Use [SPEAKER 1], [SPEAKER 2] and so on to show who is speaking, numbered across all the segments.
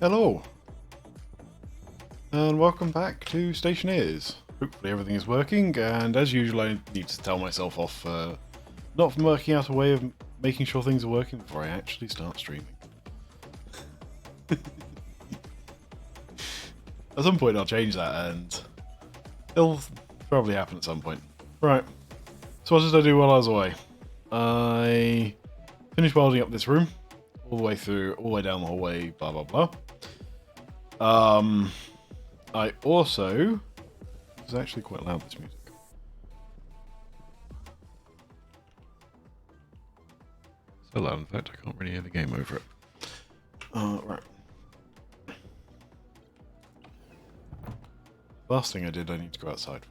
[SPEAKER 1] Hello, and welcome back to Stationeers. Hopefully everything is working, and as usual I need to tell myself off not from working out a way of making sure things are working before I actually start streaming. At some point I'll change that, and it'll probably happen at some point. Right, so what did I do while I was away? I finished welding up this room, all the way through, all the way down the hallway, blah blah blah. I also... It's actually quite loud, this music. So loud, in fact, I can't really hear the game over it. Right. Last thing I did, I need to go outside for.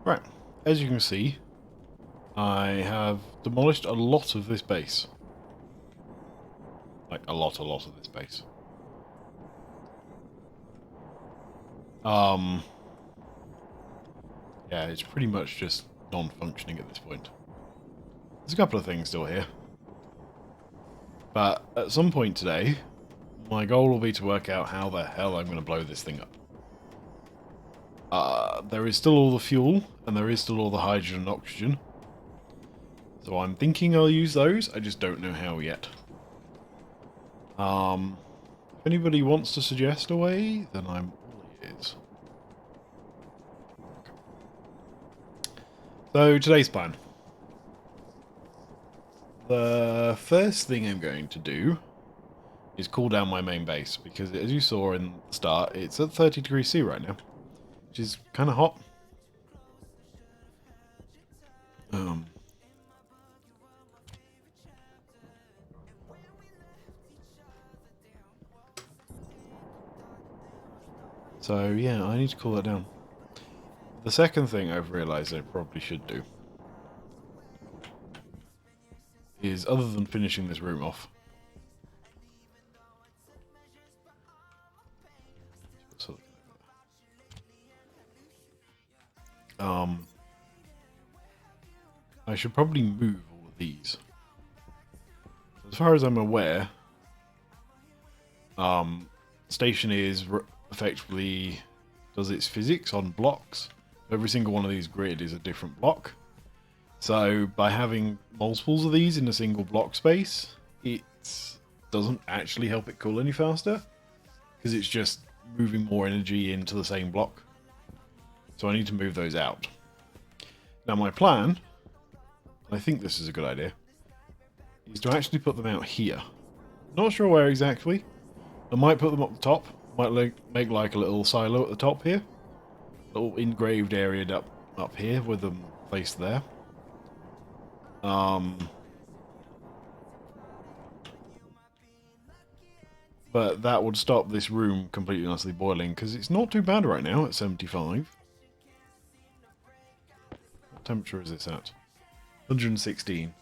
[SPEAKER 1] Right, as you can see, I have demolished a lot of this base. Like, a lot of this base. Yeah, it's pretty much just non-functioning at this point. There's a couple of things still here. But at some point today, my goal will be to work out how the hell I'm going to blow this thing up. There is still all the fuel, and there is still all the hydrogen and oxygen. So I'm thinking I'll use those, I just don't know how yet. If anybody wants to suggest a way, then I'm all ears. So today's plan. The first thing I'm going to do is cool down my main base, because as you saw in the start, it's at 30 degrees C right now, which is kind of hot. So yeah, I need to cool that down. The second thing I've realised I probably should do is, other than finishing this room off, I should probably move all of these. As far as I'm aware, Stationeers effectively does its physics on blocks. Every single one of these grid is a different block. So by having multiples of these in a single block space, it doesn't actually help it cool any faster, because it's just moving more energy into the same block. So I need to move those out. Now my plan, I think this is a good idea, is to actually put them out here. Not sure where exactly. I might put them up the top. Might make like a little silo at the top here. Little engraved area up here with them placed there. But that would stop this room completely and utterly boiling, because it's not too bad right now at 75. What temperature is this at? 116.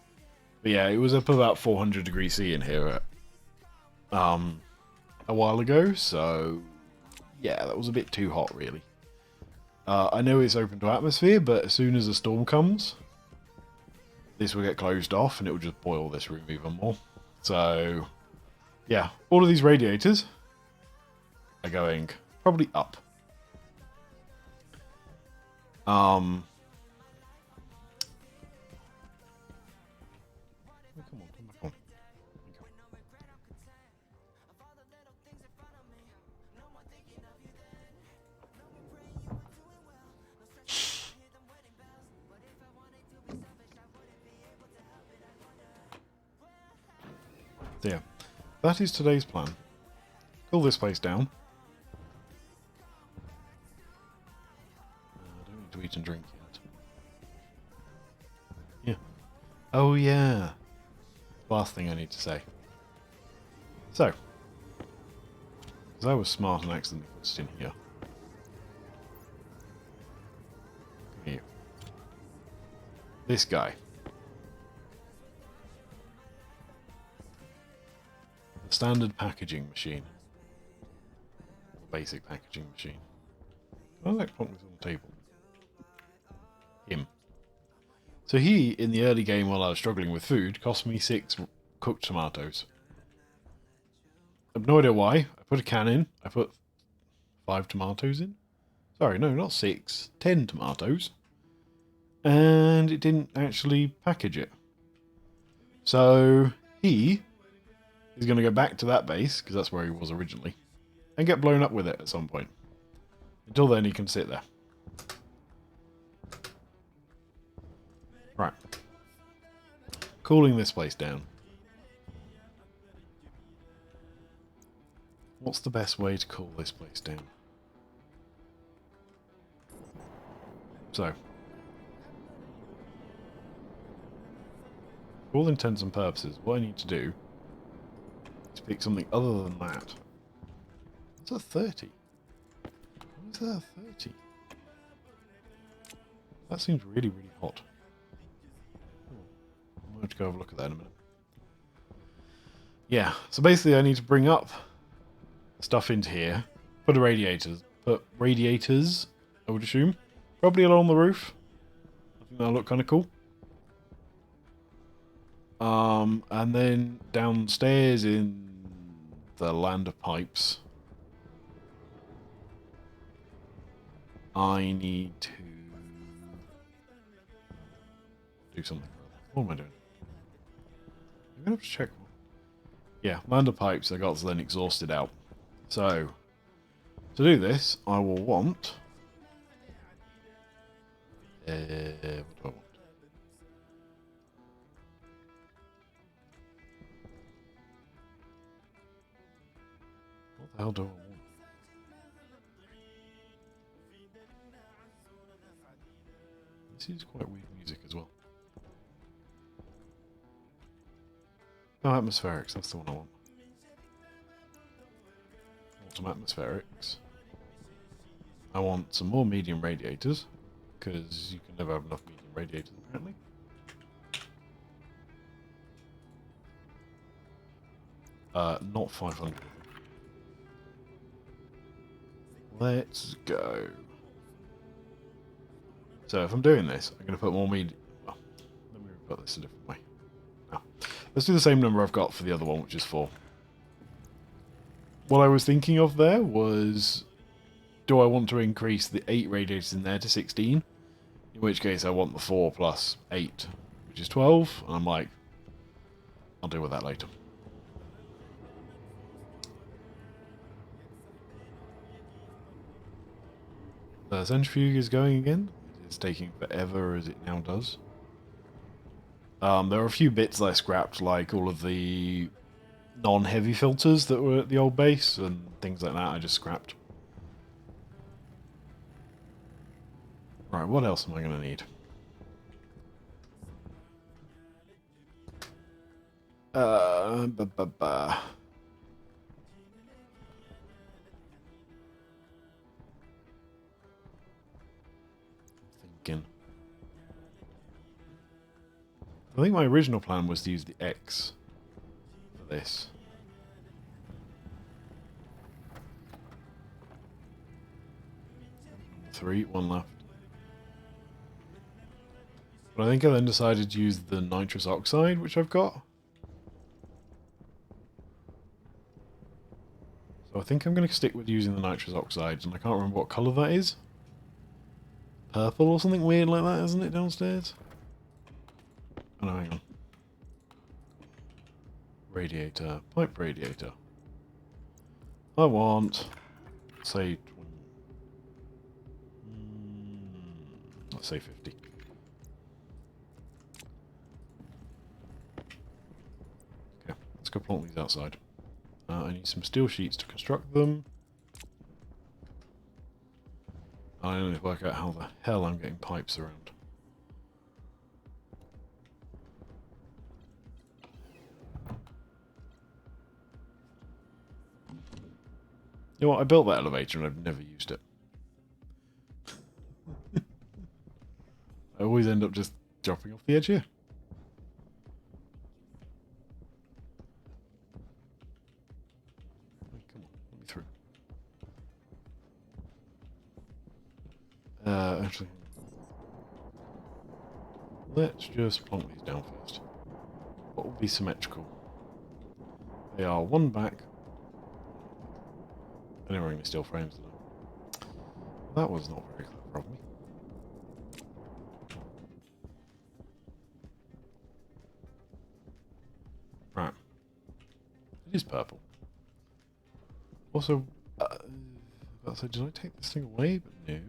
[SPEAKER 1] But yeah, it was up about 400 degrees C in here a while ago, so yeah, that was a bit too hot, really. I know it's open to atmosphere, but as soon as a storm comes, this will get closed off and it will just boil this room even more. So yeah, all of these radiators are going probably up. Come on, come back on. So yeah, that is today's plan. Cool this place down. I don't need to eat and drink yet. Yeah. Oh yeah. Last thing I need to say. So, because I was smart and accidentally put it in here, this guy. The standard packaging machine. Basic packaging machine. I like putting this on the table. Him. So he, in the early game while I was struggling with food, cost me 6 cooked tomatoes. I have no idea why. I put a can in. I put 5 tomatoes in. Sorry, no, not 6. 10 tomatoes. And it didn't actually package it. So he is going to go back to that base, because that's where he was originally, and get blown up with it at some point. Until then, he can sit there. Right. Cooling this place down. What's the best way to cool this place down? So, for all intents and purposes, what I need to do is pick something other than that. What's a 30? What is that a 30? That seems really, really hot. I'm going to go have a look at that in a minute. Yeah, so basically I need to bring up stuff into here, put radiators, I would assume, probably along the roof. I think that'll look kind of cool. And then downstairs in the land of pipes, I need to do something. What am I doing? I'm gonna have to check. Yeah, land of pipes. I got to then exhaust it out. So to do this, I will want. What do I want? What the hell do I want? This is quite weird music as well. Oh, atmospherics, that's the one I want. I want some atmospherics. I want some more medium radiators, because you can never have enough medium radiators apparently. Not 500. Let's go. So if I'm doing this, I'm going to put more medium. Well, let me put this a different way. No. Let's do the same number I've got for the other one, which is 4. What I was thinking of there was, do I want to increase the 8 radiators in there to 16? In which case I want the 4 plus 8, which is 12. And I'm like, I'll deal with that later. The centrifuge is going again. It's taking forever as it now does. There are a few bits I scrapped, like all of the non-heavy filters that were at the old base and things like that I just scrapped. Right, what else am I going to need? Thinking. I think my original plan was to use the X for this. Three, one left. But I think I then decided to use the nitrous oxide, which I've got. So I think I'm going to stick with using the nitrous oxides, and I can't remember what colour that is. Purple or something weird like that, isn't it, downstairs? Oh no, hang on. Radiator. Pipe radiator. I want, say, let's say 50. Okay, let's go plant these outside. I need some steel sheets to construct them. I need to work out how the hell I'm getting pipes around. You know what, I built that elevator and I've never used it. I always end up just dropping off the edge here. Oh, come on, let me through. Actually, let's just plonk these down first. What will be symmetrical? They are one back. I didn't bring the steel frames though. That was not very clever of me. Right. It is purple. Also, so did I take this thing away? But no.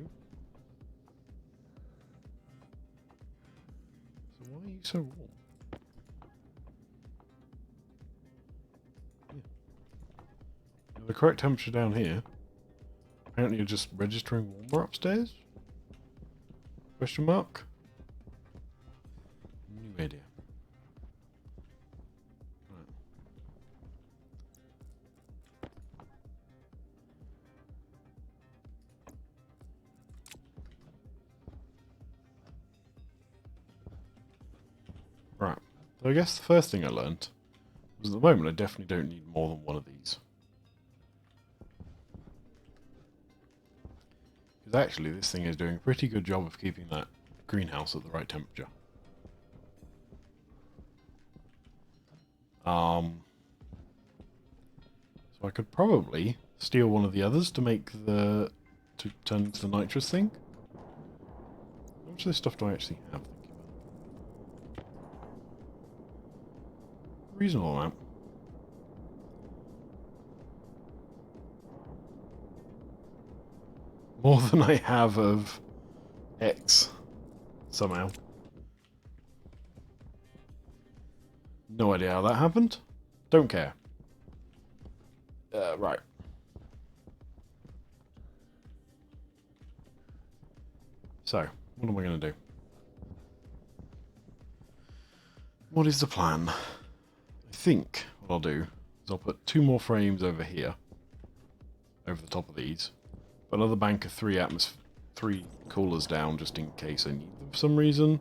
[SPEAKER 1] So why are you so warm? Yeah. The correct temperature down here. Apparently you're just registering warmer upstairs? Question mark? No idea. Right. So I guess the first thing I learnt was at the moment I definitely don't need more than one of these. Because actually this thing is doing a pretty good job of keeping that greenhouse at the right temperature. So I could probably steal one of the others to make to turn into the nitrous thing. How much of this stuff do I actually have? Reasonable amount. More than I have of X, somehow. No idea how that happened. Don't care. Right. So, what am I going to do? What is the plan? I think what I'll do is I'll put 2 more frames over here, over the top of these, put another bank of 3 coolers down just in case I need them for some reason.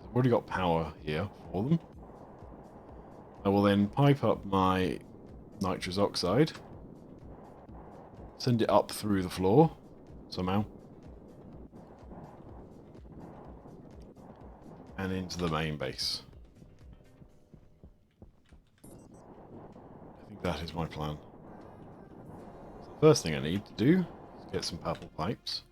[SPEAKER 1] I've already got power here for them. I will then pipe up my nitrous oxide, send it up through the floor somehow, and into the main base. I think that is my plan. So the first thing I need to do is get some purple pipes.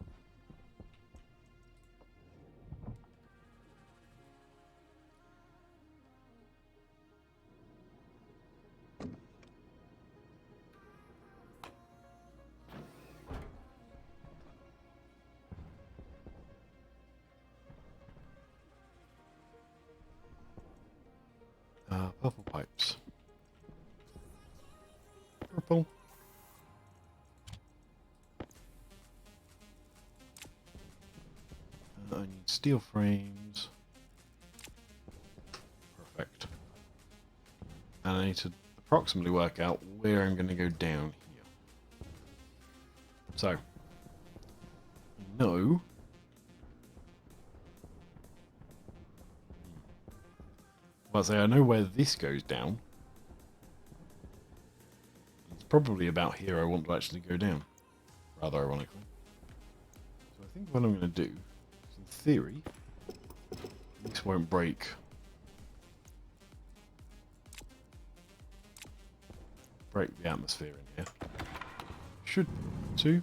[SPEAKER 1] Purple pipes. Purple. I need steel frames. Perfect. And I need to approximately work out where I'm going to go down here. So, no. Well, I know where this goes down. It's probably about here I want to actually go down. Rather ironically. So I think what I'm going to do, in theory, this won't break. Break the atmosphere in here. Should be able to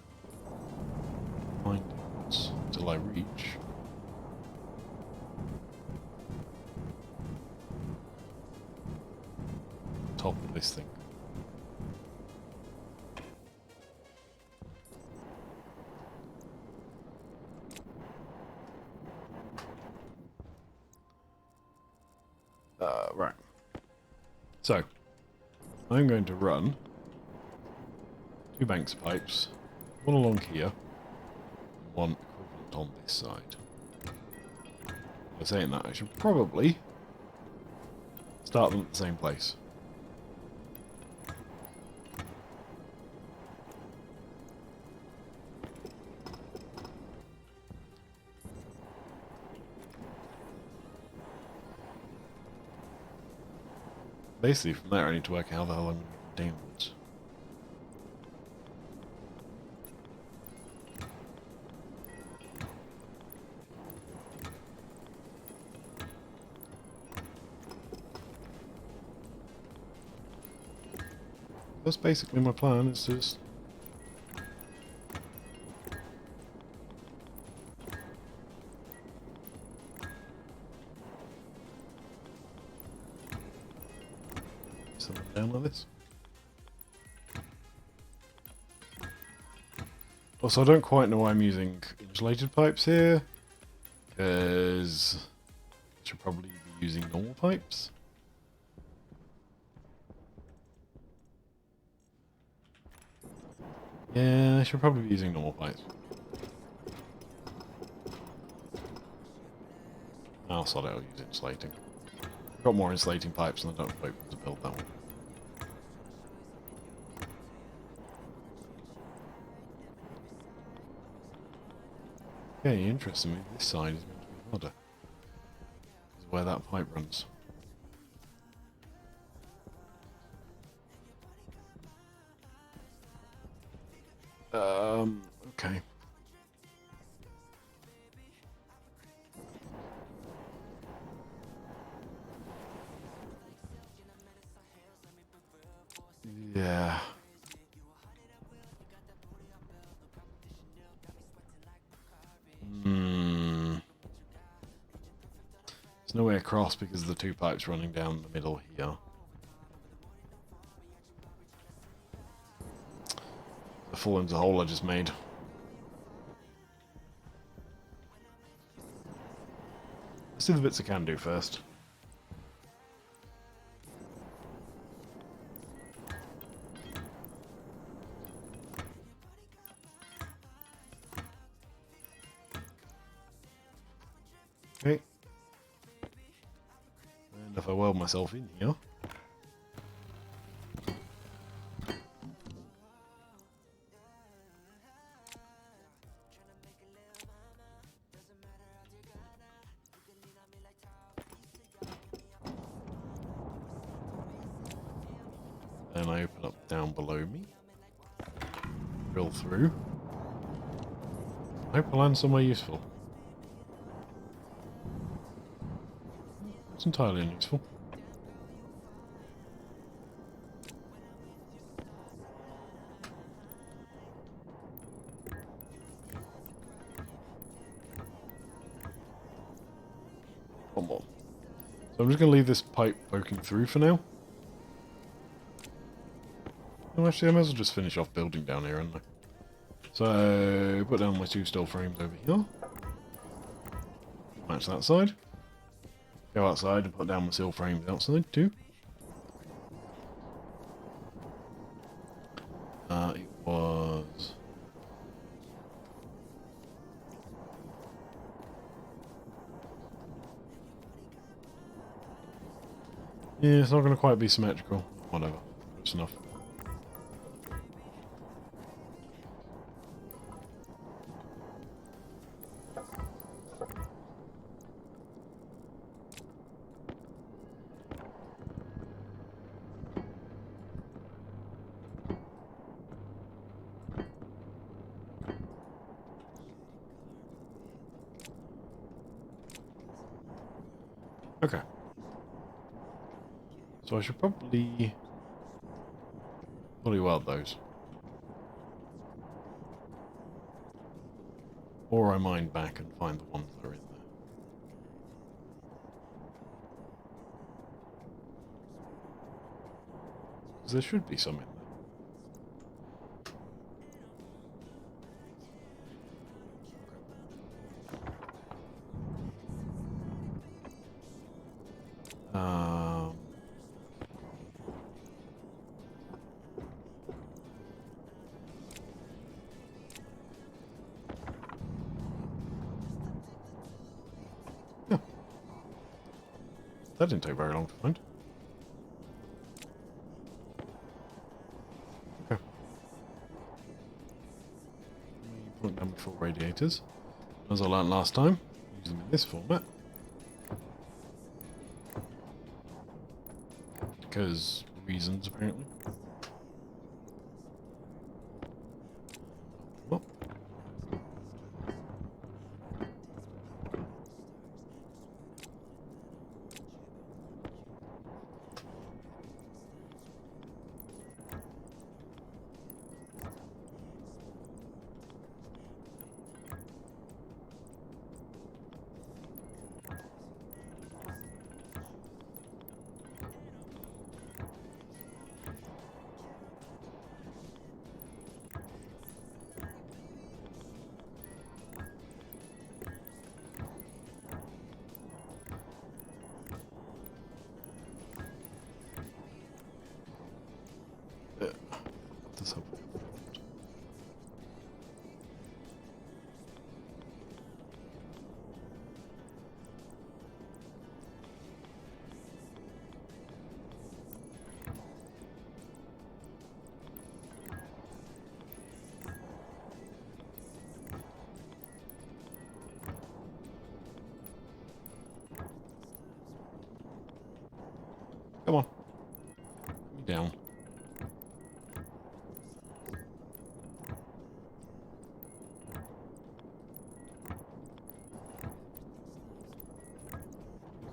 [SPEAKER 1] find it until I reach. Top of this thing. Right. So, I'm going to run 2 banks of pipes, one along here, and one equivalent on this side. By saying that, I should probably start them at the same place. Basically, from there I need to work out how the hell I'm going to get downwards. That's basically my plan, it's just... Something down like this. Also, I don't quite know why I'm using insulated pipes here, because I should probably be using normal pipes. Yeah, I should probably be using normal pipes. I'll sort it out, use insulating. I've got more insulating pipes and I don't hope to build that one. Okay, interestingly, this side is meant to be harder. This is where that pipe runs. Okay. Yeah. There's no way across because of the two pipes running down the middle here. The fall into the hole I just made. Let's do the bits I can do first. Okay. And if I weld myself in here. Then I open up down below me. Drill through. I hope I land somewhere useful. It's entirely unuseful. One more. So I'm just going to leave this pipe poking through for now. Oh, actually, I may as well just finish off building down here, aren't I? So, put down my two steel frames over here. Match that side. Go outside and put down my steel frames outside too. It was... Yeah, it's not going to quite be symmetrical. Whatever. It's enough. Okay. So I should probably weld those. Or I mine back and find the ones that are in there. Because there should be some in there. Yeah. That didn't take very long to find. Okay. Put down my 4 radiators. As I learned last time, use them in this format. because reasons, apparently. Oh. This up. Come on. Put me down.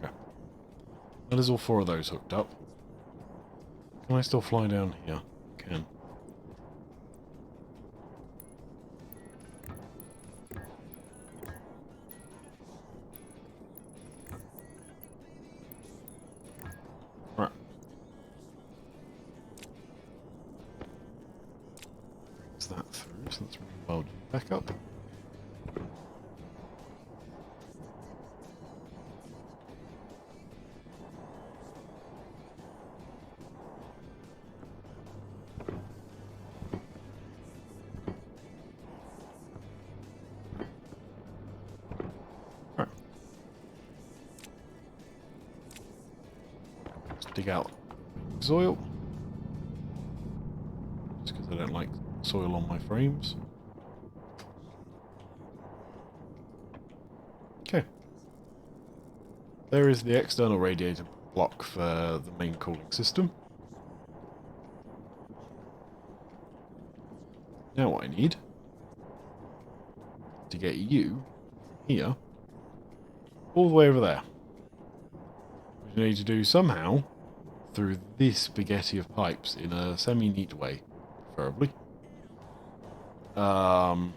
[SPEAKER 1] Okay. That is all 4 of those hooked up. Can I still fly down here? Can. Right. Brings that through, so let's re-weld it back up. Right. Let's dig out soil. Just because I don't like soil on my frames. Okay. There is the external radiator block for the main cooling system. Now what I need to get you here all the way over there. Which I need to do somehow through this spaghetti of pipes in a semi-neat way, preferably. Can't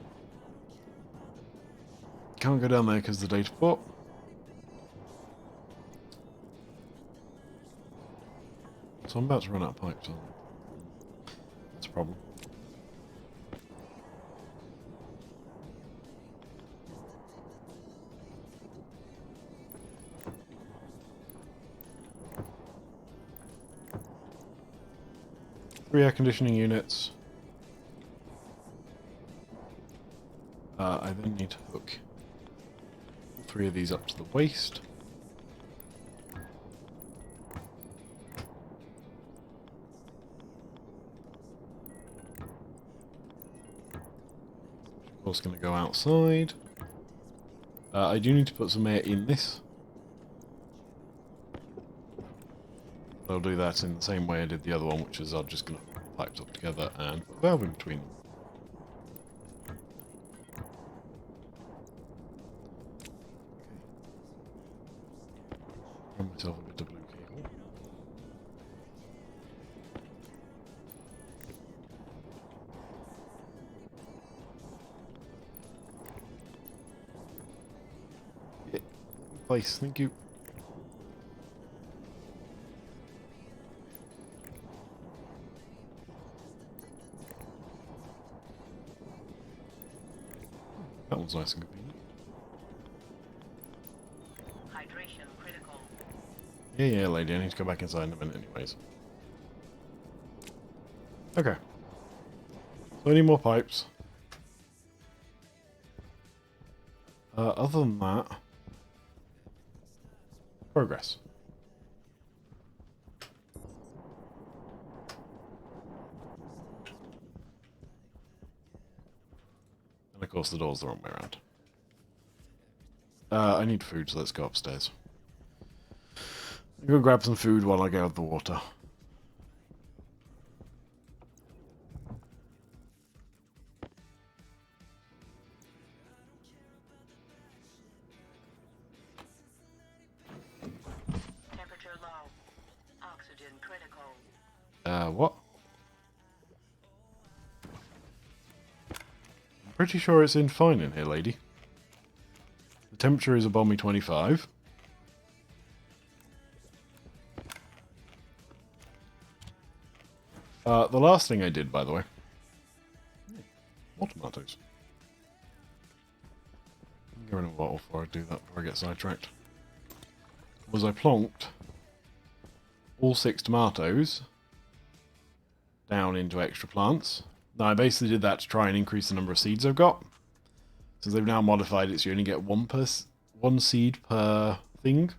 [SPEAKER 1] go down there because of the data port. So I'm about to run out of pipes. That's a problem. Three air conditioning units. I then need to hook 3 of these up to the waist. Of course, going to go outside. I do need to put some air in this. I'll do that in the same way I did the other one, which is I'm just going to put the pipes up together and put a valve in between them. Run myself a bit of blue cable. Yeah, place, thank you. That one's nice and convenient.
[SPEAKER 2] Hydration critical.
[SPEAKER 1] Yeah, lady, I need to go back inside in a minute anyways. Okay. So I need more pipes. Other than that, progress. And of course the door's the wrong way around. I need food, so let's go upstairs. I'm gonna grab some food while I get out of the water. What? I'm pretty sure it's in fine in here, lady. The temperature is a balmy 25. The last thing I did, by the way. More tomatoes. Get rid of a bottle before I do that, before I get sidetracked. Was I plonked all 6 tomatoes down into extra plants. Now I basically did that to try and increase the number of seeds I've got. So they've now modified it so you only get one seed per thing.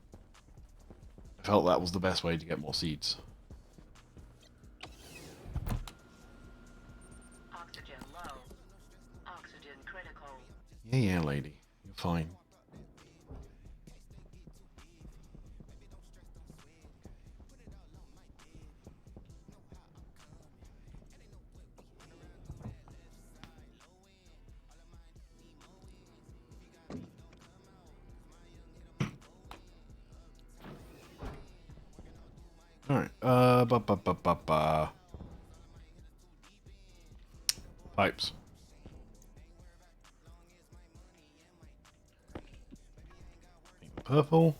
[SPEAKER 1] I felt that was the best way to get more seeds.
[SPEAKER 2] Oxygen low. Oxygen critical.
[SPEAKER 1] Yeah, lady. You're fine. Alright, pipes. Purple.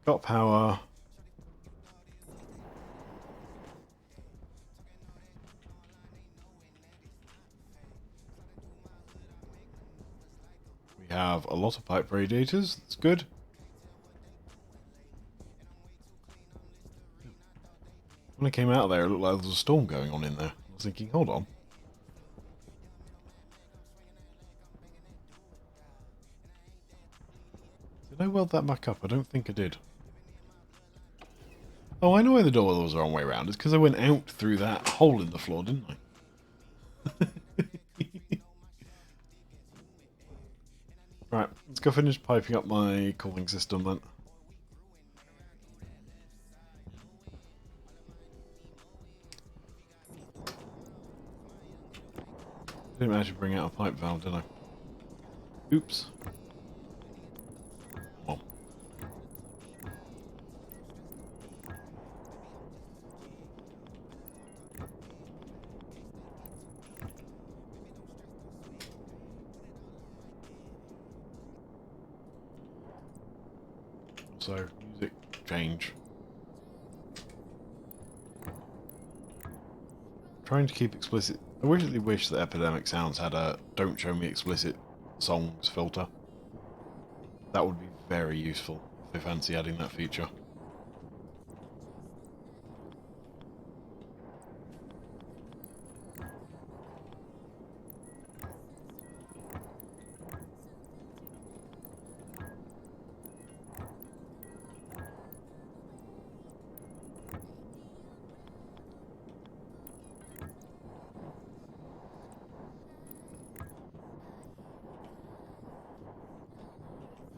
[SPEAKER 1] Got power. We have a lot of pipe radiators. That's good. When I came out of there, it looked like there was a storm going on in there. I was thinking, hold on. Did I weld that back up? I don't think I did. Oh, I know why the door was the wrong way around. It's because I went out through that hole in the floor, didn't I? Right, let's go finish piping up my cooling system then. Didn't actually bring out a pipe valve, did I? Oops. Well. So, music change. Trying to keep explicit. I really wish that Epidemic Sounds had a "Don't Show Me Explicit Songs" filter. That would be very useful if they fancy adding that feature.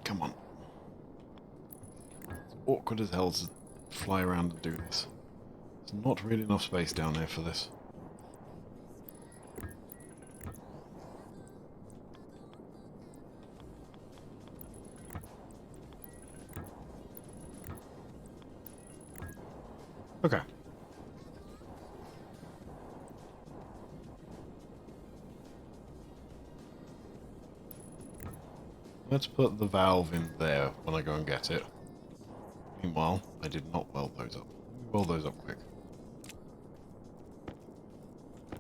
[SPEAKER 1] Come on. It's awkward as hell to fly around and do this. There's not really enough space down there for this. Okay. Let's put the valve in there when I go and get it. Meanwhile, I did not weld those up. Let me weld those up quick.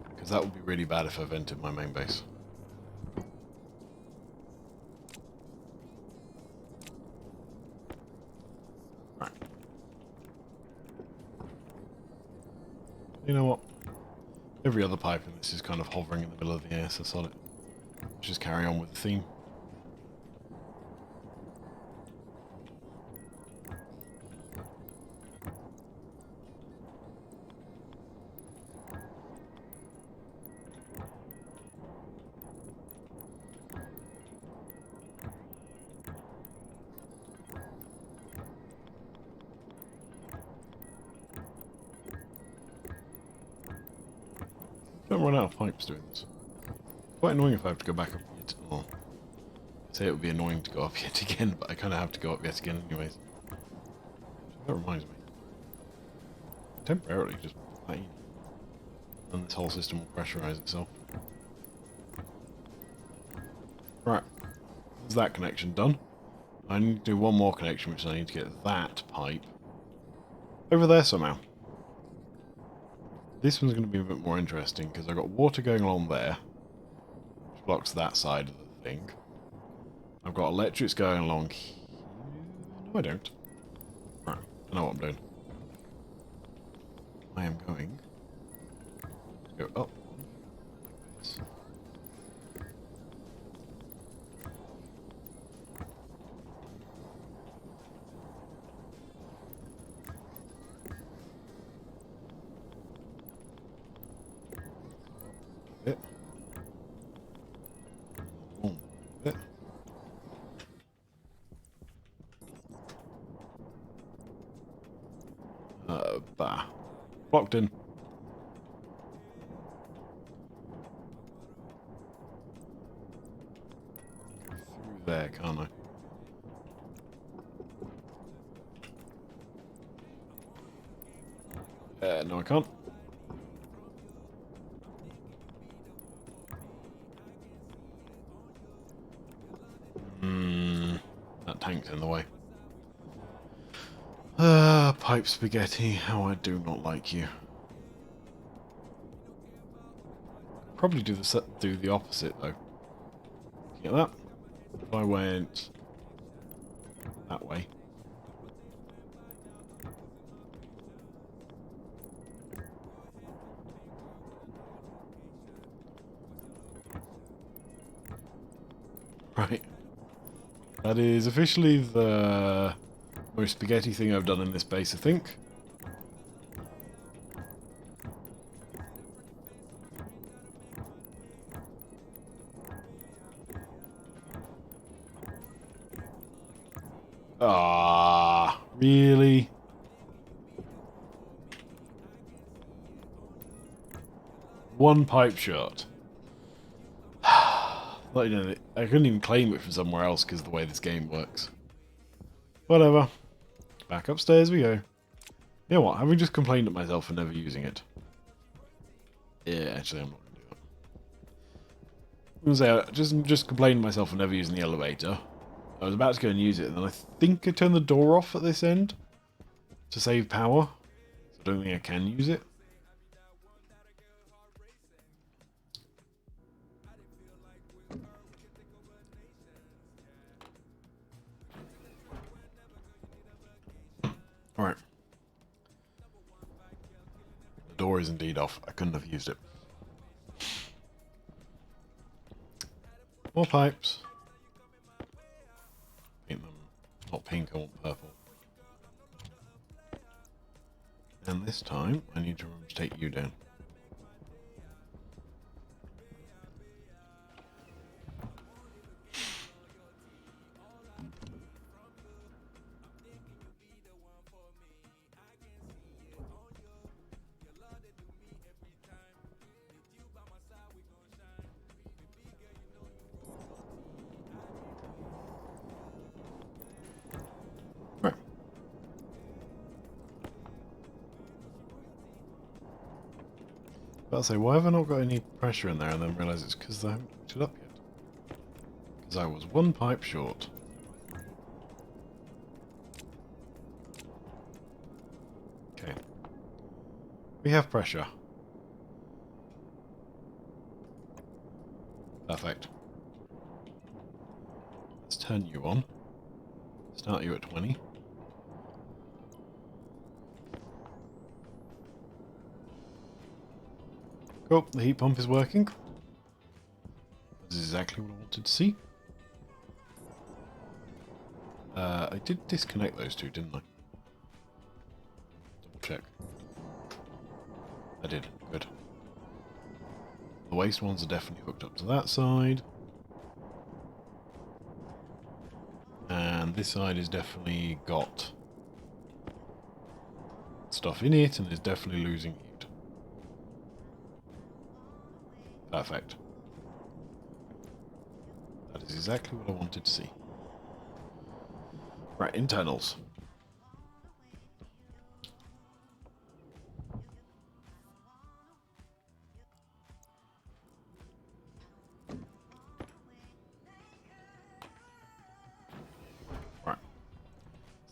[SPEAKER 1] Because that would be really bad if I vented my main base. Right. You know what? Every other pipe in this is kind of hovering in the middle of the air, so solid. Let's just carry on with the theme. Don't run out of pipes doing this. Quite annoying if I have to go back up yet. Oh. I'd say it would be annoying to go up yet again, but I kind of have to go up yet again anyways. That reminds me. Temporarily just put that in. And this whole system will pressurize itself. Right. There's that connection done. I need to do one more connection, which I need to get that pipe over there somehow. This one's going to be a bit more interesting, because I've got water going along there, which blocks that side of the thing. I've got electrics going along here. No, I don't. Right, I know what I'm doing. I am going to go up one, like this. Bit. One bit. Bah. Blocked in. Go through there, can't I? No I can't. That tank's in the way. Pipe spaghetti, how I do not like you. Probably do the opposite though. Get that? If I went that way. Right. That is officially the most spaghetti thing I've done in this base, I think. Ah, really? One pipe shot. Like, you know, I couldn't even claim it from somewhere else because of the way this game works. Whatever. Back upstairs we go. You know what? Having just complained at myself for never using it. Yeah, actually, I'm not going to do that. I was going to say, just complained at myself for never using the elevator. I was about to go and use it, and then I think I turned the door off at this end to save power. So I don't think I can use it. Alright. The door is indeed off. I couldn't have used it. More pipes. Paint them. Not pink, I want purple. And this time, I need to remember to take you down. Right. I'll say, why have I not got any pressure in there, and then realise it's because I haven't hooked it up yet. Because I was one pipe short. Okay. We have pressure. Perfect. Let's turn you on. Start you at 20. Cool, the heat pump is working. This is exactly what I wanted to see. I did disconnect those two, didn't I? Double check. I did, good. The waste ones are definitely hooked up to that side. And this side has definitely got stuff in it and is definitely losing heat. Perfect. That is exactly what I wanted to see. Right, internals.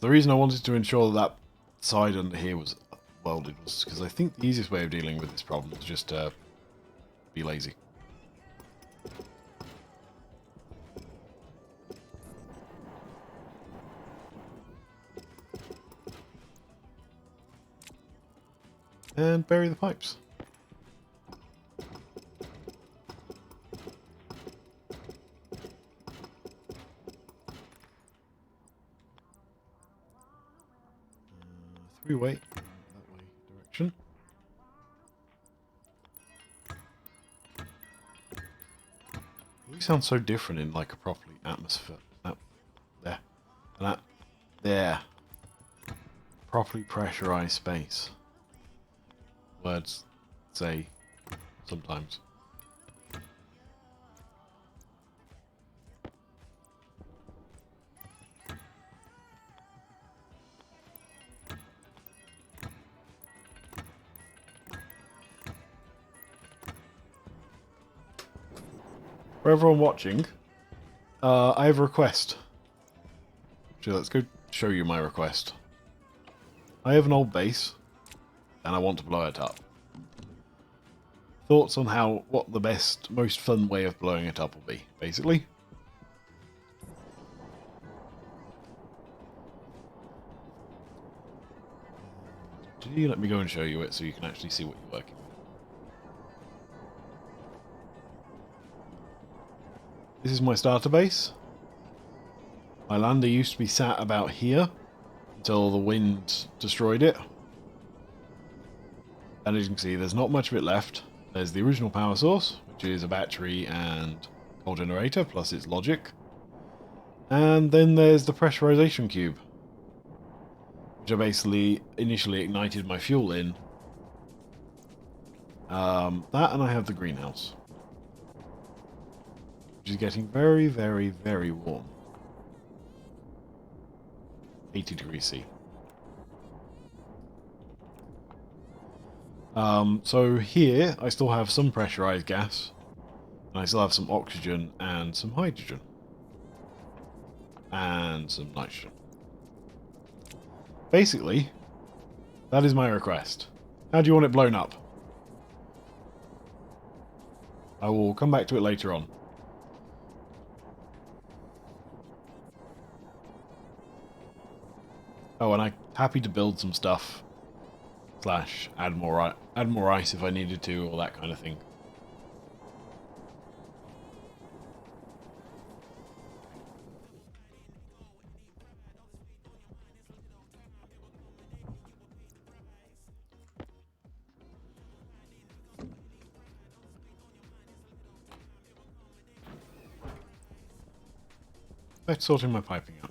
[SPEAKER 1] The reason I wanted to ensure that side under here was welded was because I think the easiest way of dealing with this problem is just to be lazy. And bury the pipes. Three-way, that way direction. These sound so different in like a properly atmosphere. There. And that. There. Properly pressurized space. Words say sometimes. For everyone watching, I have a request. Actually, let's go show you my request. I have an old base, and I want to blow it up. Thoughts on what the best, most fun way of blowing it up will be, basically. Let me go and show you it so you can actually see what you're working with. This is my starter base. My lander used to be sat about here until the wind destroyed it. And as you can see, there's not much of it left. There's the original power source, which is a battery and coal generator, plus its logic. And then there's the pressurization cube, which I basically initially ignited my fuel in. That, and I have the greenhouse, which is getting very, very, very warm. 80 degrees C. So here, I still have some pressurized gas, and I still have some oxygen and some hydrogen. And some nitrogen. Basically, that is my request. How do you want it blown up? I will come back to it later on. Oh, and I'm happy to build some stuff. Slash, add more ice if I needed to, or that kind of thing. Let's sorting my piping out.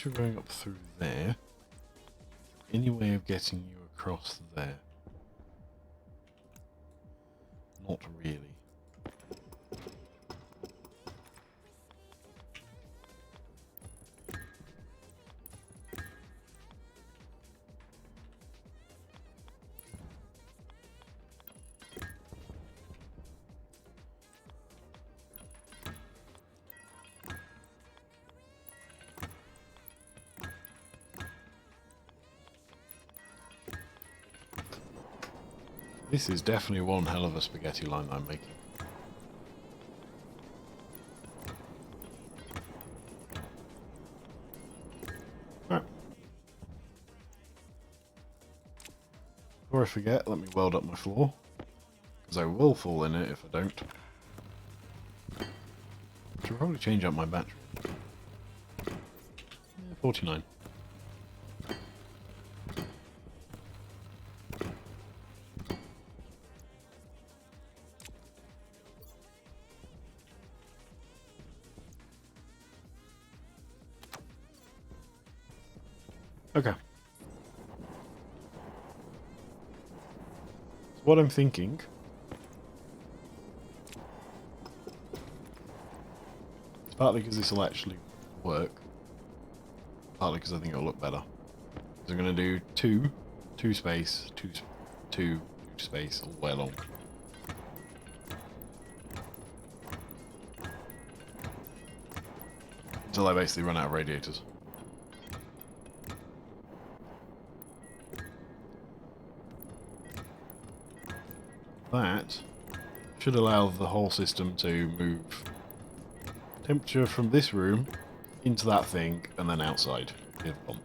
[SPEAKER 1] You're going up through there. Any way of getting you across there? Not really. This is definitely one hell of a spaghetti line I'm making. Alright. Before I forget, let me weld up my floor. Because I will fall in it if I don't. Should probably change up my battery. 49. Okay. So what I'm thinking... It's partly because this will actually work. Partly because I think it'll look better. So I'm going to do two space, two space all the way along. Until I basically run out of radiators. That should allow the whole system to move temperature from this room into that thing and then outside the other pump.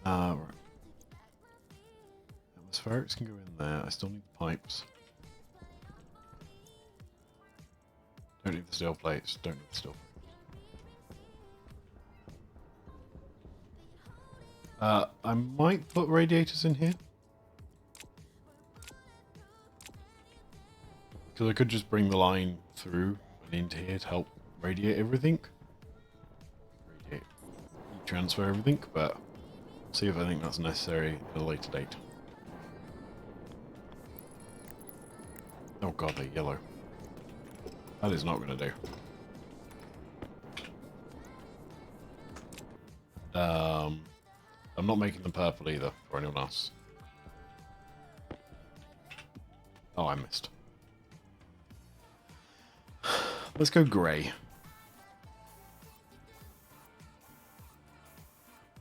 [SPEAKER 1] Right. Atmospherics can go in there. I still need the pipes. Don't need the steel plates. Don't need the steel plates. I might put radiators in here. Because I could just bring the line through and into here to help radiate everything. Radiate, heat transfer everything, but see if I think that's necessary at a later date. Oh god, they're yellow. That is not going to do. I'm not making them purple either, for anyone else. Oh, I missed. Let's go grey.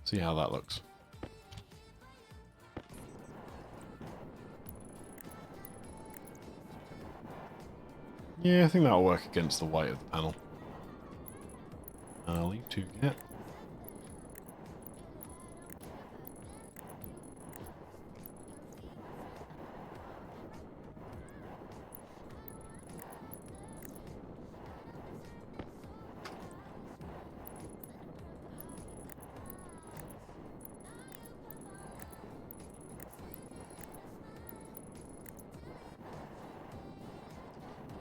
[SPEAKER 1] See how that looks. Yeah, I think that'll work against the white of the panel. I'll leave 2 get.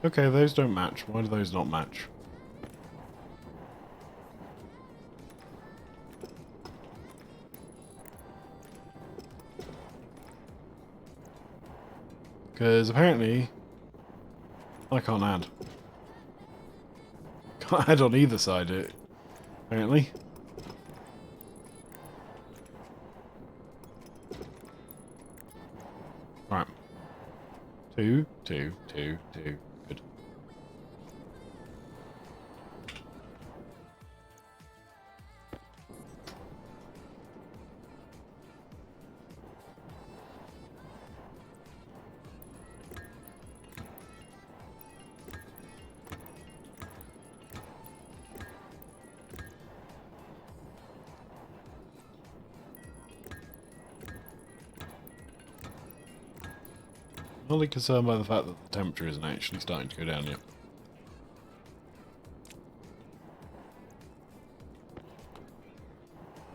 [SPEAKER 1] Okay, those don't match. Why do those not match? Because apparently I can't add. Can't add on either side, apparently. Right. 2, 2, 2, 2. Good. I'm only concerned by the fact that the temperature isn't actually starting to go down yet.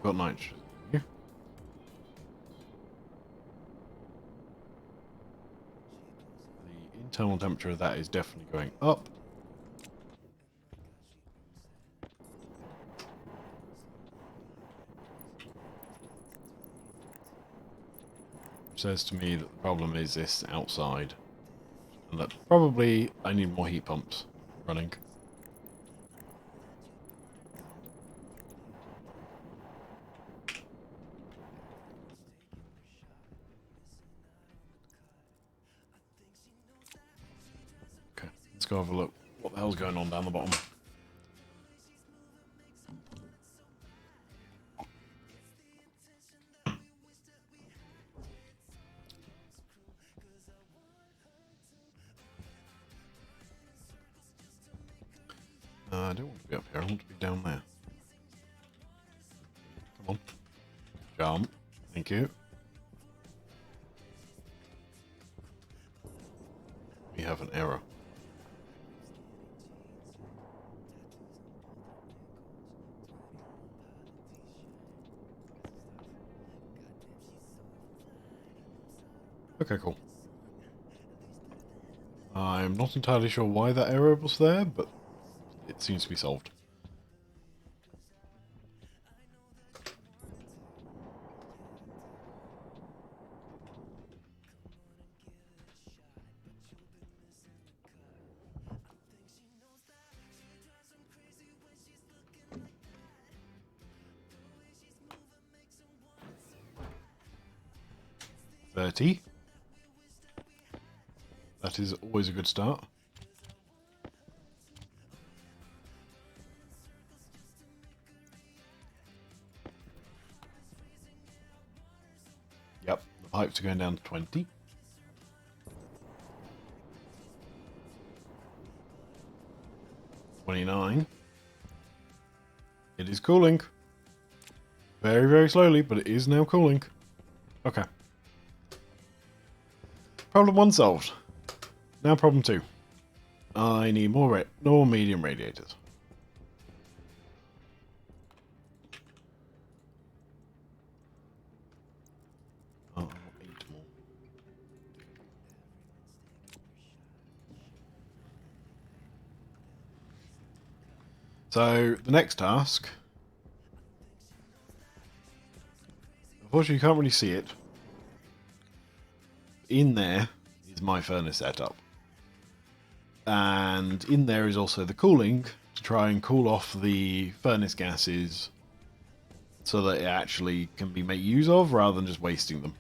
[SPEAKER 1] Got nitrogen here. The internal temperature of that is definitely going up. Which says to me that the problem is this outside. And that probably I need more heat pumps running. Okay, let's go have a look. What the hell's going on down the bottom? I don't want to be up here, I want to be down there. Come on. Jump. Thank you. We have an error. Okay, cool. I'm not entirely sure why that error was there, but it seems to be solved. 30. That is always a good start. Yep, the pipes are going down to 20. 29. It is cooling. Very, very slowly, but it is now cooling. Okay. Problem 1 solved. Now problem 2. I need more medium radiators. Oh, I want 8 more. So, the next task... Unfortunately, you can't really see it. In there is my furnace setup. And in there is also the cooling to try and cool off the furnace gases so that it actually can be made use of rather than just wasting them.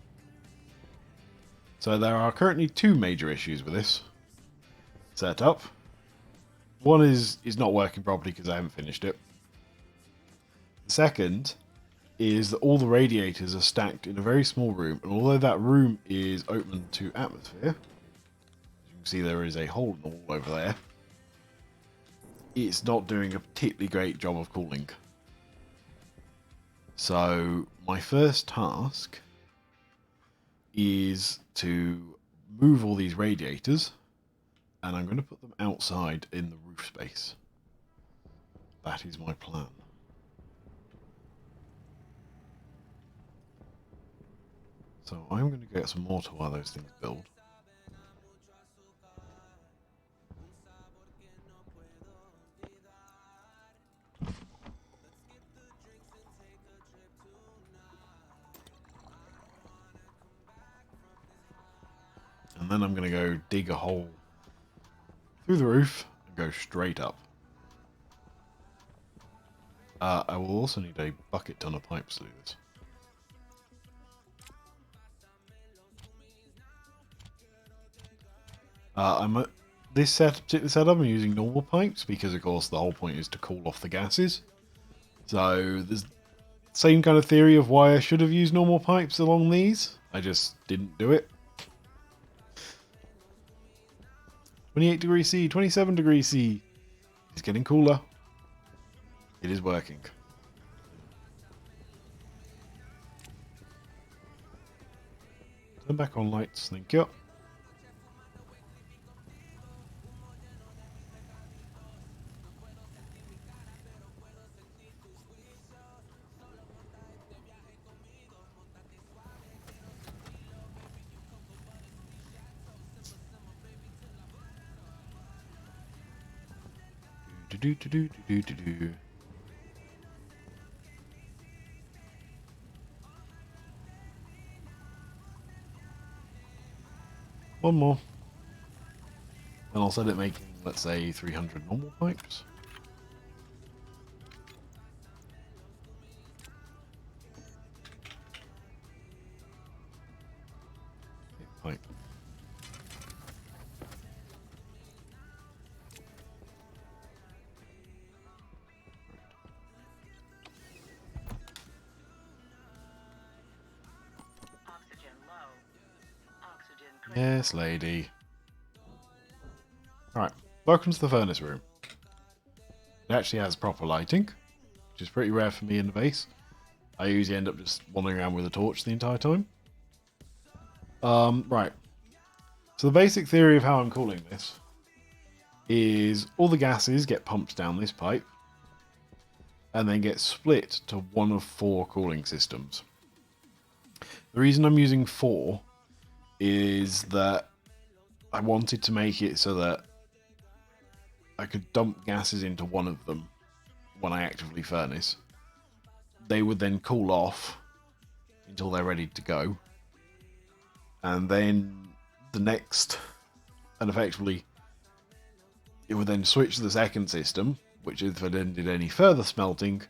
[SPEAKER 1] So there are currently 2 major issues with this setup. One is not working properly because I haven't finished it. The second is that all the radiators are stacked in a very small room, and although that room is open to atmosphere, as you can see there is a hole in the wall over there, it's not doing a particularly great job of cooling. So my first task is to move all these radiators, and I'm going to put them outside in the roof space. That is my plan. So I'm going to get some mortar while those things build. And then I'm going to go dig a hole through the roof and go straight up. I will also need a bucket ton of pipes to do this. This particular setup, I'm using normal pipes because, of course, the whole point is to cool off the gases. So there's the same kind of theory of why I should have used normal pipes along these. I just didn't do it. 28 degrees C, 27 degrees C. It's getting cooler. It is working. Turn back on lights, thank you. Do. One more. And I'll set it making, let's say, 300 normal pipes. Okay, pipe.
[SPEAKER 2] Oxygen low. Oxygen critical.
[SPEAKER 1] Yes, lady. Alright, welcome to the furnace room. It actually has proper lighting, which is pretty rare for me in the base. I usually end up just wandering around with a torch the entire time. Right. So the basic theory of how I'm cooling this is all the gases get pumped down this pipe and then get split to one of 4 cooling systems. The reason I'm using 4 is that I wanted to make it so that I could dump gases into one of them when I actively furnace. They would then cool off until they're ready to go. And then the next, and effectively, it would then switch to the second system, which if it then did any further smelting,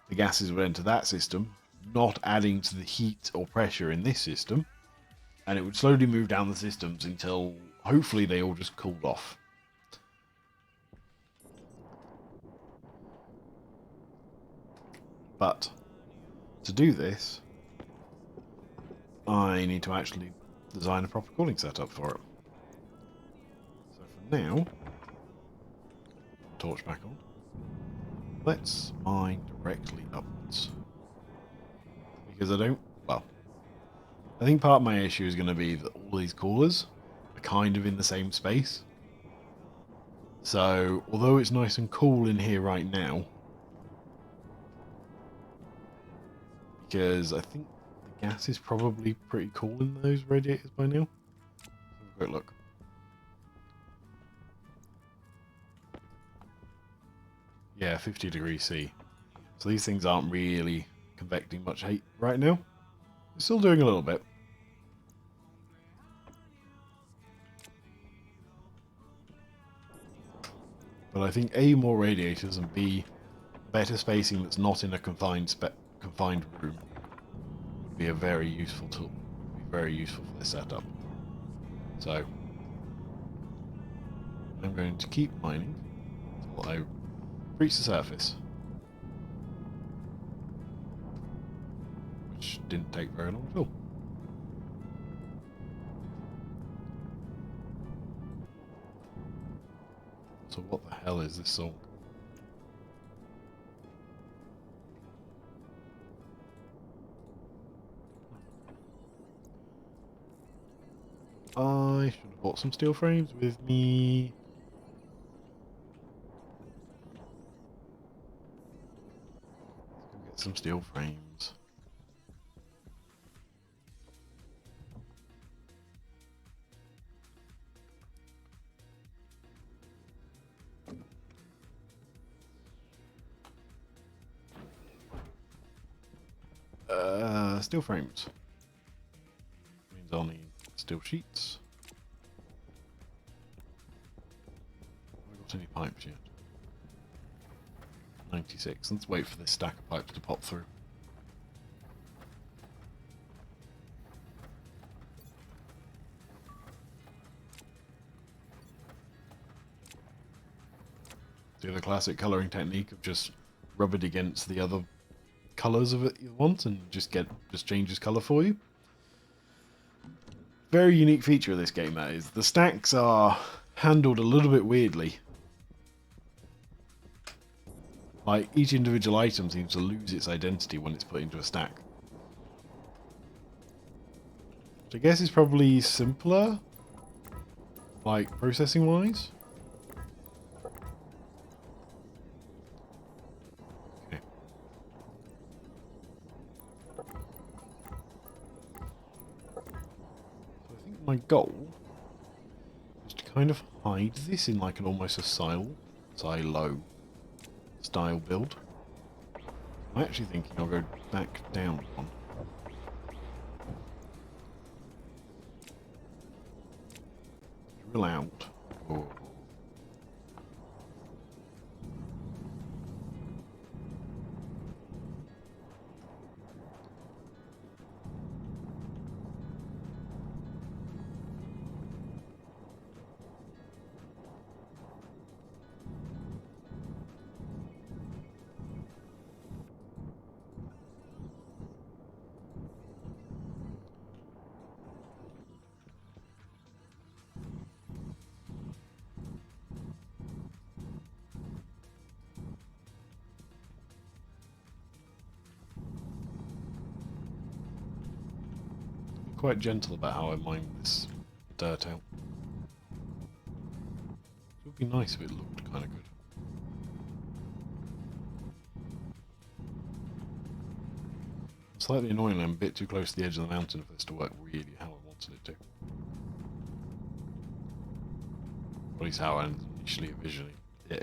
[SPEAKER 1] the gases would enter that system, not adding to the heat or pressure in this system, and it would slowly move down the systems until hopefully they all just cooled off. But to do this, I need to actually design a proper cooling setup for it. So for now, torch back on. Let's mine directly upwards. Because I think part of my issue is going to be that all these coolers are kind of in the same space. So, although it's nice and cool in here right now, because I think the gas is probably pretty cool in those radiators by now. Let's have a quick look. Yeah, 50 degrees C. So these things aren't really convecting much heat right now. They're still doing a little bit. But I think A, more radiators, and B, better spacing that's not in a confined room would be a very useful tool. Would be very useful for this setup. So I'm going to keep mining until I reach the surface, which didn't take very long at all. So what the hell is this song? I should have bought some steel frames with me. Let's go get some steel frames. Steel frames. Means I'll need steel sheets. Have I got any pipes yet? 96. Let's wait for this stack of pipes to pop through. Do the classic colouring technique of just rub it against the other colours of it you want and just changes colour for you. Very unique feature of this game, that is. The stacks are handled a little bit weirdly. Like, each individual item seems to lose its identity when it's put into a stack. Which I guess is probably simpler, like, processing-wise. Okay. So I think my goal is to kind of hide this in like an almost a silo style build. I'm actually thinking I'll go back down one. Drill out. Oh. Quite gentle about how I mine this dirt out. It would be nice if it looked kind of good. Slightly annoying, I'm a bit too close to the edge of the mountain for this to work really how I wanted it to. Or at least how I initially envisioned it.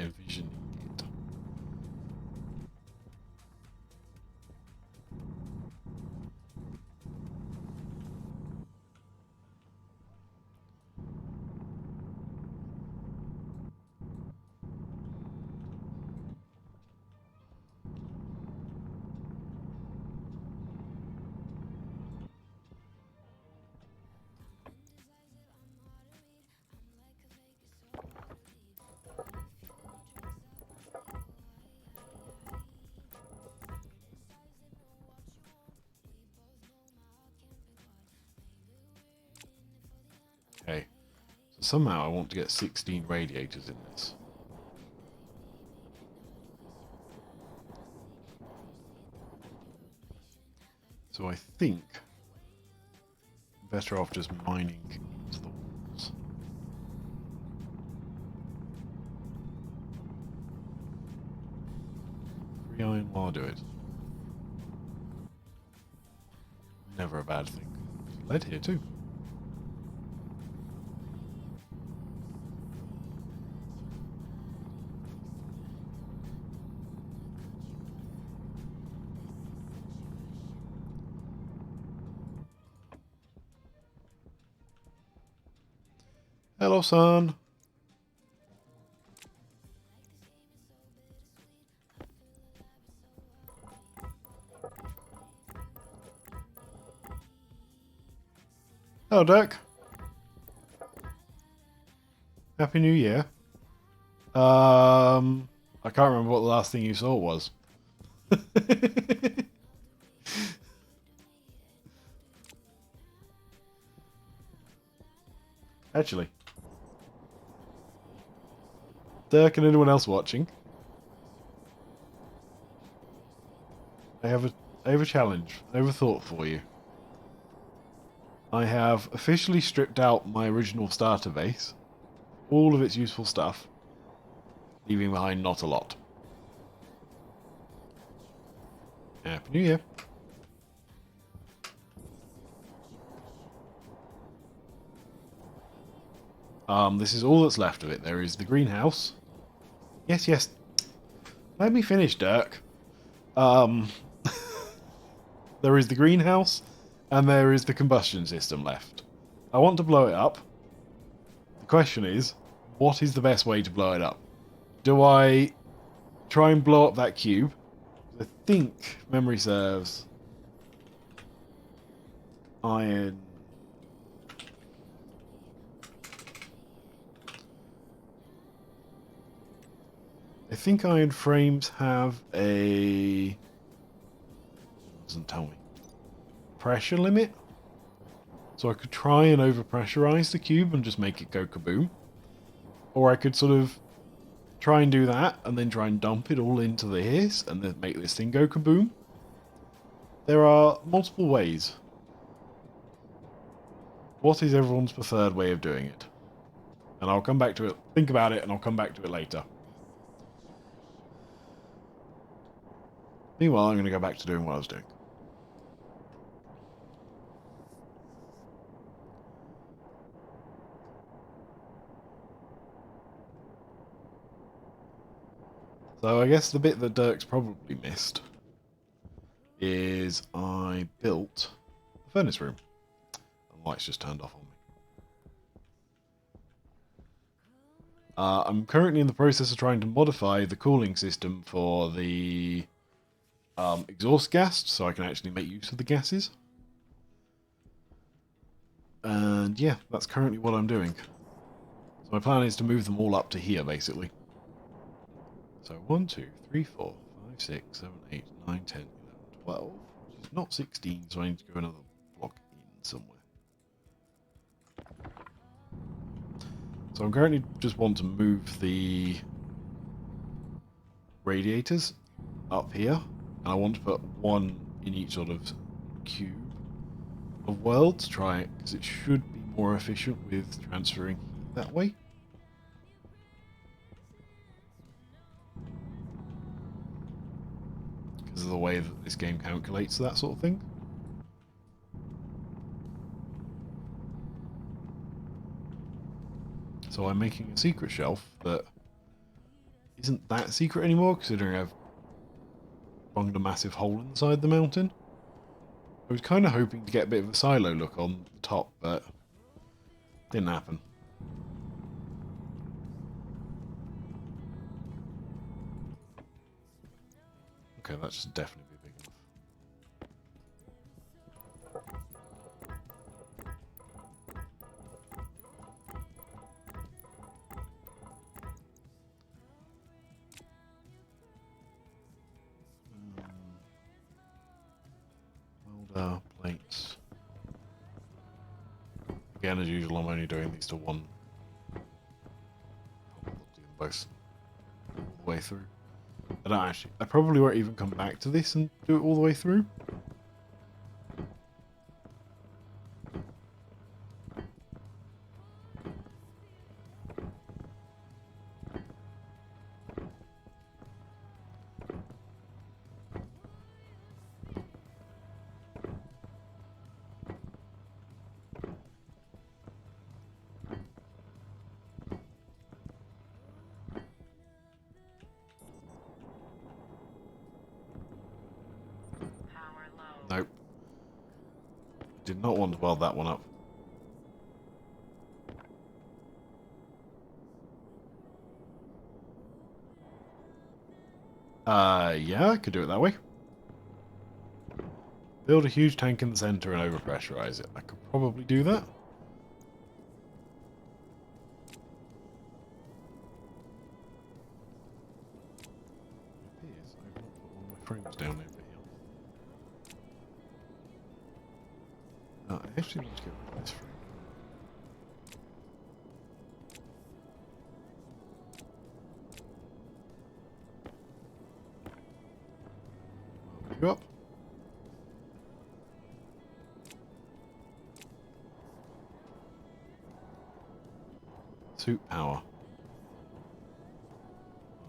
[SPEAKER 1] Okay. So somehow I want to get 16 radiators in this. So I think I'm better off just mining into the walls. 3 iron while I do it. Never a bad thing. There's lead here too. Hello, son. Hello, Dirk. Happy New Year. I can't remember what the last thing you saw was. Actually, Dirk and anyone else watching, I have a challenge. I have a thought for you. I have officially stripped out my original starter base, all of its useful stuff, leaving behind not a lot. Happy New Year. This is all that's left of it. There is the greenhouse. Yes, yes. Let me finish, Dirk. There is the greenhouse, and there is the combustion system left. I want to blow it up. The question is, what is the best way to blow it up? Do I try and blow up that cube? I think, memory serves, iron... I think iron frames have a... doesn't tell me. Pressure limit? So I could try and overpressurize the cube and just make it go kaboom. Or I could sort of try and do that and then try and dump it all into this and then make this thing go kaboom. There are multiple ways. What is everyone's preferred way of doing it? And I'll come back to it. Think about it and I'll come back to it later. Meanwhile, I'm going to go back to doing what I was doing. So I guess the bit that Dirk's probably missed is I built a furnace room. And the lights just turned off on me. I'm currently in the process of trying to modify the cooling system for the exhaust gas so I can actually make use of the gases. And yeah, that's currently what I'm doing. So my plan is to move them all up to here, basically. So 1, 2, 3, 4, 5, 6, 7, 8, 9, 10, 11, 12. Which is not 16, so I need to go another block in somewhere. So I'm currently just want to move the radiators up here. And I want to put one in each sort of cube of world to try it, because it should be more efficient with transferring heat that way. Because of the way that this game calculates that sort of thing. So I'm making a secret shelf that isn't that secret anymore, considering I've bunged a massive hole inside the mountain. I was kind of hoping to get a bit of a silo look on the top, but didn't happen. Okay, that should definitely be big enough. Welder plates. Again, as usual, I'm only doing these to one. I'll do them both all the way through. I don't actually. I probably won't even come back to this and do it all the way through.
[SPEAKER 2] Power low.
[SPEAKER 1] Nope. Did not want to weld that one up. Yeah, I could do it that way. Build a huge tank in the center and overpressurize it. I could probably do that. It appears I've not put one of my frames down over here. No, I actually want to get rid of this frame. You up? Suit power.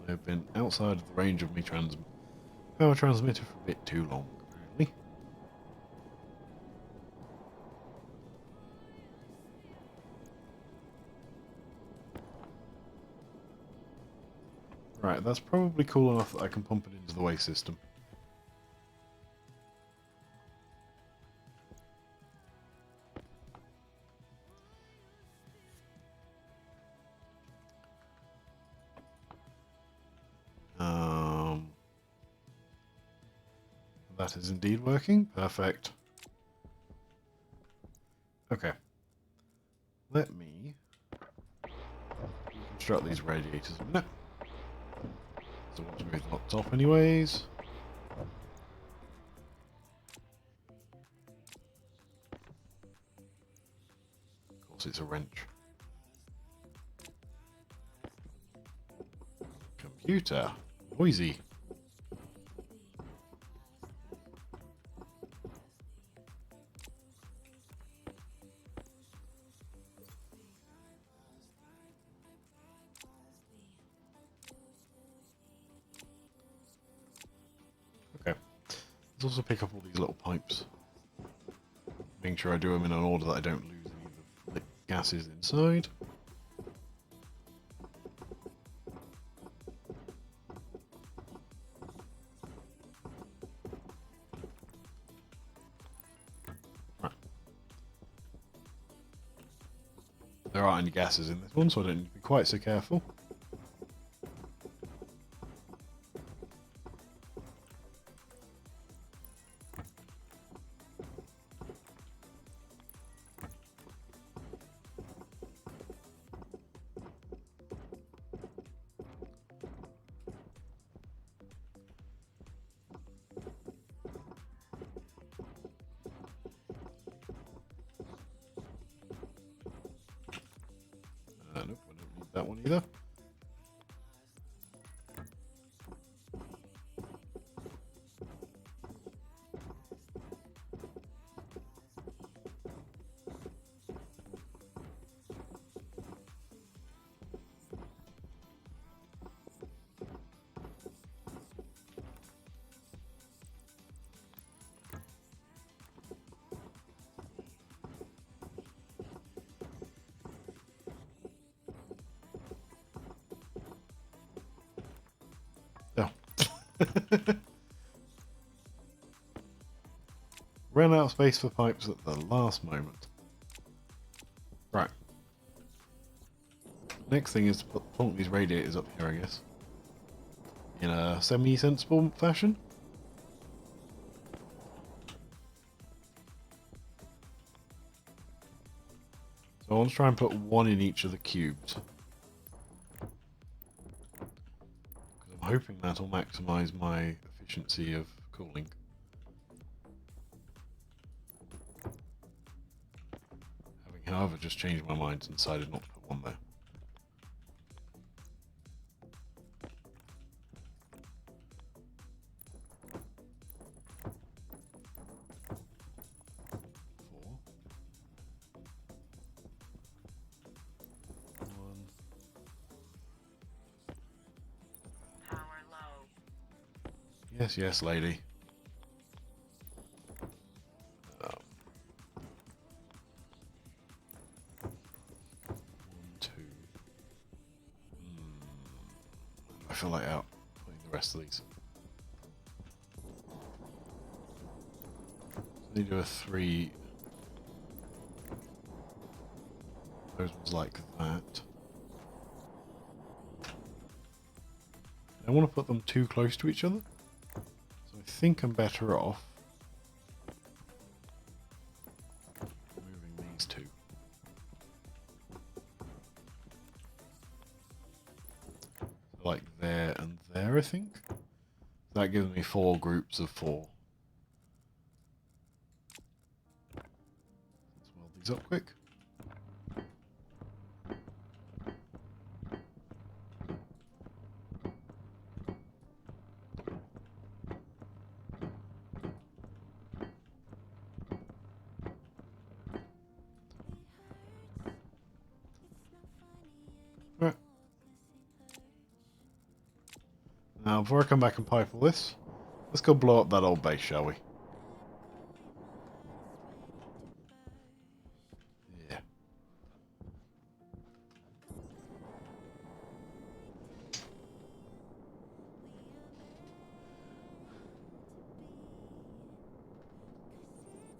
[SPEAKER 1] I've been outside of the range of me power transmitter for a bit too long, apparently. Right, that's probably cool enough that I can pump it into the waste system. That is indeed working. Perfect. Okay. Let me reconstruct these radiators a minute. So I want to move them up top anyways. Of course it's a wrench. Computer. Noisy. Okay. Let's also pick up all these little pipes. Making sure I do them in an order that I don't lose any of the gases inside. Right. There aren't any gases in this one, so I don't need to be quite so careful. Nope, I don't need that one either. Oh. Ran out of space for pipes at the last moment. Right. Next thing is to plonk these radiators up here, I guess. In a semi-sensible fashion. So I want to try and put one in each of the cubes. Because I'm hoping that'll maximise my efficiency of cooling. Having however, just changed my mind and decided not to put one there.
[SPEAKER 2] Power low.
[SPEAKER 1] Yes, yes, lady. One, two. I feel like out putting the rest of these. So you do a 3. Those ones like that. I don't want to put them too close to each other. So I think I'm better off moving these two. Like there and there, I think. That gives me 4 groups of 4. Let's weld these up quick. Right. Now, before I come back and pipe all this, let's go blow up that old base, shall we? Yeah.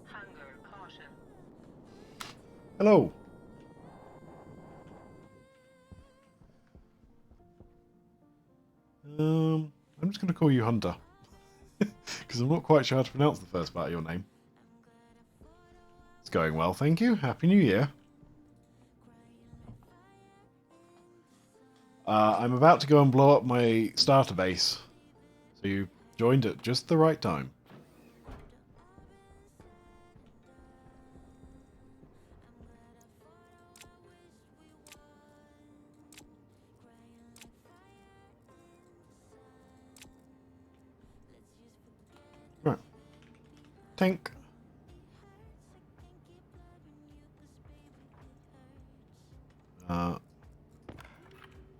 [SPEAKER 2] Hunger caution.
[SPEAKER 1] Hello. I'm just going to call you Hunter. Because I'm not quite sure how to pronounce the first part of your name. It's going well, thank you. Happy New Year. I'm about to go and blow up my starter base. So you joined at just the right time. Right. Tank.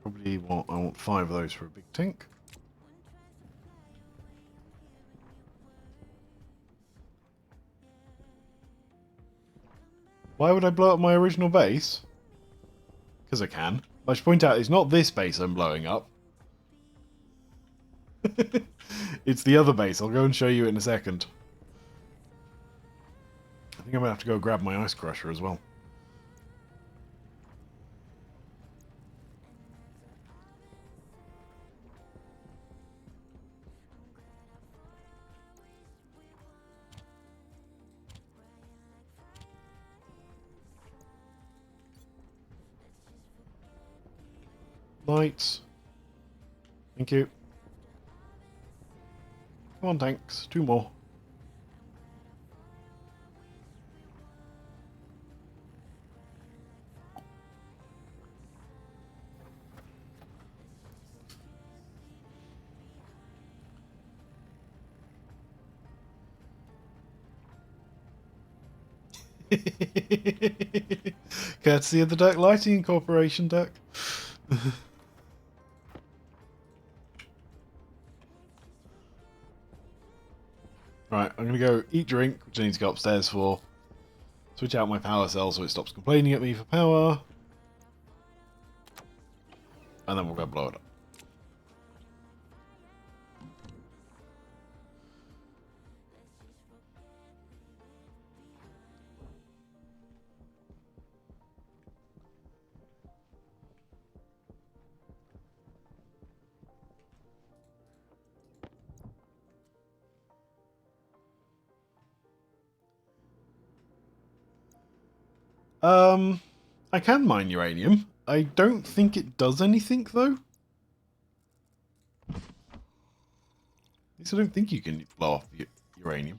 [SPEAKER 1] Probably I want 5 of those for a big tank. Why would I blow up my original base? Because I can. I should point out, it's not this base I'm blowing up. It's the other base. I'll go and show you in a second. I think I'm going to have to go grab my ice crusher as well. Lights. Thank you. Come on, tanks. 2 more. Courtesy of the Duck Lighting Corporation, Duck. Right, I'm going to go eat drink, which I need to go upstairs for. Switch out my power cell so it stops complaining at me for power. And then we'll go blow it up. I can mine uranium. I don't think it does anything, though. At least I don't think you can blow off the uranium.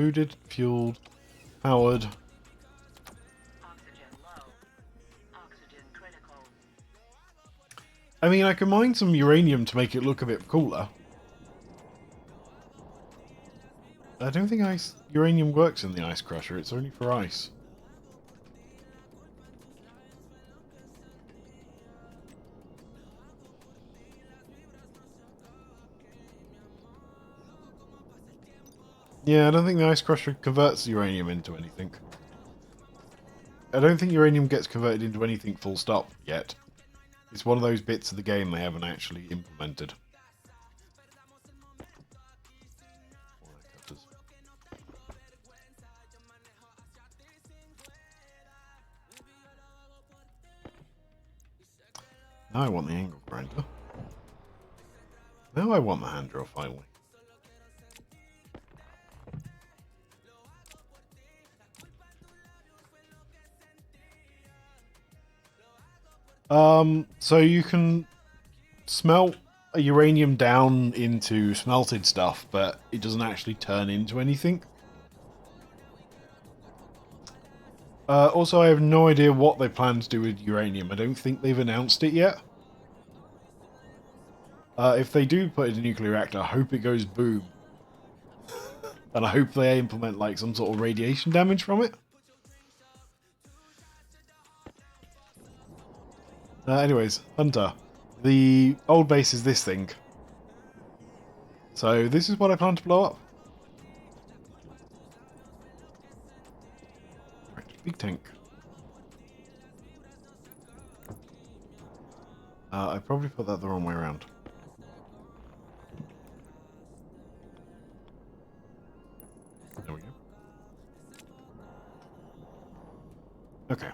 [SPEAKER 1] fooded, fueled, powered.
[SPEAKER 2] Oxygen low. Oxygen critical.
[SPEAKER 1] I mean, I can mine some uranium to make it look a bit cooler. I don't think uranium works in the ice crusher. It's only for ice. Yeah, I don't think the ice crusher converts uranium into anything. I don't think uranium gets converted into anything full stop yet. It's one of those bits of the game they haven't actually implemented. Now I want the angle grinder. Now I want the hand drill finally. So you can smelt a uranium down into smelted stuff, but it doesn't actually turn into anything. Also, I have no idea what they plan to do with uranium. I don't think they've announced it yet. If they do put it in a nuclear reactor, I hope it goes boom. And I hope they implement like some sort of radiation damage from it. Anyways, Hunter. The old base is this thing. So this is what I plan to blow up. Right, big tank. I probably put that the wrong way around. There we go. Okay.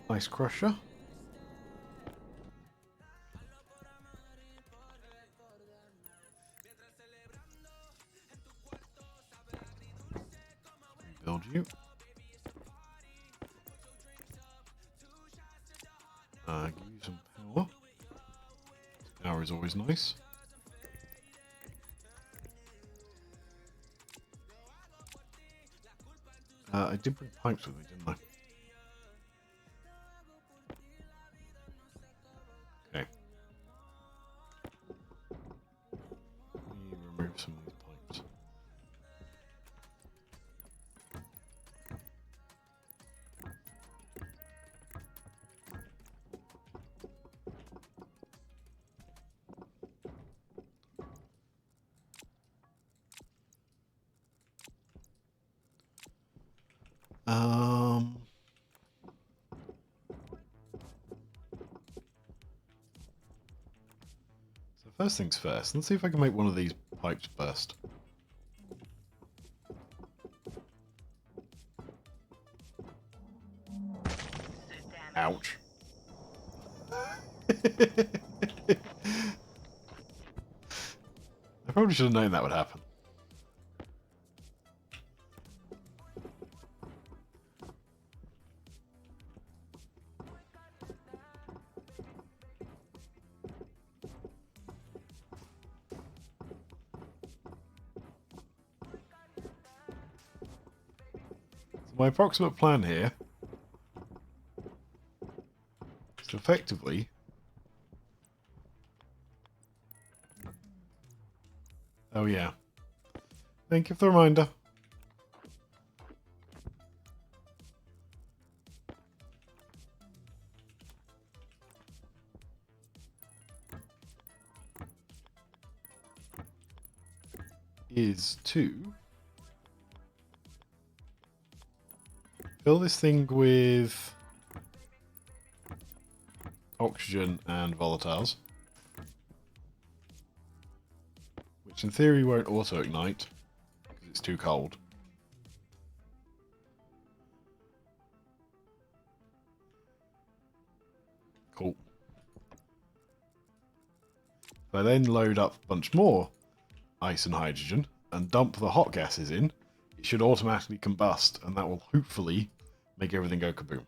[SPEAKER 1] Ice crusher. Rebuild you. Give you some power. Power is always nice. I did bring pipes with me, didn't I? Okay. Let me remove some of these pipes. So first things first, let's see if I can make one of these pipes burst. Ouch. I probably should have known that would happen. My approximate plan here is to effectively oh yeah. Thank you for the reminder. Is to fill this thing with oxygen and volatiles, which in theory won't auto-ignite because it's too cold. Cool. If I then load up a bunch more ice and hydrogen and dump the hot gases in, it should automatically combust, and that will hopefully make everything go kaboom.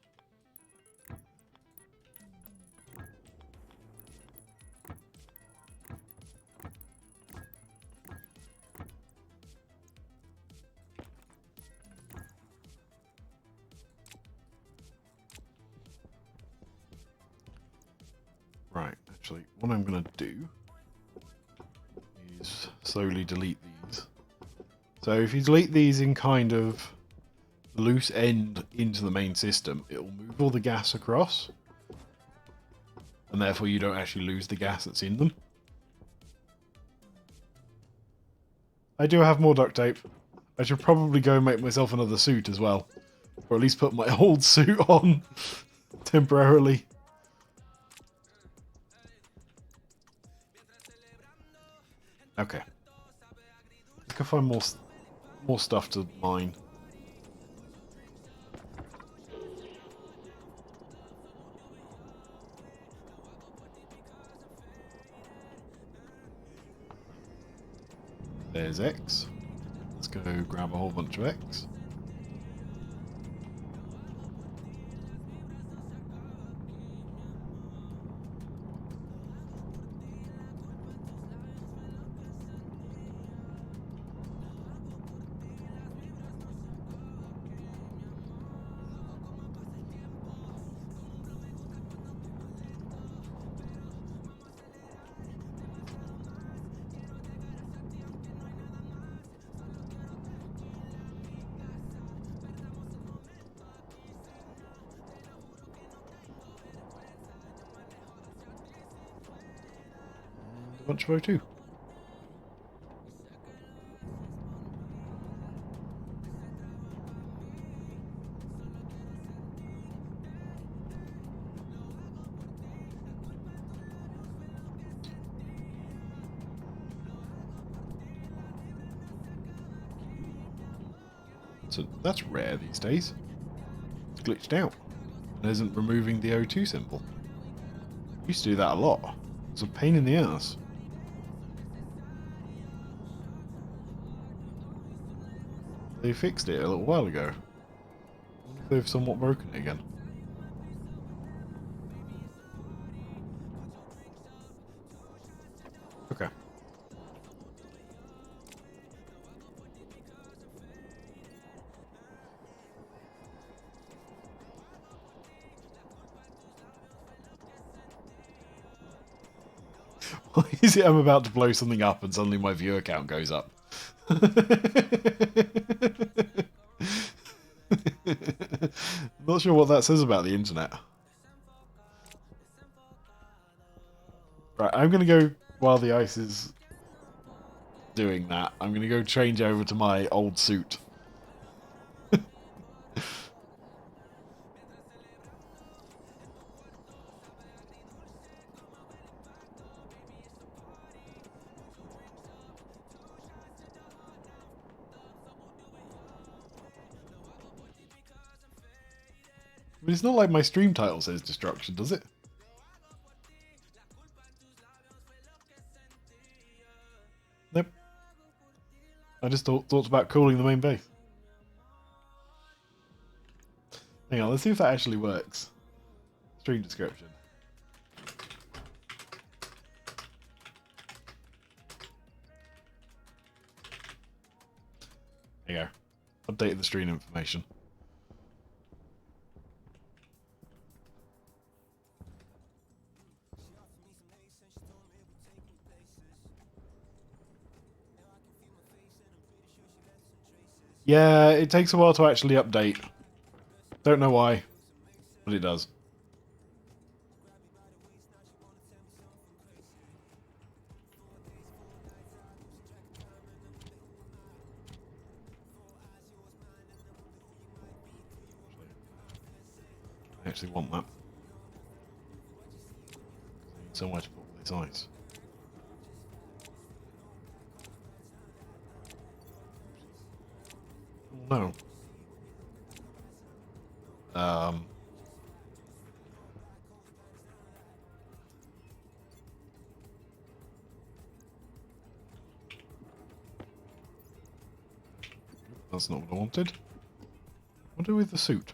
[SPEAKER 1] actually, what I'm going to do is slowly delete these. So if you delete these in kind of loose end into the main system, it'll move all the gas across. And therefore you don't actually lose the gas that's in them. I do have more duct tape. I should probably go make myself another suit as well. Or at least put my old suit on temporarily. Okay. I can find more stuff to mine. There's X. Let's go grab a whole bunch of X. A bunch of O2. So that's rare these days. It's glitched out. It isn't removing the O2 symbol. Used to do that a lot. It's a pain in the ass. They fixed it a little while ago. I wonder if they've somewhat broken it again. Okay. Why is it I'm about to blow something up and suddenly my viewer count goes up? Not sure what that says about the internet. Right, I'm going to go, while the ice is doing that, I'm going to go change over to my old suit. But it's not like my stream title says destruction, does it? Nope. I just thought about cooling the main base. Hang on, let's see if that actually works. Stream description. There you go. Updated the stream information. Yeah, it takes a while to actually update. Don't know why, but it does. I actually want that. So much for all this ice. No. That's not what I wanted. What do with the suit?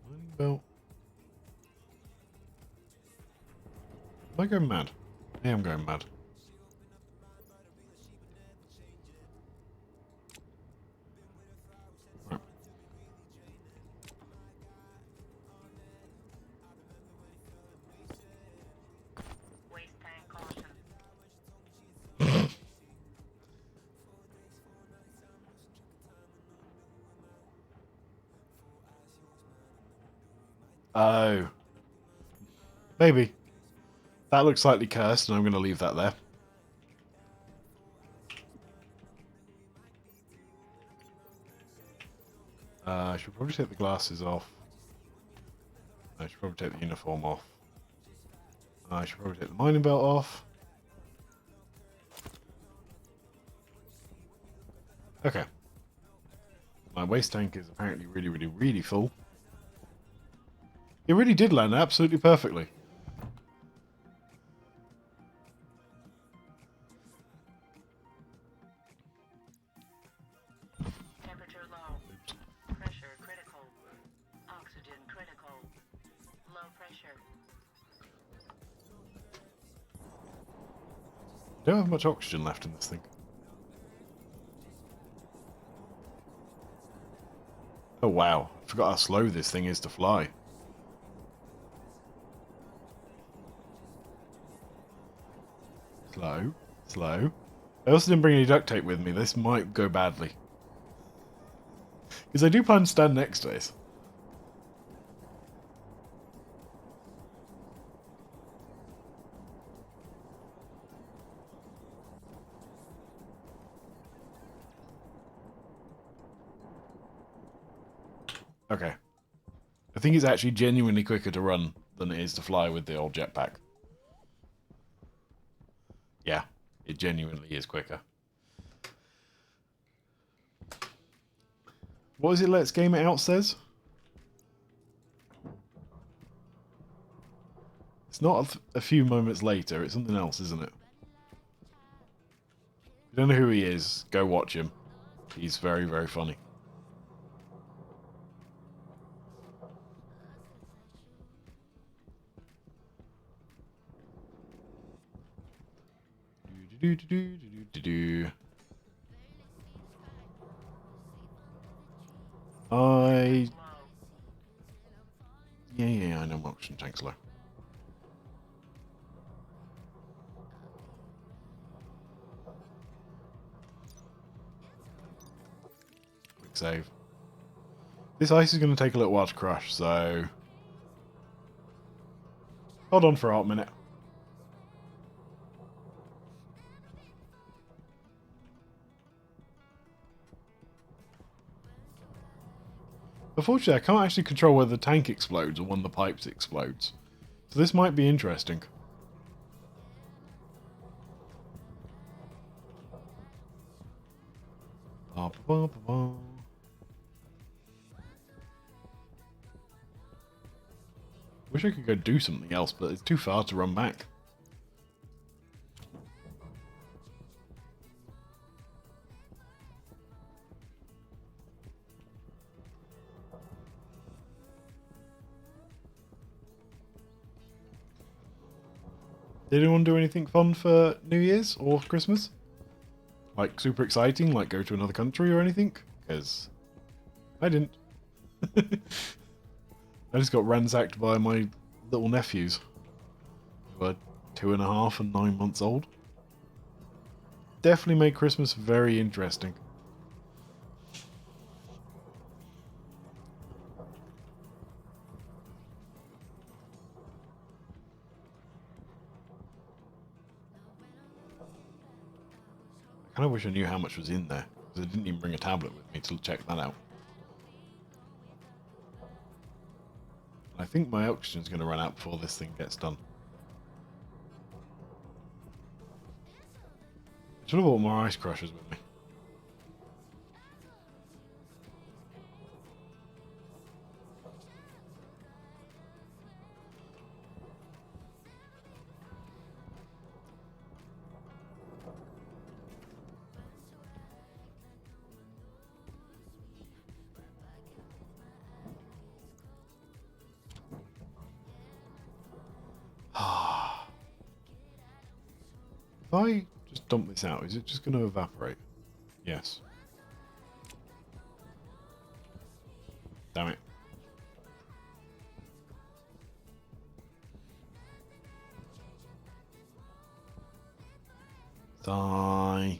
[SPEAKER 1] Mining belt. Am I going mad? Yeah, I'm going mad. Right. Oh. Maybe. That looks slightly cursed, and I'm going to leave that there. I should probably take the glasses off. I should probably take the uniform off. I should probably take the mining belt off. Okay. My waste tank is apparently really, really, really full. It really did land absolutely perfectly.
[SPEAKER 2] Temperature low. Pressure critical. Oxygen critical. Low pressure.
[SPEAKER 1] Don't have much oxygen left in this thing. Oh wow, I forgot how slow this thing is to fly. Slow, slow. I also didn't bring any duct tape with me. This might go badly. Because I do plan to stand next to this. Okay. I think it's actually genuinely quicker to run than it is to fly with the old jetpack. Yeah, it genuinely is quicker. What is it Let's Game It Out says? It's not a few moments later, it's something else, isn't it? If you don't know who he is, go watch him. He's very, very funny. Do-do-do-do-do-do-do. Yeah, I know my oxygen tank's low. Quick save. This ice is going to take a little while to crush, so... Hold on for a hot minute. Unfortunately, I can't actually control whether the tank explodes or one of the pipes explodes. So this might be interesting. Wish I could go do something else, but it's too far to run back. Did anyone do anything fun for New Year's or Christmas? Like super exciting, like go to another country or anything? Because I didn't. I just got ransacked by my little nephews, who are 2.5 and 9 months old. Definitely made Christmas very interesting. I kind of wish I knew how much was in there, because I didn't even bring a tablet with me to check that out. I think my oxygen's going to run out before this thing gets done. I should have brought more ice crushers with me. If I just dump this out, is it just going to evaporate? Yes. Damn it. Die.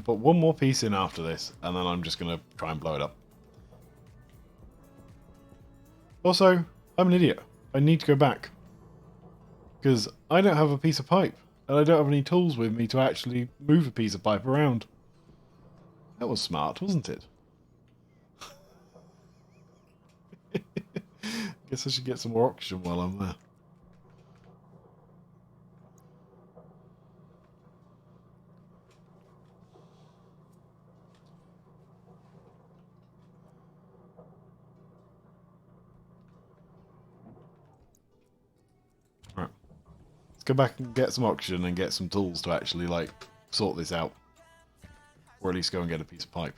[SPEAKER 1] I'll put one more piece in after this, and then I'm just going to try and blow it up. Also, I'm an idiot. I need to go back. Because I don't have a piece of pipe, and I don't have any tools with me to actually move a piece of pipe around. That was smart, wasn't it? Guess I should get some more oxygen while I'm there. Right. Let's go back and get some oxygen and get some tools to actually, like, sort this out. Or at least go and get a piece of pipe.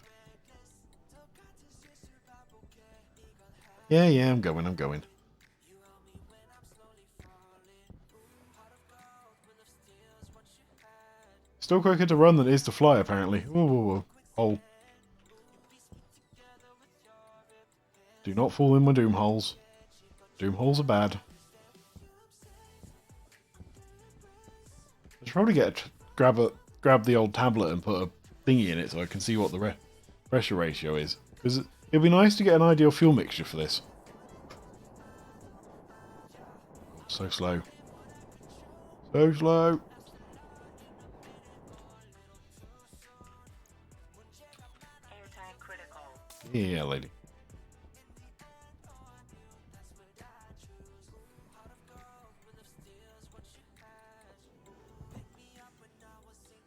[SPEAKER 1] Yeah, I'm going. Still quicker to run than it is to fly, apparently. Whoa. Hole. Do not fall in my doom holes. Doom holes are bad. I should probably grab the old tablet and put a thingy in it so I can see what the pressure ratio is. Because it'd be nice to get an ideal fuel mixture for this. So slow. So slow.
[SPEAKER 2] Airtime critical.
[SPEAKER 1] Yeah, lady.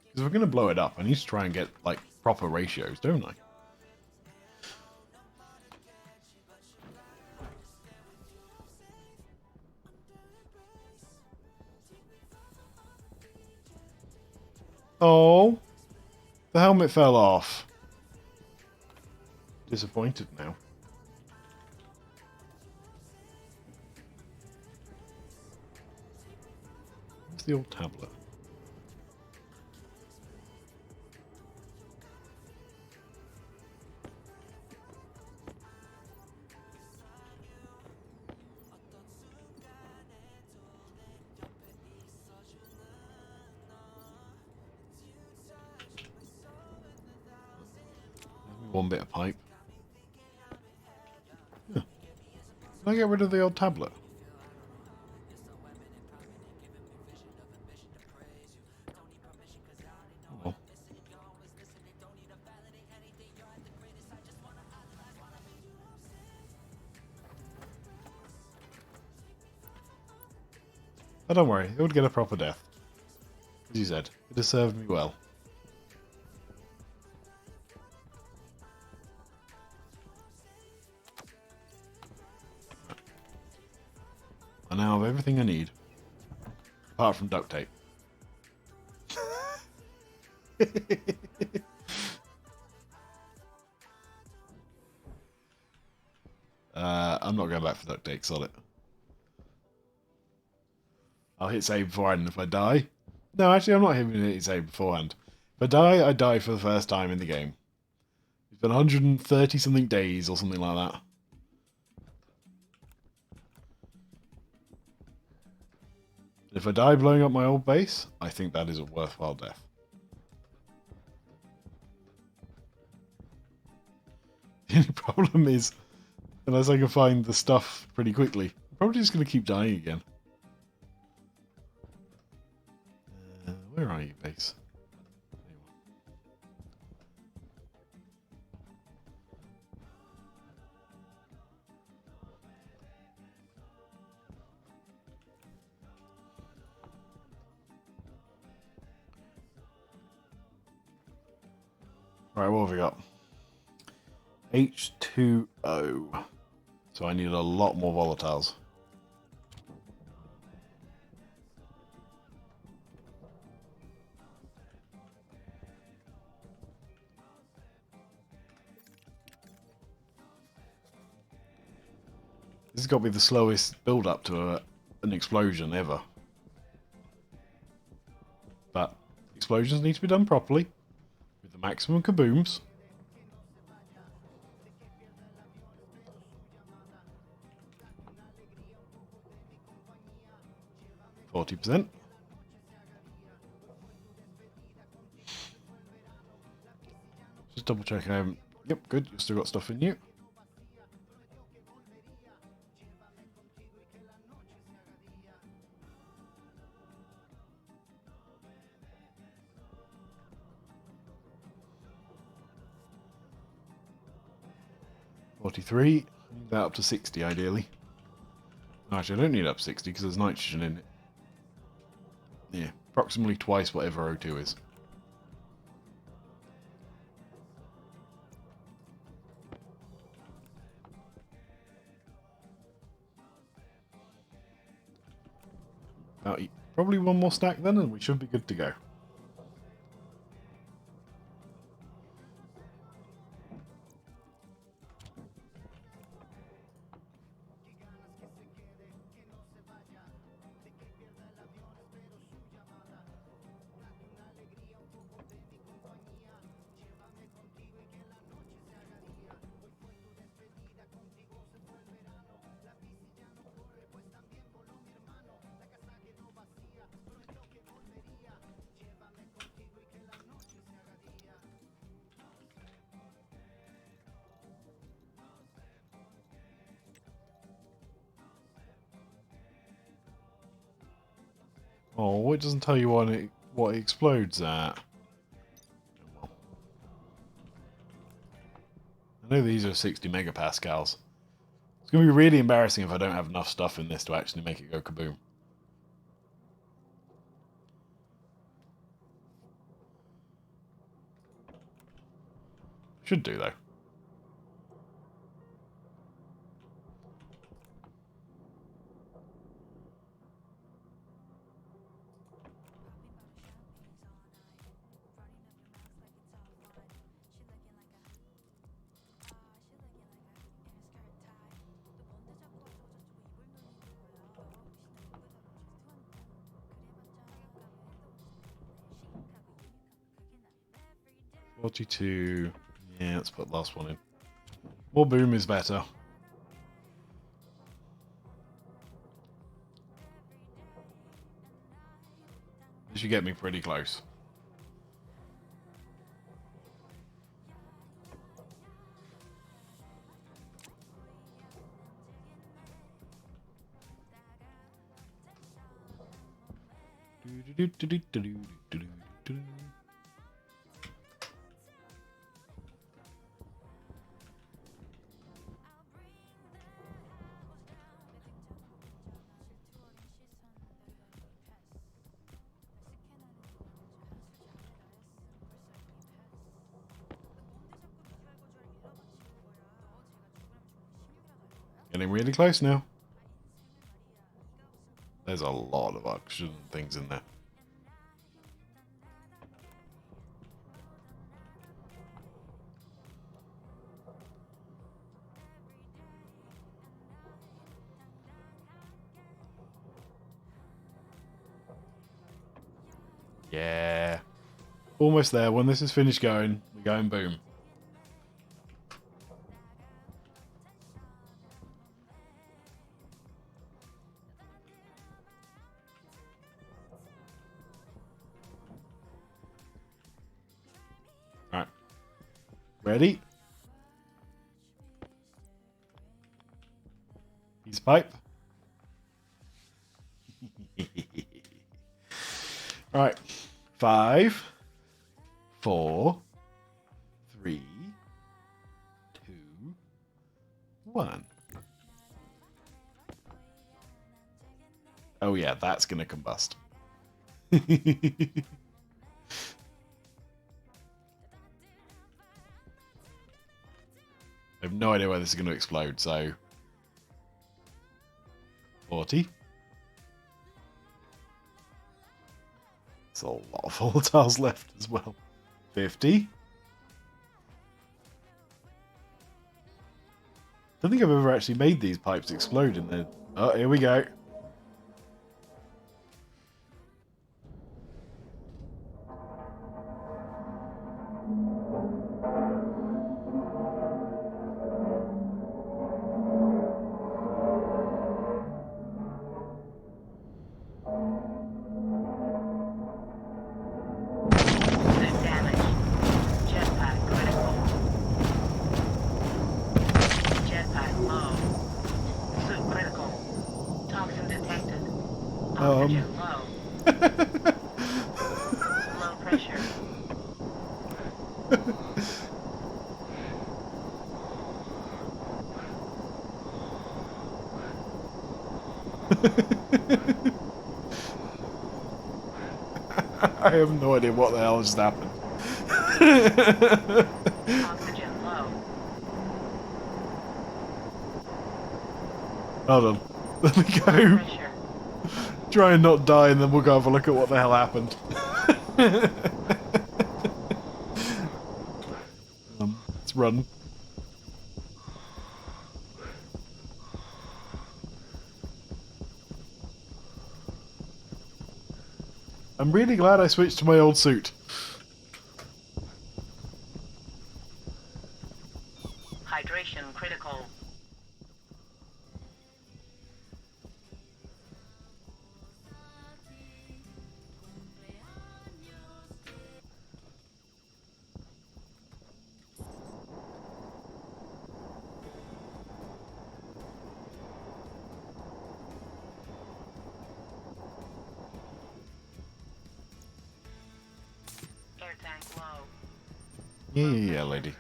[SPEAKER 1] Because if we're going to blow it up, I need to try and get, like, proper ratios, don't I? Oh, the helmet fell off. Disappointed now. Where's the old tablet? One bit of pipe. Huh. Can I get rid of the old tablet? Oh. Oh, don't worry, it would get a proper death. As you said, it has served me well. I now have everything I need. Apart from duct tape. I'm not going back for duct tape, solid. I'll hit save beforehand, and if I die... No, actually, I'm not hitting save beforehand. If I die for the first time in the game. It's been 130-something days or something like that. If I die blowing up my old base, I think that is a worthwhile death. The only problem is, unless I can find the stuff pretty quickly, I'm probably just going to keep dying again. Where are you, base? Right, what have we got? H2O. So I need a lot more volatiles. This has got to be the slowest build up to an explosion ever. But explosions need to be done properly, with the maximum kabooms. %. double check I haven't... Yep, good. You've still got stuff in you. .43. Need that up to 60 ideally. Actually, I don't need up to 60 because there's nitrogen in it. Yeah, approximately twice whatever O2 is. Probably one more stack then and we should be good to go. Oh, it doesn't tell you what it explodes at. I know these are 60 megapascals. It's going to be really embarrassing if I don't have enough stuff in this to actually make it go kaboom. Should do, though. .42. Yeah, let's put the last one in. More boom is better. This should get me pretty close. Getting really close now. There's a lot of oxygen things in there. Yeah. Almost there. When this is finished going, we're going boom. Alright. Ready? Piece of pipe. Alright. 5, 4, 3, 2, 1. Oh yeah, that's gonna combust. I have no idea where this is going to explode, so... 40. There's a lot of volatiles left as well. 50. I don't think I've ever actually made these pipes explode in there. Oh, here we go.
[SPEAKER 2] Damage. Jetpack critical. Oxygen low. Low pressure.
[SPEAKER 1] I have no idea what the hell just happened.
[SPEAKER 2] Oxygen low.
[SPEAKER 1] Hold on. Let me
[SPEAKER 2] Low
[SPEAKER 1] go.
[SPEAKER 2] pressure.
[SPEAKER 1] Try and not die, and then we'll go have a look at what the hell happened. Let's run. I'm really glad I switched to my old suit.
[SPEAKER 2] Hydration critical. Air tank low.
[SPEAKER 1] Yeah, lady.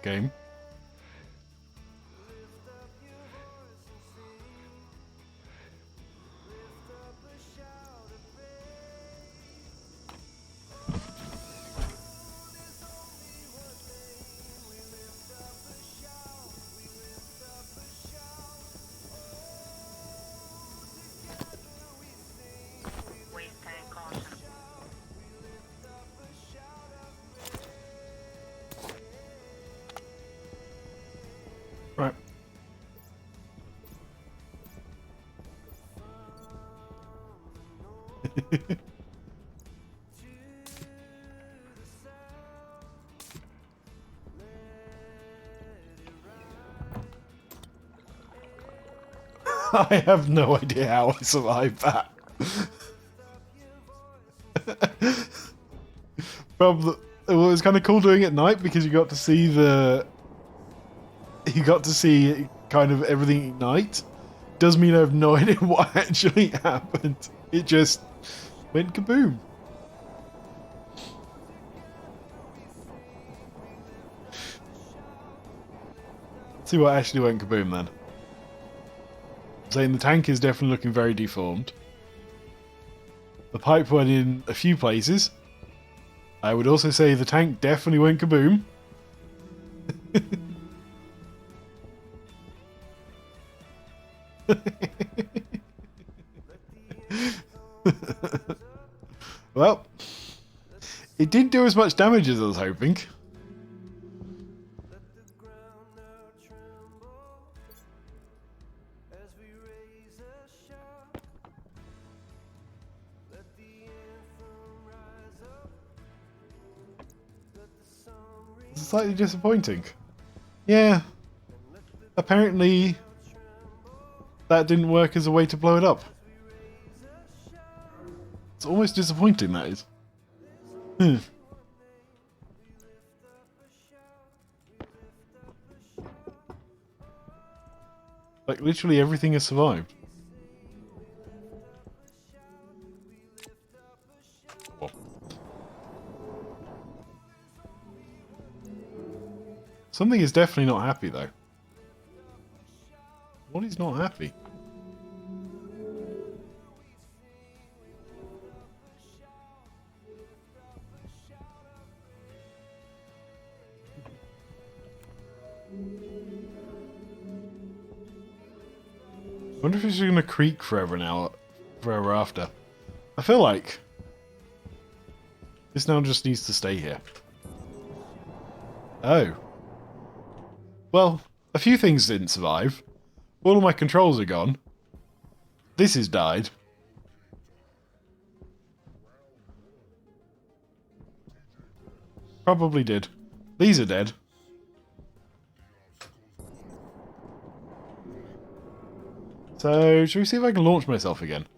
[SPEAKER 1] Game.
[SPEAKER 2] Waste tank caution.
[SPEAKER 1] Right. I have no idea how I survived that. Well, it was kind of cool doing it at night because you got to see kind of everything ignite. Does mean I have no idea what actually happened. It just went kaboom. Let's see what actually went kaboom then. Saying the tank is definitely looking very deformed. The pipe went in a few places. I would also say the tank definitely went kaboom. Well, it didn't do as much damage as I was hoping. It's slightly disappointing. Yeah. Apparently, that didn't work as a way to blow it up. It's almost disappointing, that is. Like, literally everything has survived. Whoa. Something is definitely not happy, though. What is not happy? I wonder if it's going to creak forever now, forever after. I feel like this now just needs to stay here. Oh. Well, a few things didn't survive. All of my controls are gone. This has died. Probably did. These are dead. So, shall we see if I can launch myself again? To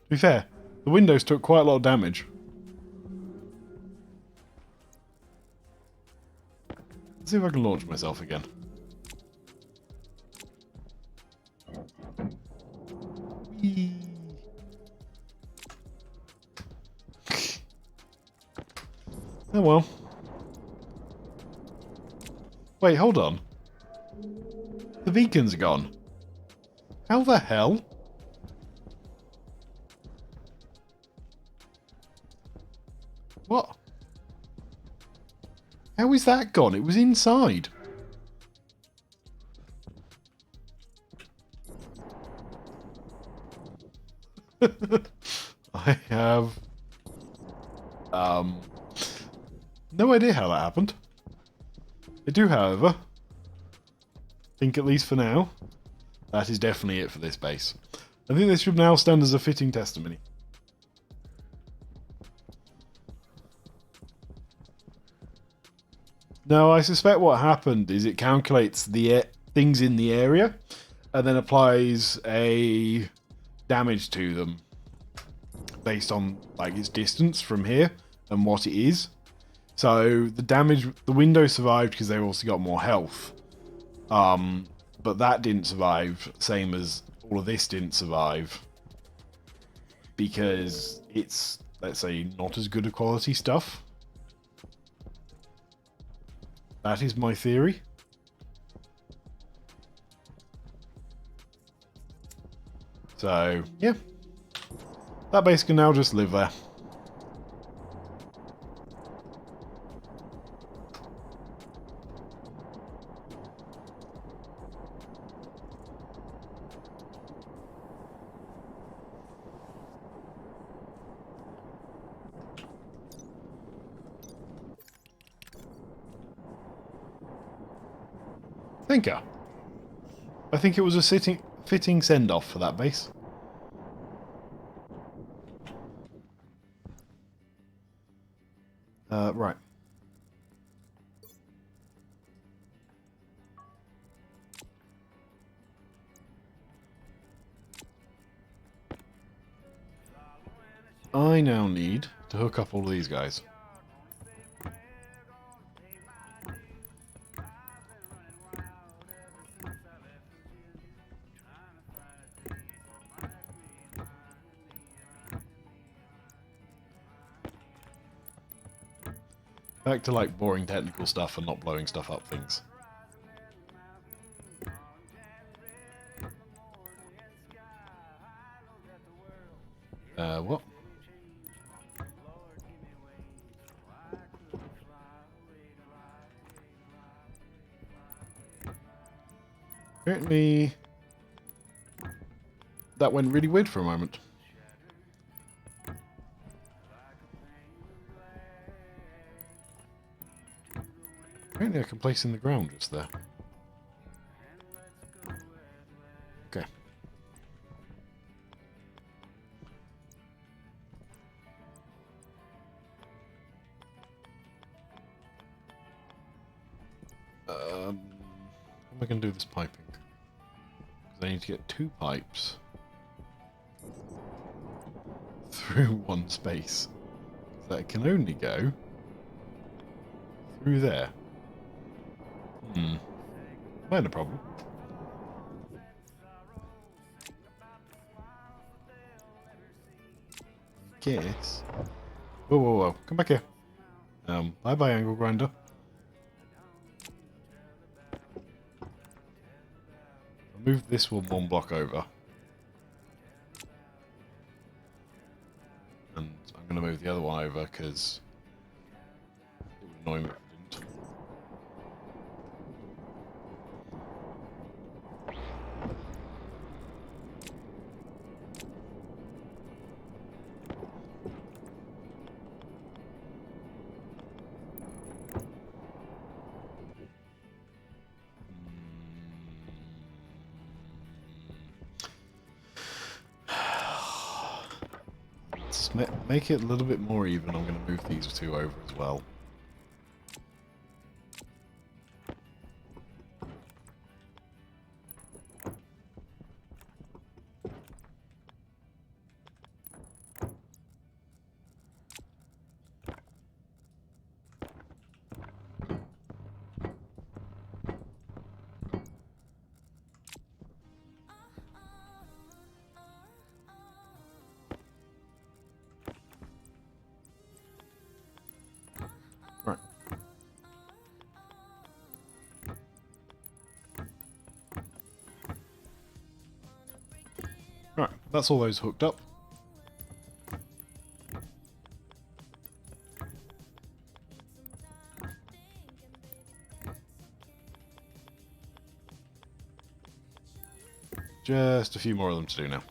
[SPEAKER 1] be fair, the windows took quite a lot of damage. Let's see if I can launch myself again. Whee! Oh well. Wait, hold on. The beacon's gone. How the hell? What? How is that gone? It was inside. I have no idea how that happened. I do, however, think at least for now, that is definitely it for this base. I think this should now stand as a fitting testimony. Now, I suspect what happened is it calculates the things in the area and then applies a damage to them based on like its distance from here and what it is. So the damage, the window survived because they also got more health, but that didn't survive, same as all of this didn't survive because it's, let's say, not as good a quality stuff. That is my theory. So, yeah. That base can now just live there. Thinker. I think it was a fitting send-off for that base. Right. I now need to hook up all of these guys. Back to like boring technical stuff and not blowing stuff up things. What? Apparently that went really weird for a moment. Apparently I can place in the ground just there. Okay. How am I going to do this piping? Because I need to get 2 pipes through one space. That can only go through there. Minor problem. Guess. Whoa, whoa, whoa! Come back here. Bye, bye, angle grinder. I'll move this one block over, and I'm going to move the other one over because it would annoy me if I didn't. Make it a little bit more even. I'm going to move these 2 over as well. That's all those hooked up. Just a few more of them to do now.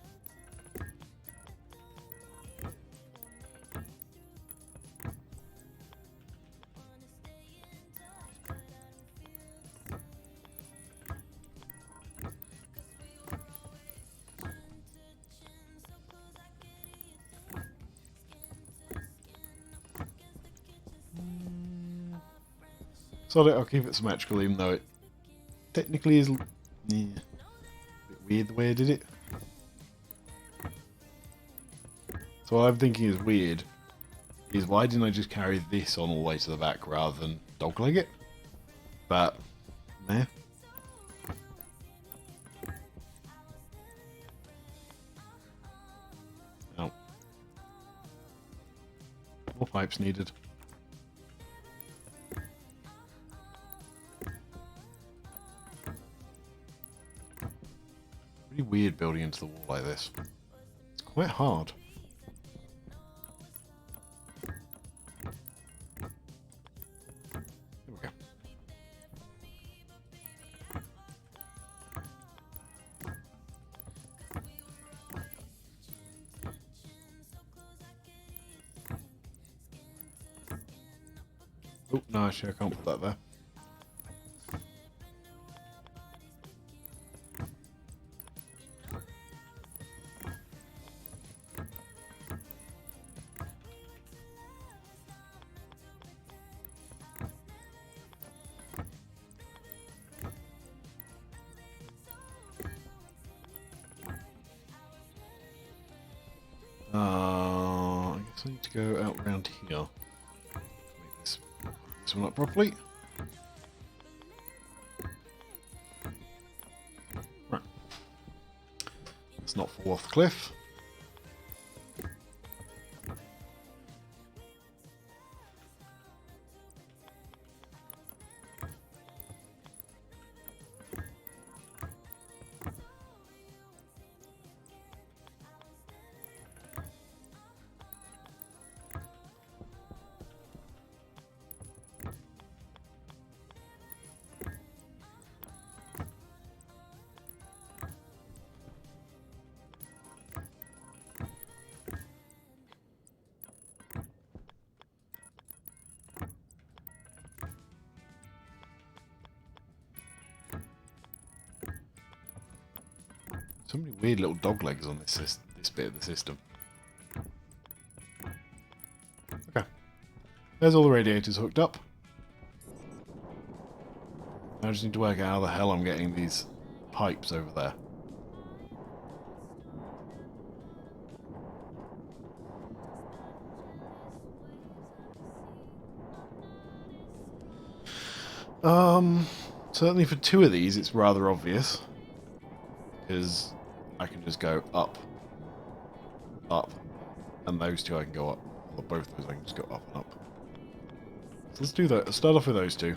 [SPEAKER 1] So I'll keep it symmetrical, even though it technically is a bit weird the way I did it. So what I'm thinking is weird is why didn't I just carry this on all the way to the back rather than dogleg it? But, meh. Oh. More pipes needed. Pretty weird building into the wall like this. It's quite hard. There we go. Oh, no, actually I can't put that there. I guess I need to go out round here to make this one up properly. Right. Let's not fall off the cliff. So many weird little dog legs on this bit of the system. Okay. There's all the radiators hooked up. I just need to work out how the hell I'm getting these pipes over there. Certainly for two of these it's rather obvious. Because I can just go up, up, and those two I can go up. Or both of those I can just go up and up. So let's do that. Let's start off with those two.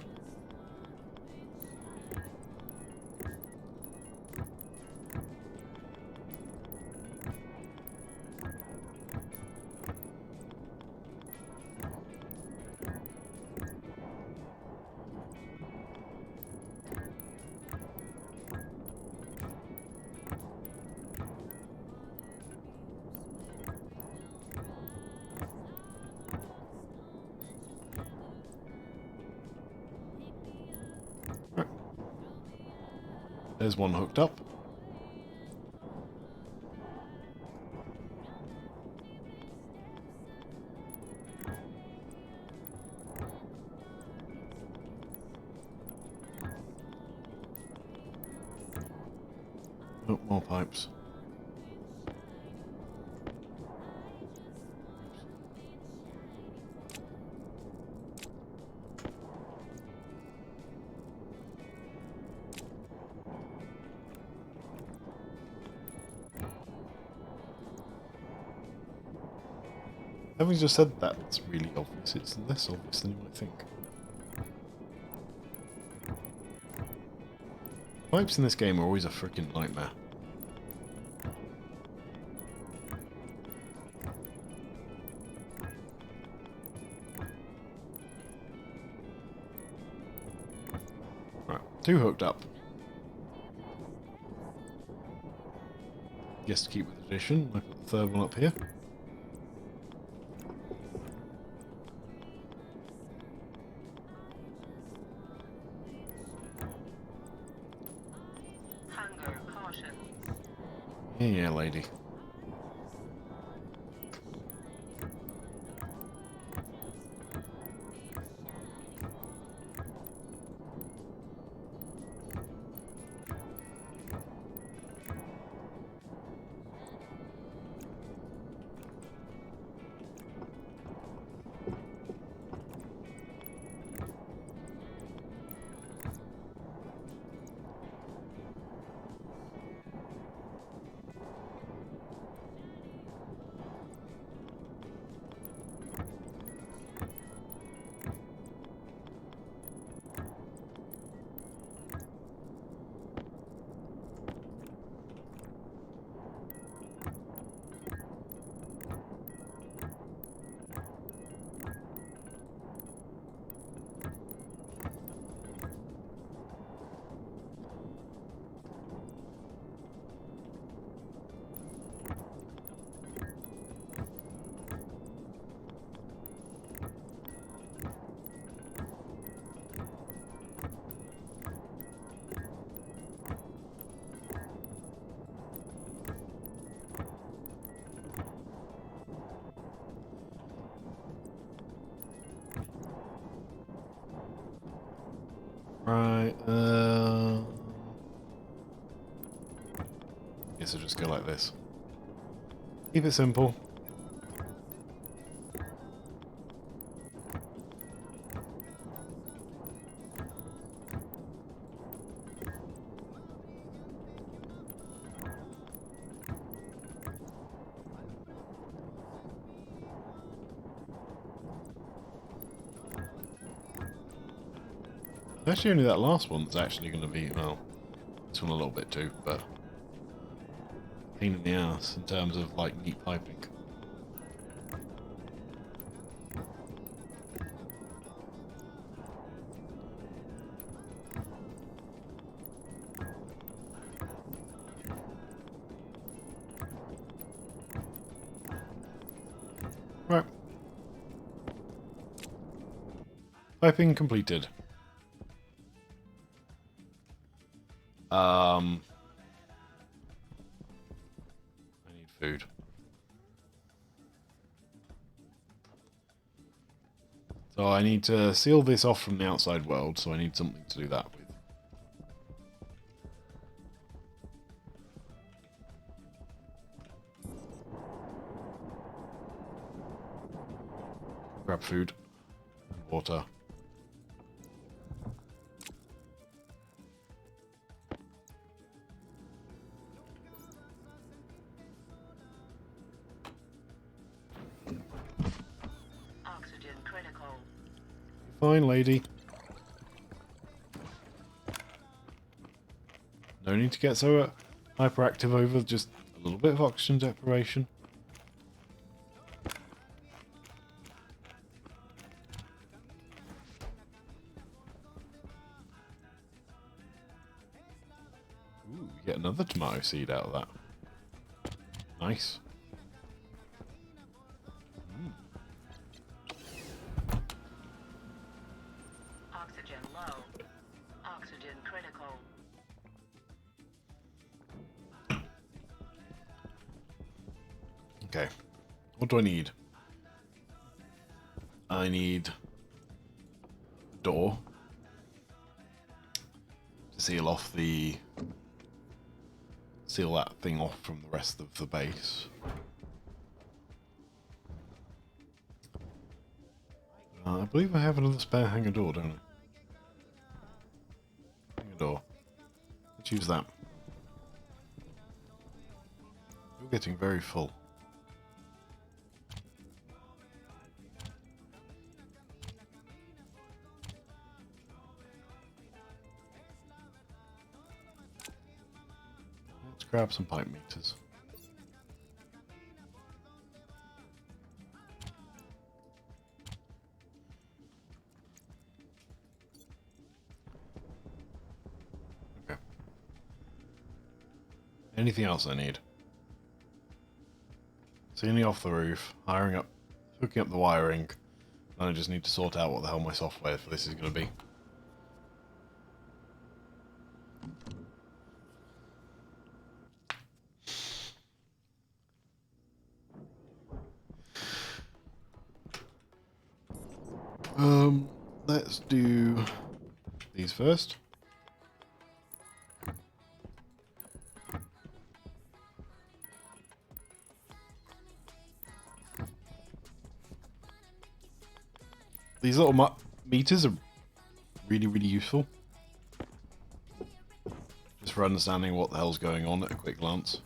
[SPEAKER 1] There's one hooked up. Oh, more pipes. Having just said that, it's really obvious. It's less obvious than you might think. Pipes in this game are always a freaking nightmare. Right, 2 hooked up. Guess to keep with the tradition, I put the 3rd one up here.
[SPEAKER 2] Hunger caution.
[SPEAKER 1] Yeah, lady. Right, guess I'll just go like this. Keep it simple. Actually, only that last one that's actually going to be, well, this one a little bit too, but pain in the ass in terms of, like, neat piping. Right. Piping completed. I need food. So I need to seal this off from the outside world, so I need something to do that with. Grab food and water.
[SPEAKER 2] Oxygen critical.
[SPEAKER 1] Fine, lady. No need to get so hyperactive over just a little bit of oxygen deprivation. Ooh, we get another tomato seed out of that. Nice.
[SPEAKER 2] Oxygen low. Oxygen critical.
[SPEAKER 1] Okay. What do I need? I need a door to seal that thing off from the rest of the base. I believe I have another spare hanger door, don't I? Hanger door. Let's use that. You're getting very full. Let's grab some pipe meters. Anything else I need? Sealing off the roof, hooking up the wiring, and I just need to sort out what the hell my software for this is going to be. Let's do these first. These little meters are really, really useful. Just for understanding what the hell's going on at a quick glance.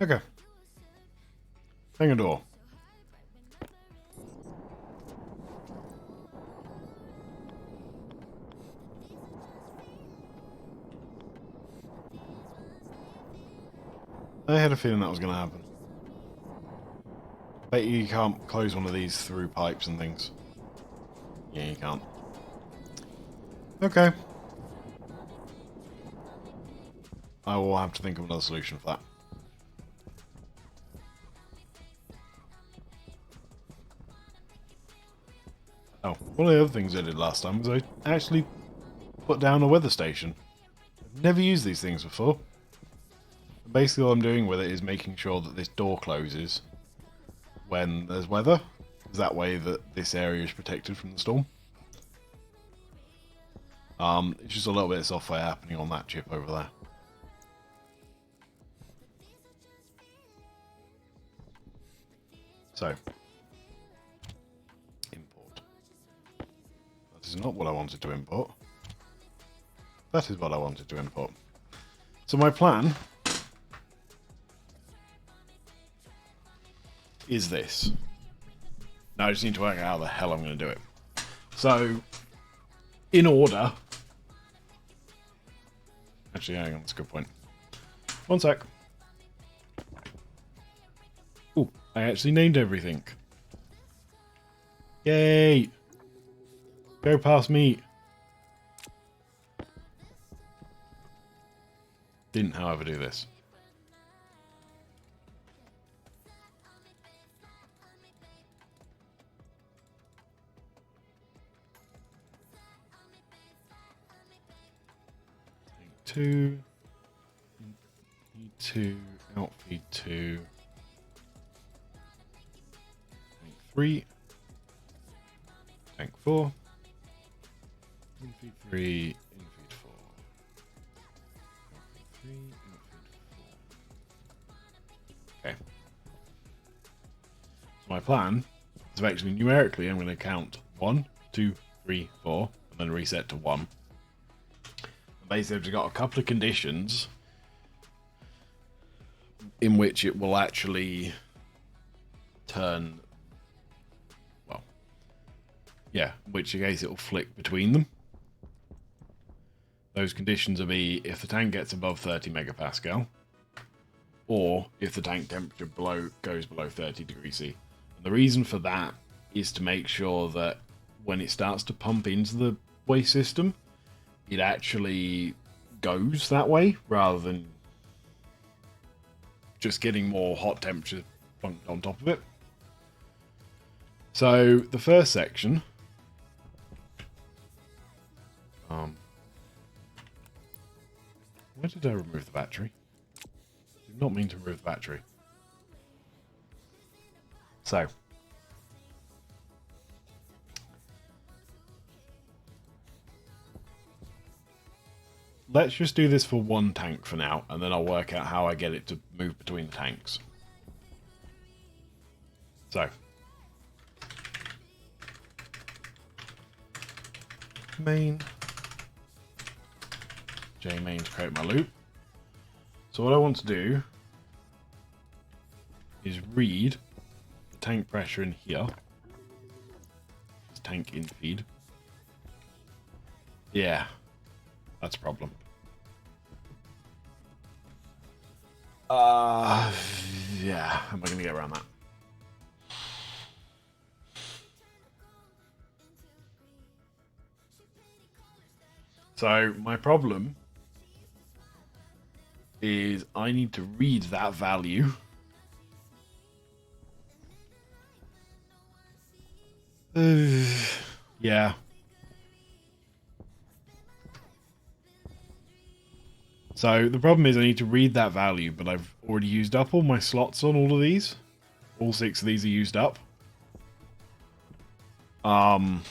[SPEAKER 1] Okay. Hang a door. I had a feeling that was going to happen. Bet you can't close one of these through pipes and things. Yeah, you can't. Okay. I will have to think of another solution for that. Oh, one of the other things I did last time was I actually put down a weather station. I've never used these things before. Basically all I'm doing with it is making sure that this door closes when there's weather. That way that this area is protected from the storm. It's just a little bit of software happening on that chip over there. So, import. That is not what I wanted to import. That is what I wanted to import. So my plan is this. Now I just need to work out how the hell I'm going to do it. So, in order... Actually, hang on, that's a good point. One sec. Ooh, I actually named everything. Yay! Go past me. Didn't, however, do this. Tank 2, E2, outfeed 2, tank 3, tank 4, infeed 3, infeed 4, outfeed 3, infeed 4. Okay. So my plan is actually numerically I'm going to count 1, 2, 3, 4, and then reset to 1. Basically, I've just got a couple of conditions in which it will actually turn, well, yeah, in which case it will flick between them. Those conditions will be if the tank gets above 30 megapascal, or if the tank temperature goes below 30 degrees C. And the reason for that is to make sure that when it starts to pump into the waste system, it actually goes that way rather than just getting more hot temperature plunked on top of it. So the first section, where did I remove the battery? Did not mean to remove the battery. So let's just do this for one tank for now, and then I'll work out how I get it to move between the tanks. So, main, jmain to create my loop. So what I want to do is read the tank pressure in here. It's tank in feed. Yeah. That's a problem. Yeah, how am I going to get around that? So my problem is I need to read that value. Yeah. So the problem is I need to read that value, but I've already used up all my slots on all of these. All 6 of these are used up. And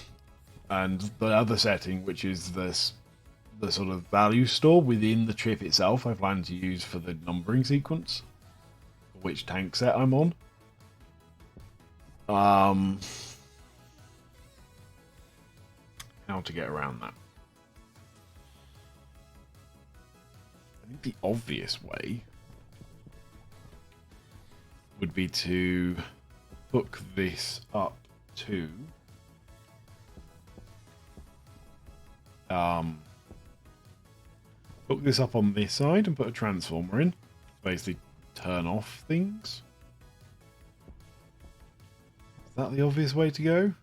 [SPEAKER 1] the other setting, which is this, the sort of value store within the chip itself, I plan to use for the numbering sequence, for which tank set I'm on. How to get around that? I think the obvious way would be to hook this up to hook this up on this side and put a transformer in. Basically turn off things. Is that the obvious way to go?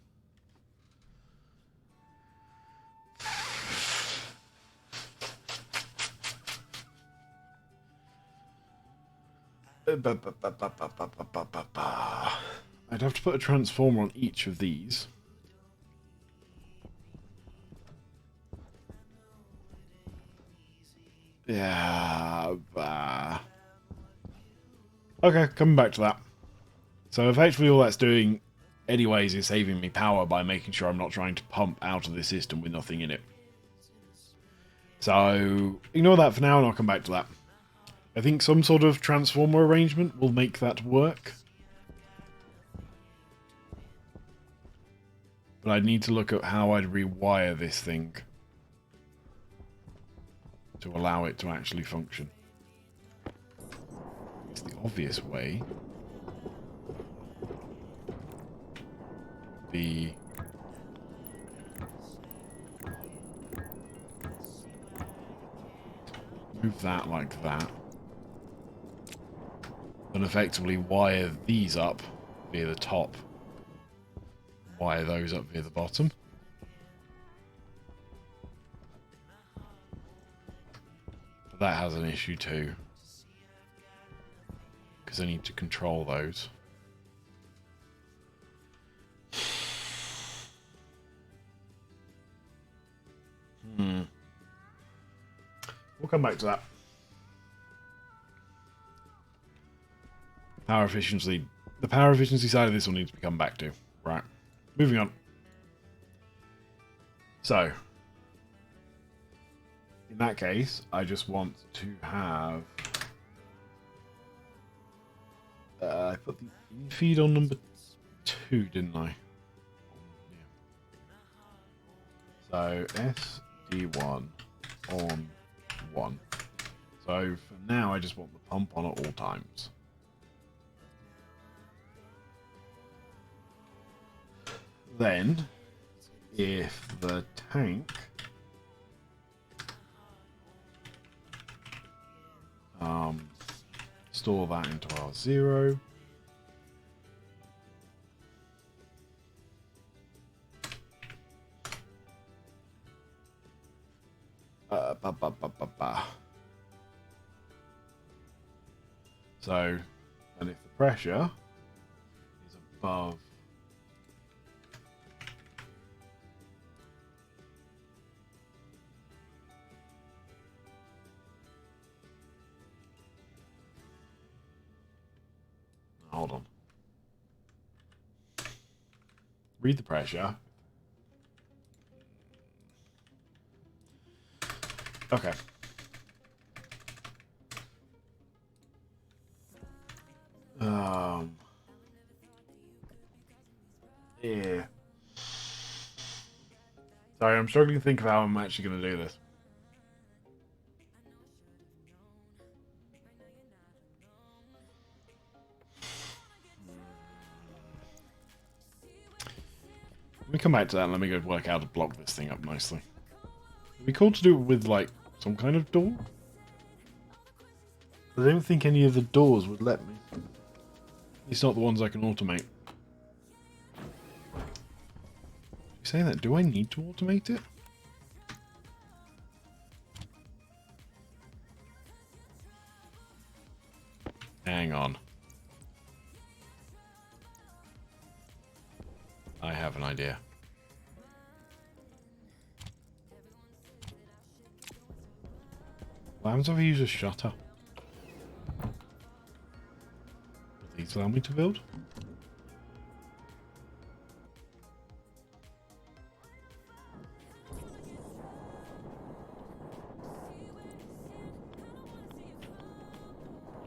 [SPEAKER 1] I'd have to put a transformer on each of these. Yeah. Okay, coming back to that. So effectively all that's doing anyways is saving me power by making sure I'm not trying to pump out of this system with nothing in it. So ignore that for now and I'll come back to that. I think some sort of transformer arrangement will make that work. But I'd need to look at how I'd rewire this thing to allow it to actually function. It's the obvious way. Be move that like that. And effectively wire these up via the top. Wire those up via the bottom. But that has an issue too. Because I need to control those. We'll come back to that. Power efficiency. The power efficiency side of this will need to be come back to. Right. Moving on. So, in that case, I just want to have... I put the feed on number 2, didn't I? Yeah. So, SD1 on 1. So, for now, I just want the pump on at all times. Then, if the tank store that into R0, so, and if the pressure is above hold on. Read the pressure. Okay. Yeah. Sorry, I'm struggling to think of how I'm actually going to do this. Let me come back to that and let me go work out how to block this thing up nicely. It'd be cool to do it with, like, some kind of door. I don't think any of the doors would let me. At least not the ones I can automate. You say that, do I need to automate it? idea. What happens if I use a shutter? Will these allow me to build?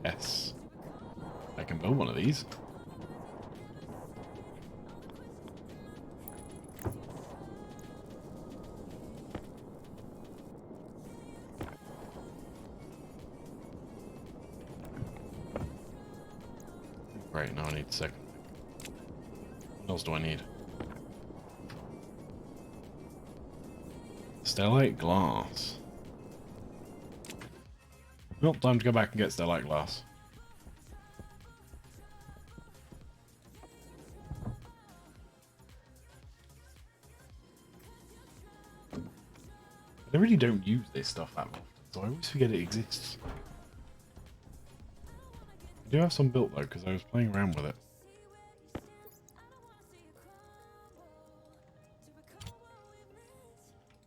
[SPEAKER 1] Yes. I can build one of these. Great, now I need a second. What else do I need? Stellite glass. Nope, time to go back and get stellite glass. I really don't use this stuff that often, so I always forget it exists. I do have some built though, because I was playing around with it.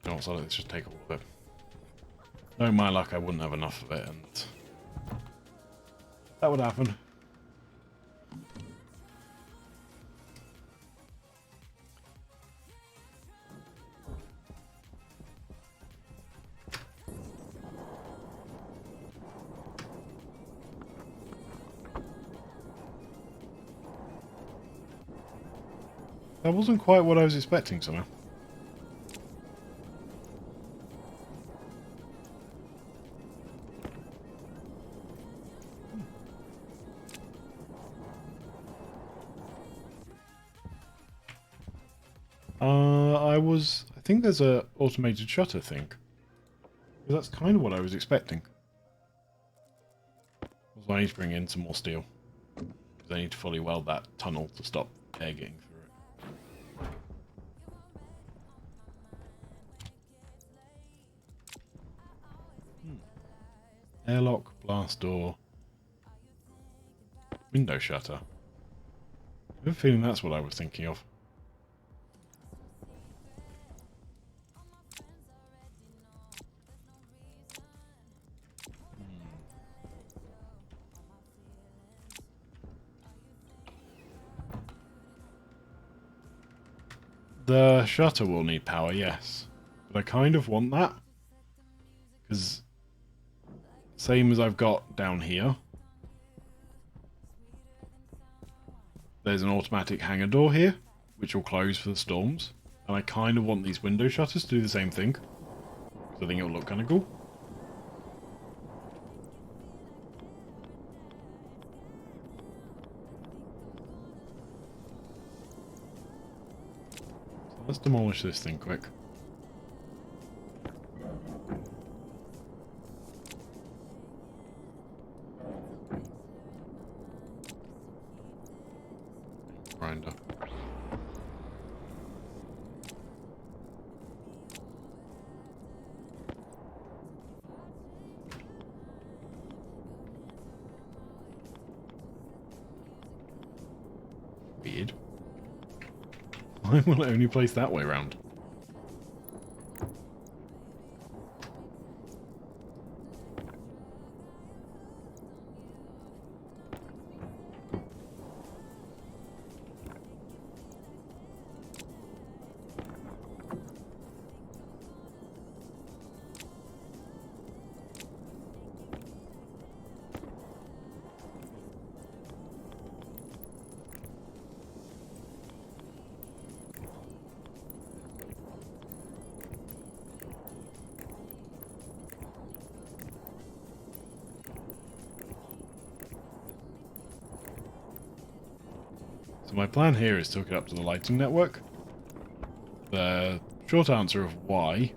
[SPEAKER 1] No, so let's just take all of it. Knowing my luck, I wouldn't have enough of it, and that would happen. That wasn't quite what I was expecting somehow. I think there's a automated shutter thing. That's kind of what I was expecting. Also, I need to bring in some more steel. Because I need to fully weld that tunnel to stop air getting through it. Airlock, blast door, window shutter. I have a feeling that's what I was thinking of. The shutter will need power, yes. But I kind of want that. Because, same as I've got down here, there's an automatic hangar door here, which will close for the storms. And I kind of want these window shutters to do the same thing. Because I think it'll look kind of cool. Let's demolish this thing quick. Grinder. Weird. Why will it only place that way round? So my plan here is to hook it up to the lighting network. The short answer of why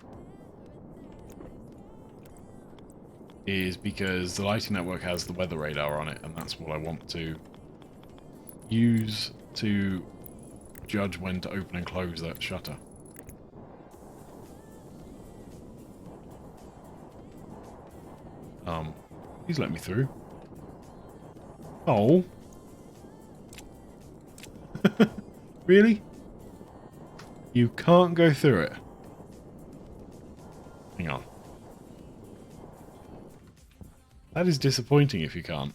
[SPEAKER 1] is because the lighting network has the weather radar on it, and that's what I want to use to judge when to open and close that shutter. Please let me through. Oh. Really? You can't go through it. Hang on. That is disappointing if you can't.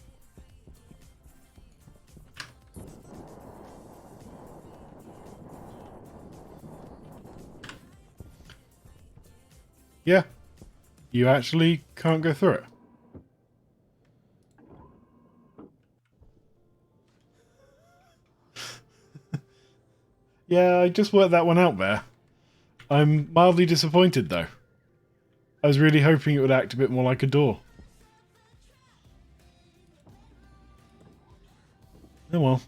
[SPEAKER 1] Yeah. You actually can't go through it. Yeah, I just worked that one out there. I'm mildly disappointed, though. I was really hoping it would act a bit more like a door. Oh well.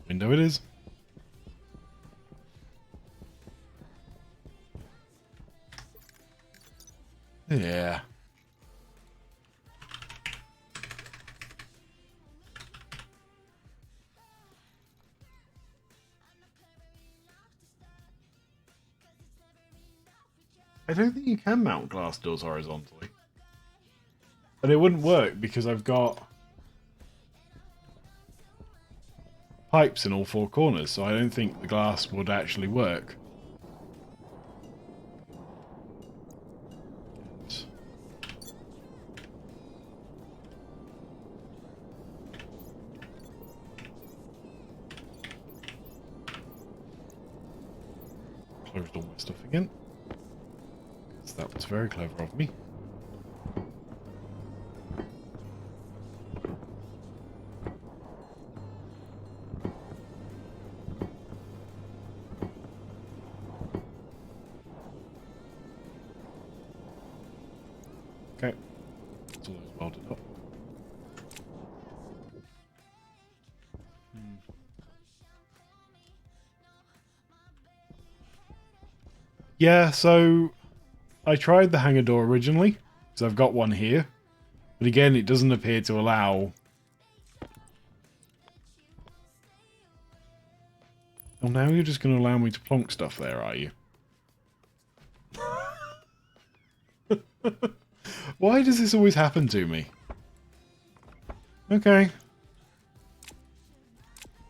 [SPEAKER 1] Window it is. Yeah. I don't think you can mount glass doors horizontally. But it wouldn't work because I've got pipes in all four corners, so I don't think the glass would actually work. Closed all my stuff again. So that was very clever of me. Okay. It's all welded up. Yeah, so I tried the hanger door originally, because I've got one here. But again, it doesn't appear to allow... Well, now you're just going to allow me to plonk stuff there, are you? Why does this always happen to me? Okay.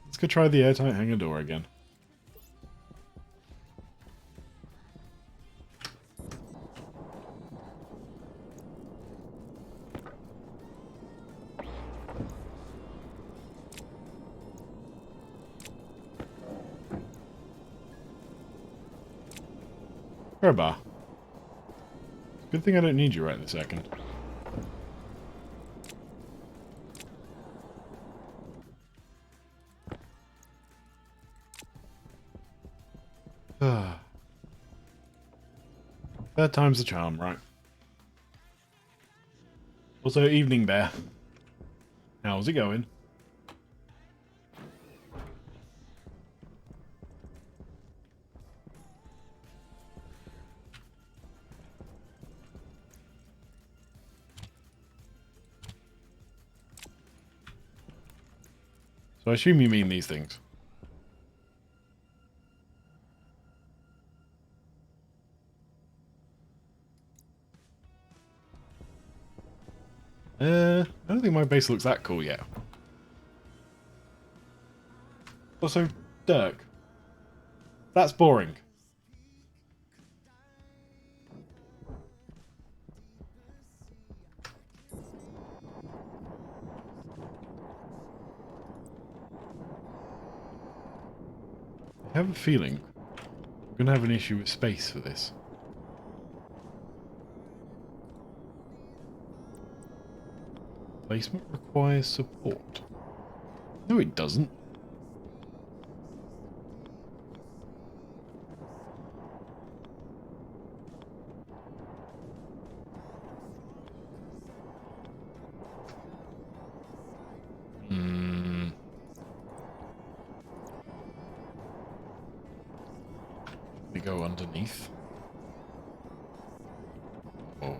[SPEAKER 1] Let's go try the airtight hanger door again. Crowbar. Good thing I don't need you right this second. Third time's the charm, right? Also, evening bear. How's it going? So I assume you mean these things. I don't think my base looks that cool yet. Also, Dirk. That's boring. I have a feeling we're going to have an issue with space for this. Placement requires support. No, it doesn't. We go underneath. Oh.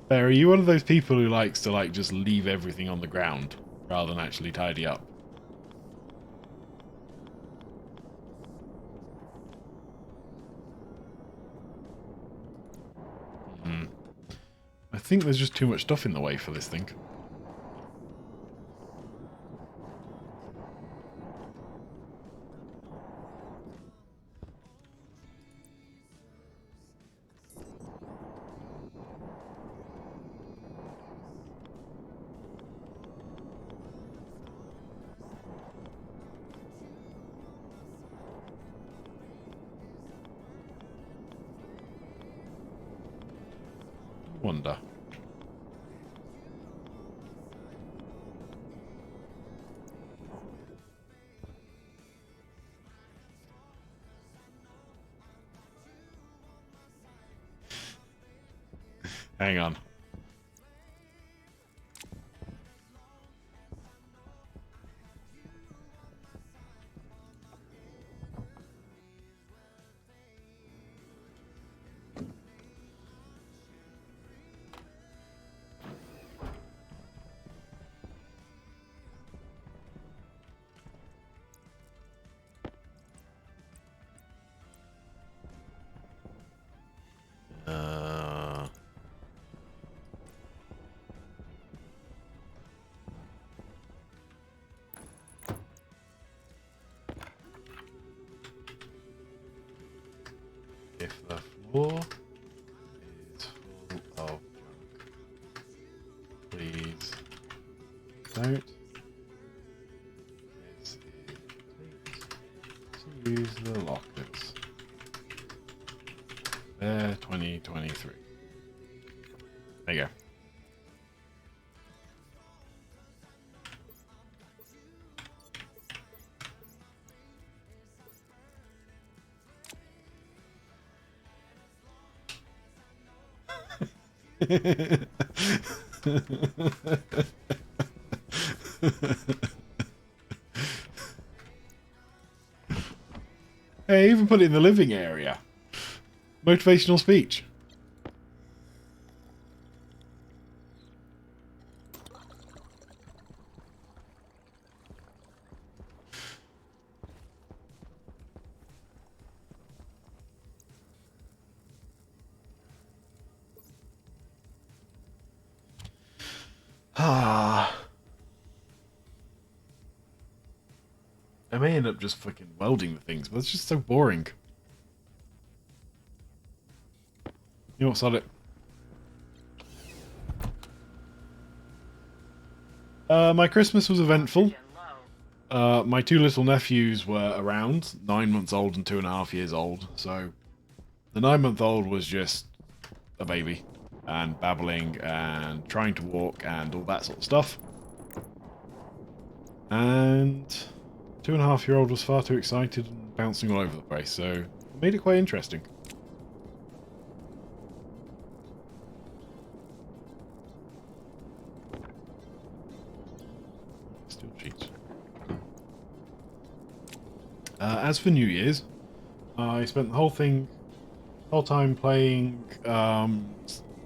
[SPEAKER 1] Bear, are you one of those people who likes to just leave everything on the ground rather than actually tidy up? think there's just too much stuff in the way for this thing. Wonder. Hang on. If the floor is full of junk, please don't hesitate to use the lockers. There, 2023. There you go. Hey, even put it in the living area. Motivational speech. Ah. I may end up just fucking welding the things, but it's just so boring. You know what's on it? My Christmas was eventful. My two little nephews were around, 9 months old and 2.5 years old. So the 9-month-old was just a baby and babbling and trying to walk and all that sort of stuff. And 2.5-year-old was far too excited and bouncing all over the place, so it made it quite interesting. Still cheats. As for New Year's, I spent the whole time playing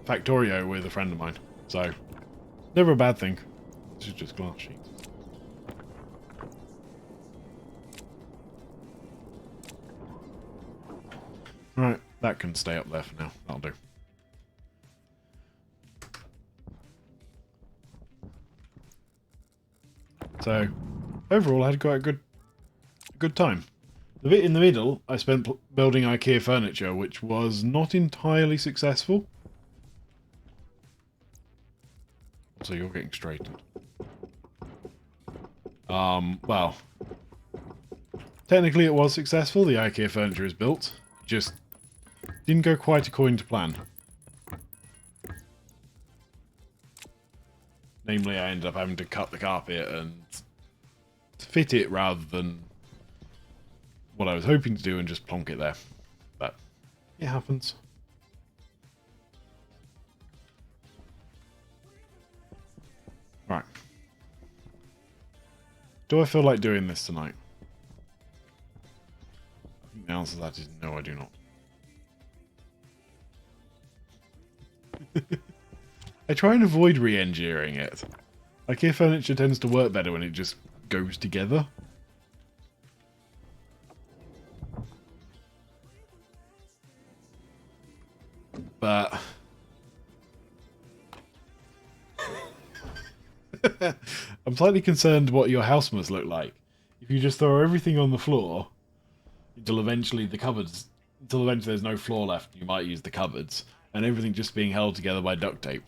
[SPEAKER 1] Factorio with a friend of mine. So, never a bad thing. This is just glass sheets. Right, that can stay up there for now. That'll do. So, overall, I had quite a good time. The bit in the middle, I spent building IKEA furniture, which was not entirely successful. So you're getting straightened. Well, technically it was successful. The IKEA furniture is built. Just didn't go quite according to plan. Namely, I ended up having to cut the carpet and fit it rather than what I was hoping to do and just plonk it there. But it happens. Right. Do I feel like doing this tonight? I think the answer to that is no, I do not. I try and avoid re-engineering it. IKEA furniture tends to work better when it just goes together. But I'm slightly concerned what your house must look like. If you just throw everything on the floor until eventually there's no floor left, you might use the cupboards, and everything just being held together by duct tape.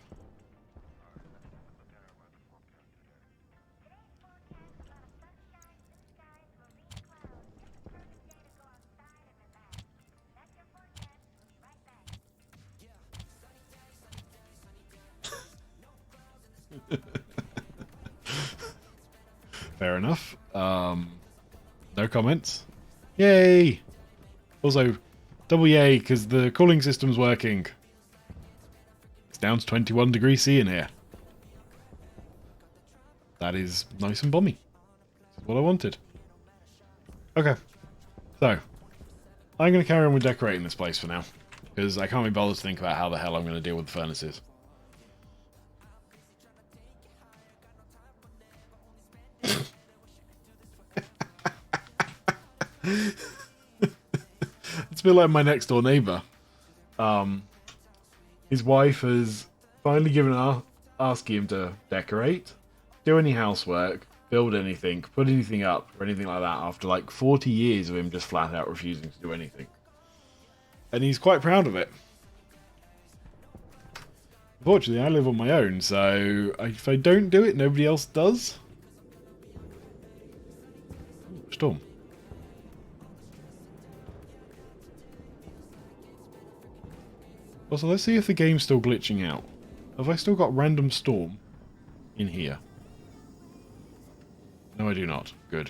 [SPEAKER 1] Fair enough. No comments. Yay! Also, double yay, because the cooling system's working. It's down to 21 degrees C in here. That is nice and bomby. This is what I wanted. Okay. So, I'm going to carry on with decorating this place for now. Because I can't be bothered to think about how the hell I'm going to deal with the furnaces. It's a bit like my next door neighbour. His wife has finally asking him to decorate, do any housework, build anything, put anything up, or anything like that after like 40 years of him just flat out refusing to do anything. And he's quite proud of it. Unfortunately, I live on my own, so if I don't do it, nobody else does. Ooh, storm. Also, let's see if the game's still glitching out. Have I still got random storm in here? No, I do not. Good.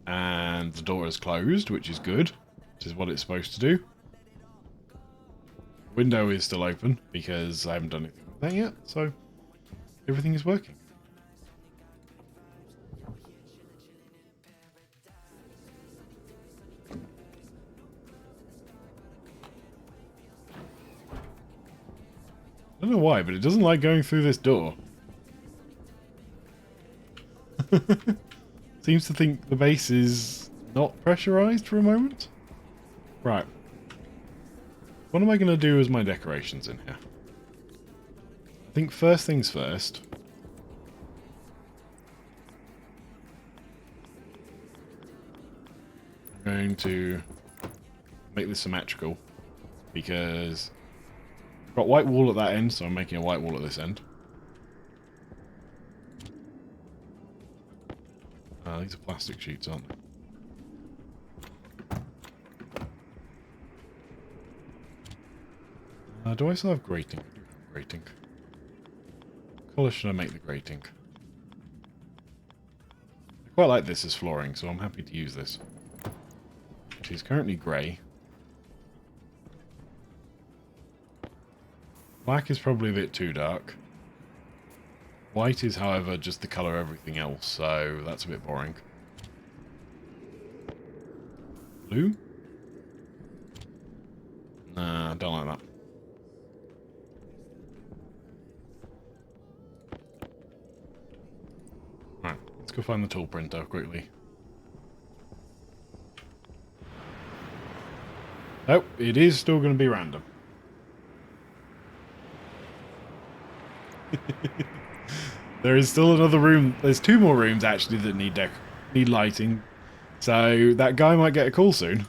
[SPEAKER 1] And the door is closed, which is good. Which is what it's supposed to do. Window is still open because I haven't done anything with that yet, so everything is working. I don't know why, but it doesn't like going through this door. Seems to think the base is not pressurized for a moment. Right. What am I going to do as my decorations in here? I think first things first. I'm going to make this symmetrical because I've got white wall at that end, so I'm making a white wall at this end. These are plastic sheets, aren't they? Do I still have grating? I do have grating. What colour should I make the grating? I quite like this as flooring, so I'm happy to use this. It is currently grey. Black is probably a bit too dark. White is, however, just the colour of everything else, so that's a bit boring. Blue? Nah, I don't like that. Right, let's go find the tool printer quickly. Oh, it is still going to be random. There is still another room. There's two more rooms actually that need lighting. So that guy might get a call soon.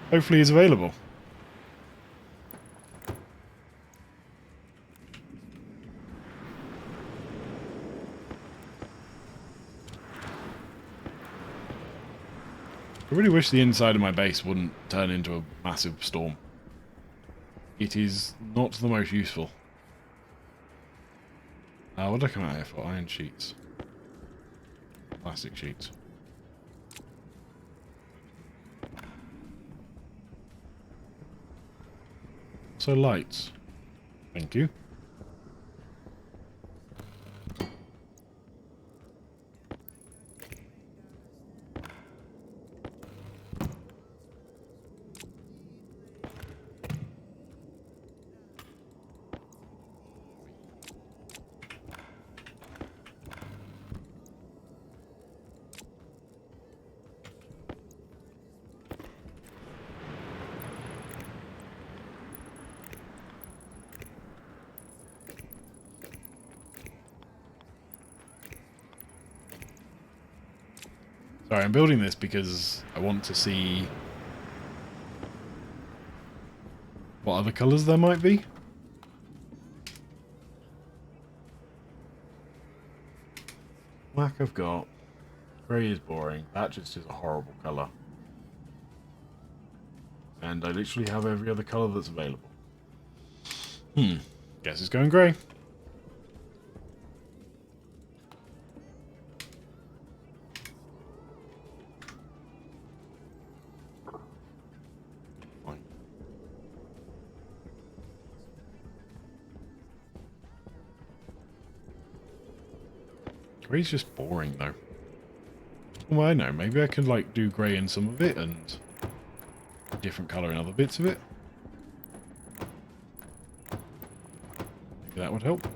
[SPEAKER 1] Hopefully he's available. I really wish the inside of my base wouldn't turn into a massive storm. It is not the most useful. What did I come out here for? Iron sheets. Plastic sheets. So lights. Thank you. Sorry, I'm building this because I want to see what other colours there might be. Black I've got. Grey is boring. That just is a horrible colour. And I literally have every other colour that's available. Guess it's going grey. Fine. Grey's just boring though. Well, I know. Maybe I could like do grey in some of it and a different colour in other bits of it. Maybe that would help.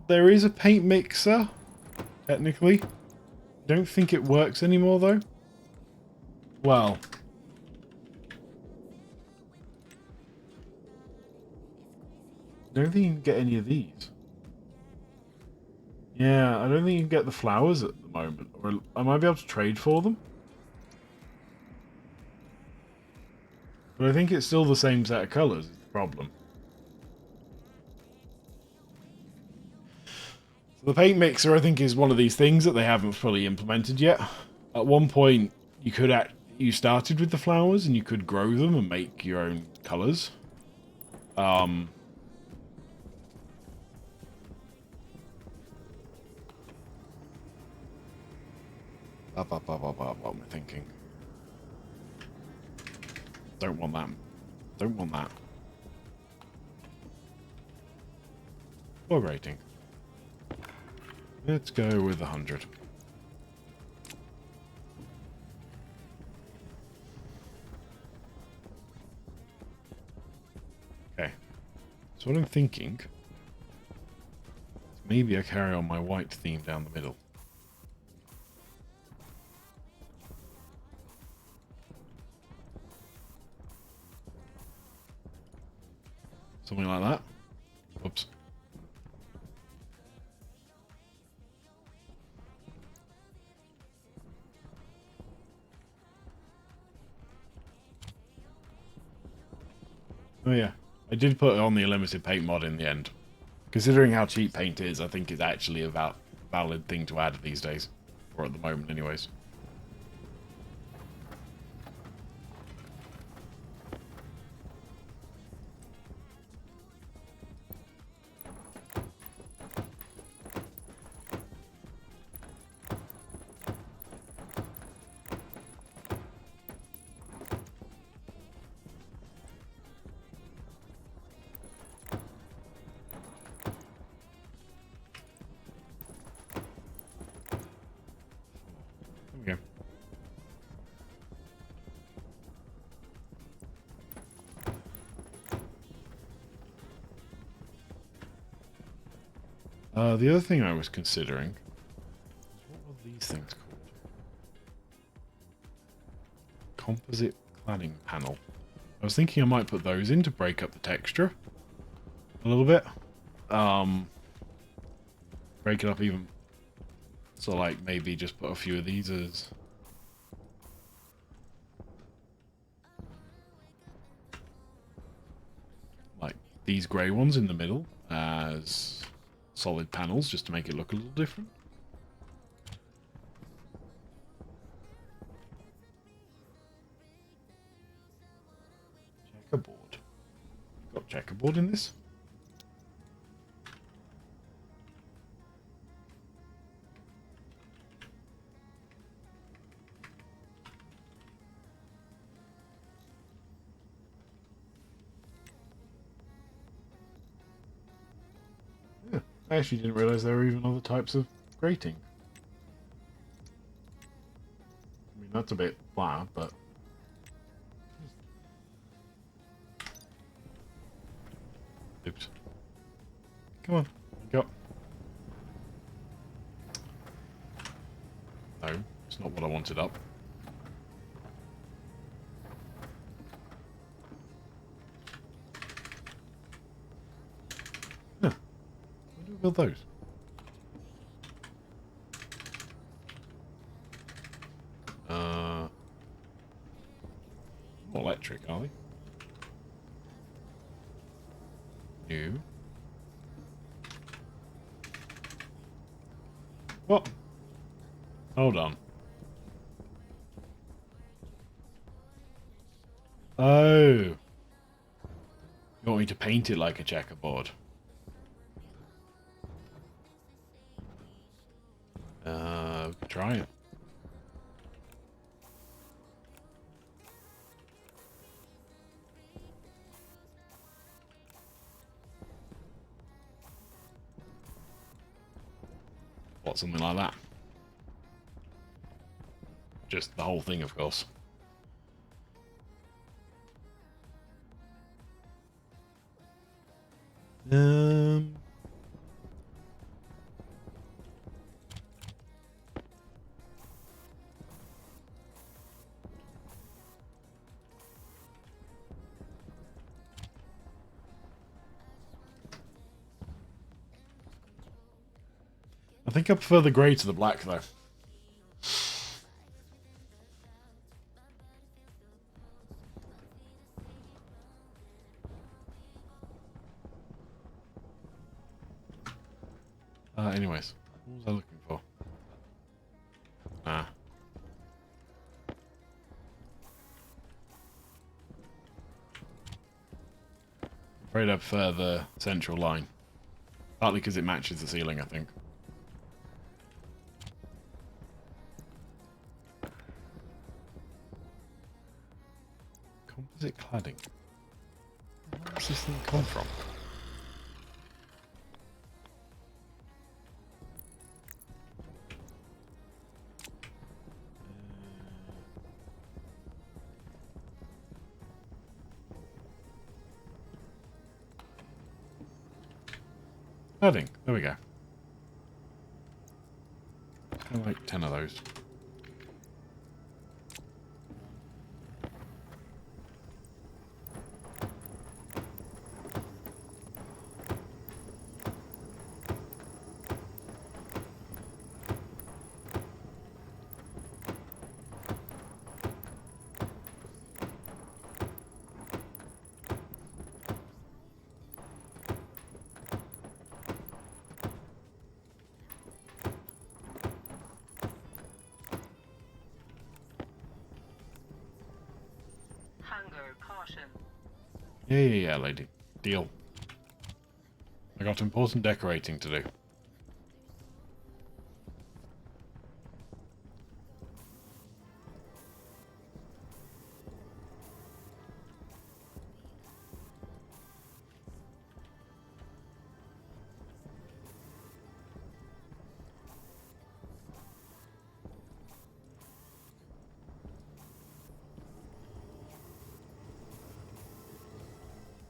[SPEAKER 1] There is a paint mixer, technically. Don't think it works anymore, though. Well. I don't think you can get any of these. Yeah, I don't think you can get the flowers at the moment. Or I might be able to trade for them. But I think it's still the same set of colours, is the problem. The paint mixer, I think, is one of these things that they haven't fully implemented yet. At one point, you started with the flowers and you could grow them and make your own colours. What am I thinking? Don't want that. Don't want that. Poor rating. Let's go with 100. Okay. So what I'm thinking is maybe I carry on my white theme down the middle. Something like that. Oops. Oh yeah, I did put on the unlimited paint mod in the end. Considering how cheap paint is, I think it's actually a valid thing to add these days. Or at the moment anyways. There we go. The other thing I was considering is what were these things called? Composite cladding panel. I was thinking I might put those in to break up the texture a little bit. Break it up even. So like maybe just put a few of these as like these grey ones in the middle as solid panels just to make it look a little different. Checkerboard. Got checkerboard in this? I actually didn't realise there were even other types of grating. I mean, That's a bit flat, but... Oops. Come on, go. No, it's not what I wanted up. Huh. Where do we build those? Not electric, are they? New. What? Hold on. Oh. You want me to paint it like a checkerboard? Try it. What, something like that? Just the whole thing, of course. I think I prefer the grey to the black, though. Anyways, what was I looking for? Ah. Afraid I prefer the central line. Partly because it matches the ceiling, I think. Composite cladding. Where does this thing come from? Cladding. There we go. Kind of like 10 of those. Yeah, lady. Deal. I got important decorating to do.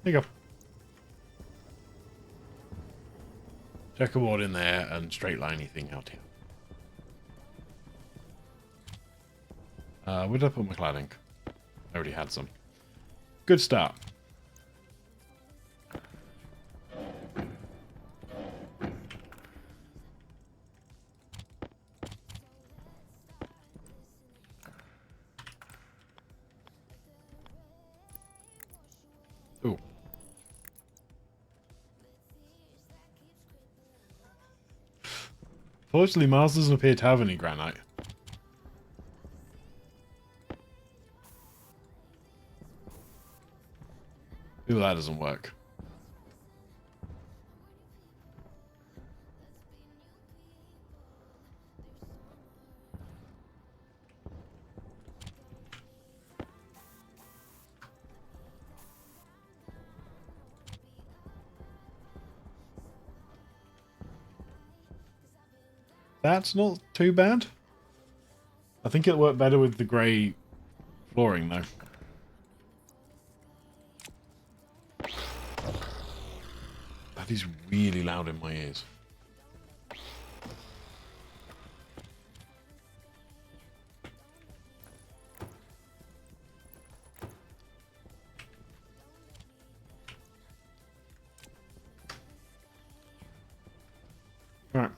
[SPEAKER 1] There you go. Checkerboard in there and straight liney thing out here. Where did I put my cladding? I already had some. Good start. Ooh. Fortunately, Mars doesn't appear to have any granite. Ooh, that doesn't work. That's not too bad. I think it'll work better with the grey flooring, though. That is really loud in my ears. Right.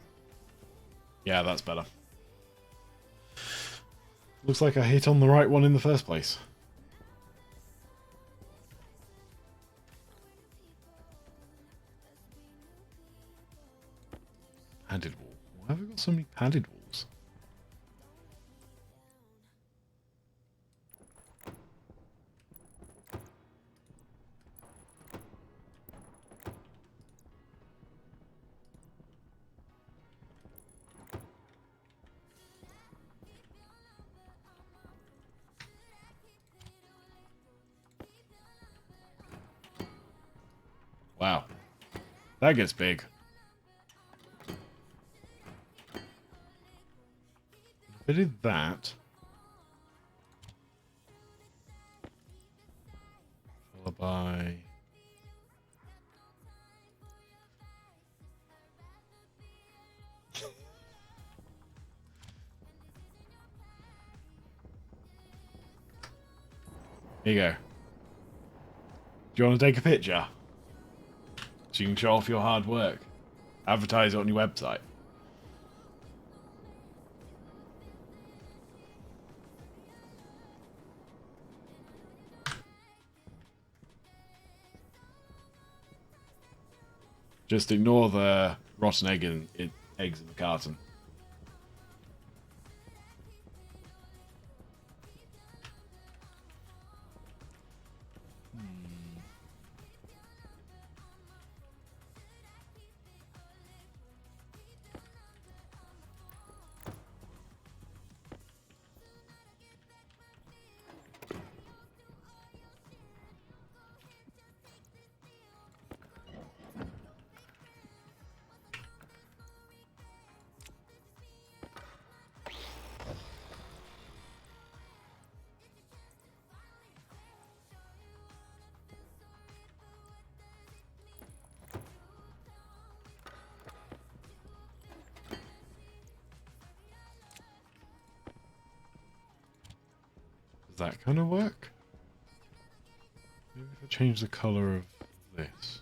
[SPEAKER 1] Yeah, that's better. Looks like I hit on the right one in the first place. Padded wall. Why have we got so many padded walls? Wow. That gets big. If I did that... followed by... Here you go. Do you want to take a picture? So you can show off your hard work. Advertise it on your website. Just ignore the rotten eggs in the carton. Does that kind of work? Maybe if I change the color of this.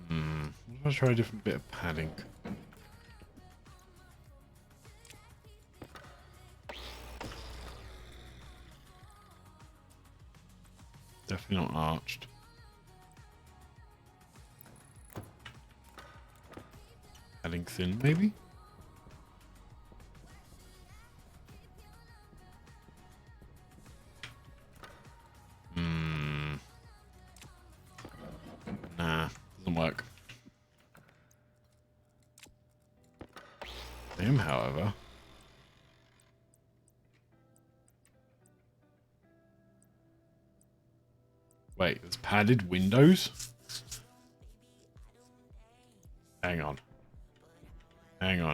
[SPEAKER 1] What if I try a different bit of padding? Definitely not arched. Padding thin, maybe? Nah, doesn't work. Him, however. Wait, there's padded windows? Hang on. Hang on.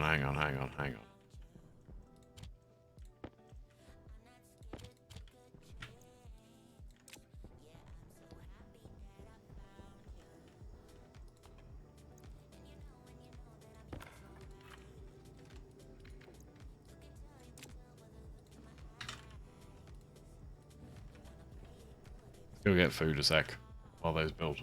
[SPEAKER 1] Go get food a sec while those build.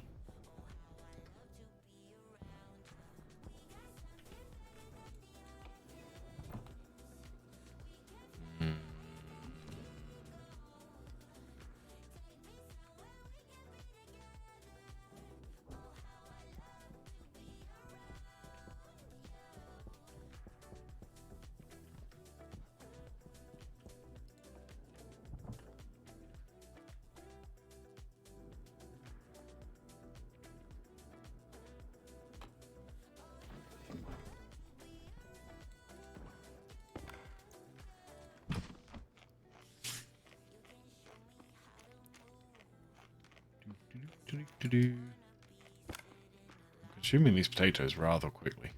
[SPEAKER 1] consuming these potatoes rather quickly.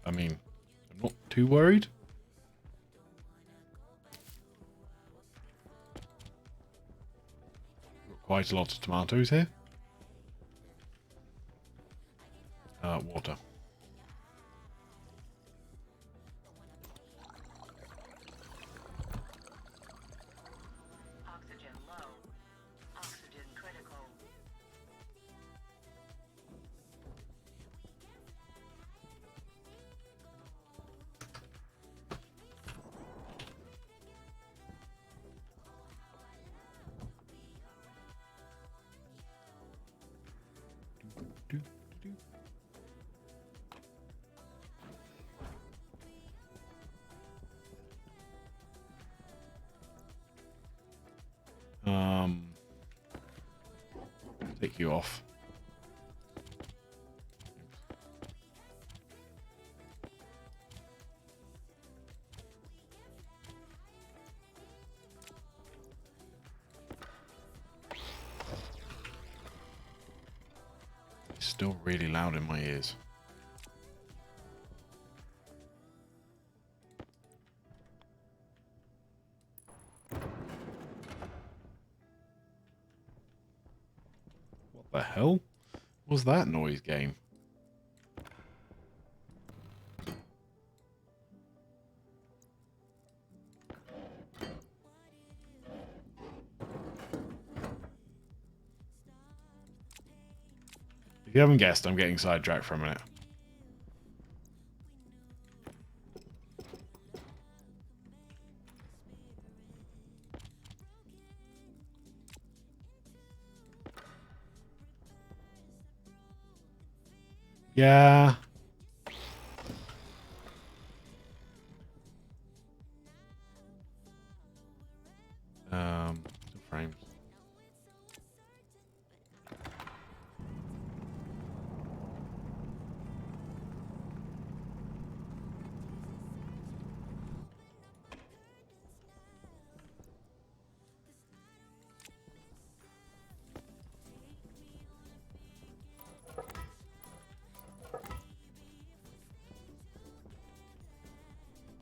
[SPEAKER 1] I mean, I'm not too worried. Got quite a lot of tomatoes here. Water.
[SPEAKER 2] Oxygen low. Oxygen critical.
[SPEAKER 1] Take you off. It's still really loud in my ears. What the hell was that noise, game? If you haven't guessed, I'm getting sidetracked for a minute. Yeah. Still frames.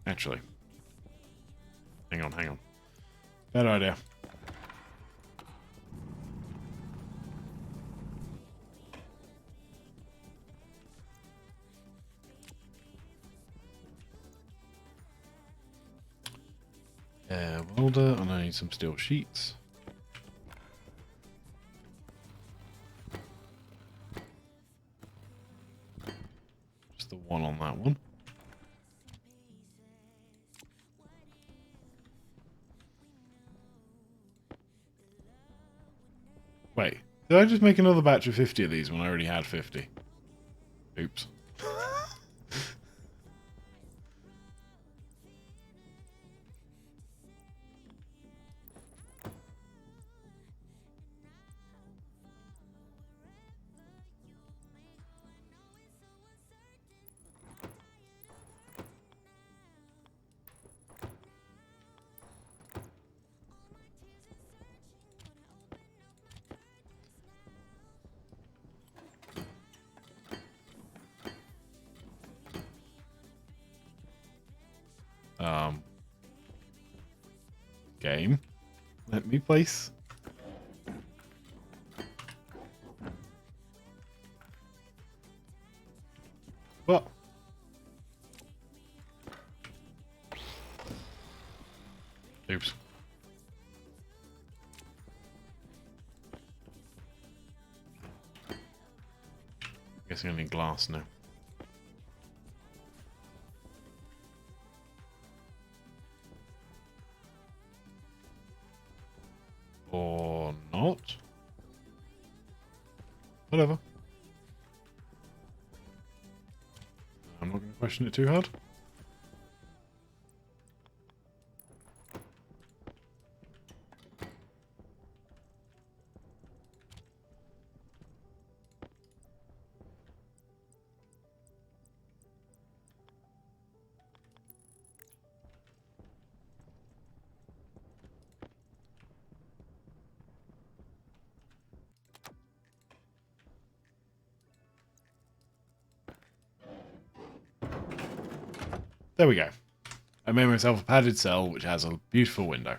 [SPEAKER 1] Actually. Hang on, hang on. Bad idea. Welder, and I need some steel sheets. Just the one on that one. Wait, did I just make another batch of 50 of these when I already had 50? Oops. Game. Let me place. What? Oops. Guessing I need glass now. Or not. Whatever. I'm not going to question it too hard. There we go. I made myself a padded cell which has a beautiful window.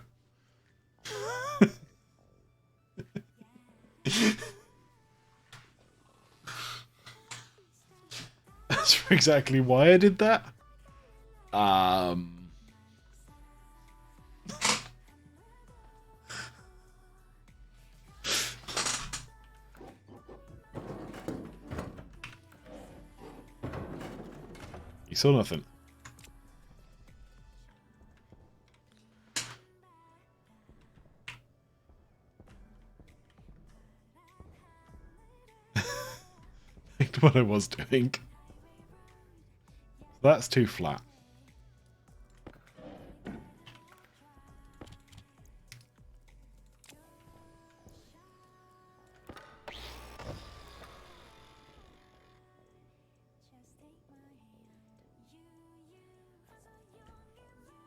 [SPEAKER 1] That's exactly why I did that. You saw nothing. What I was doing. That's too flat.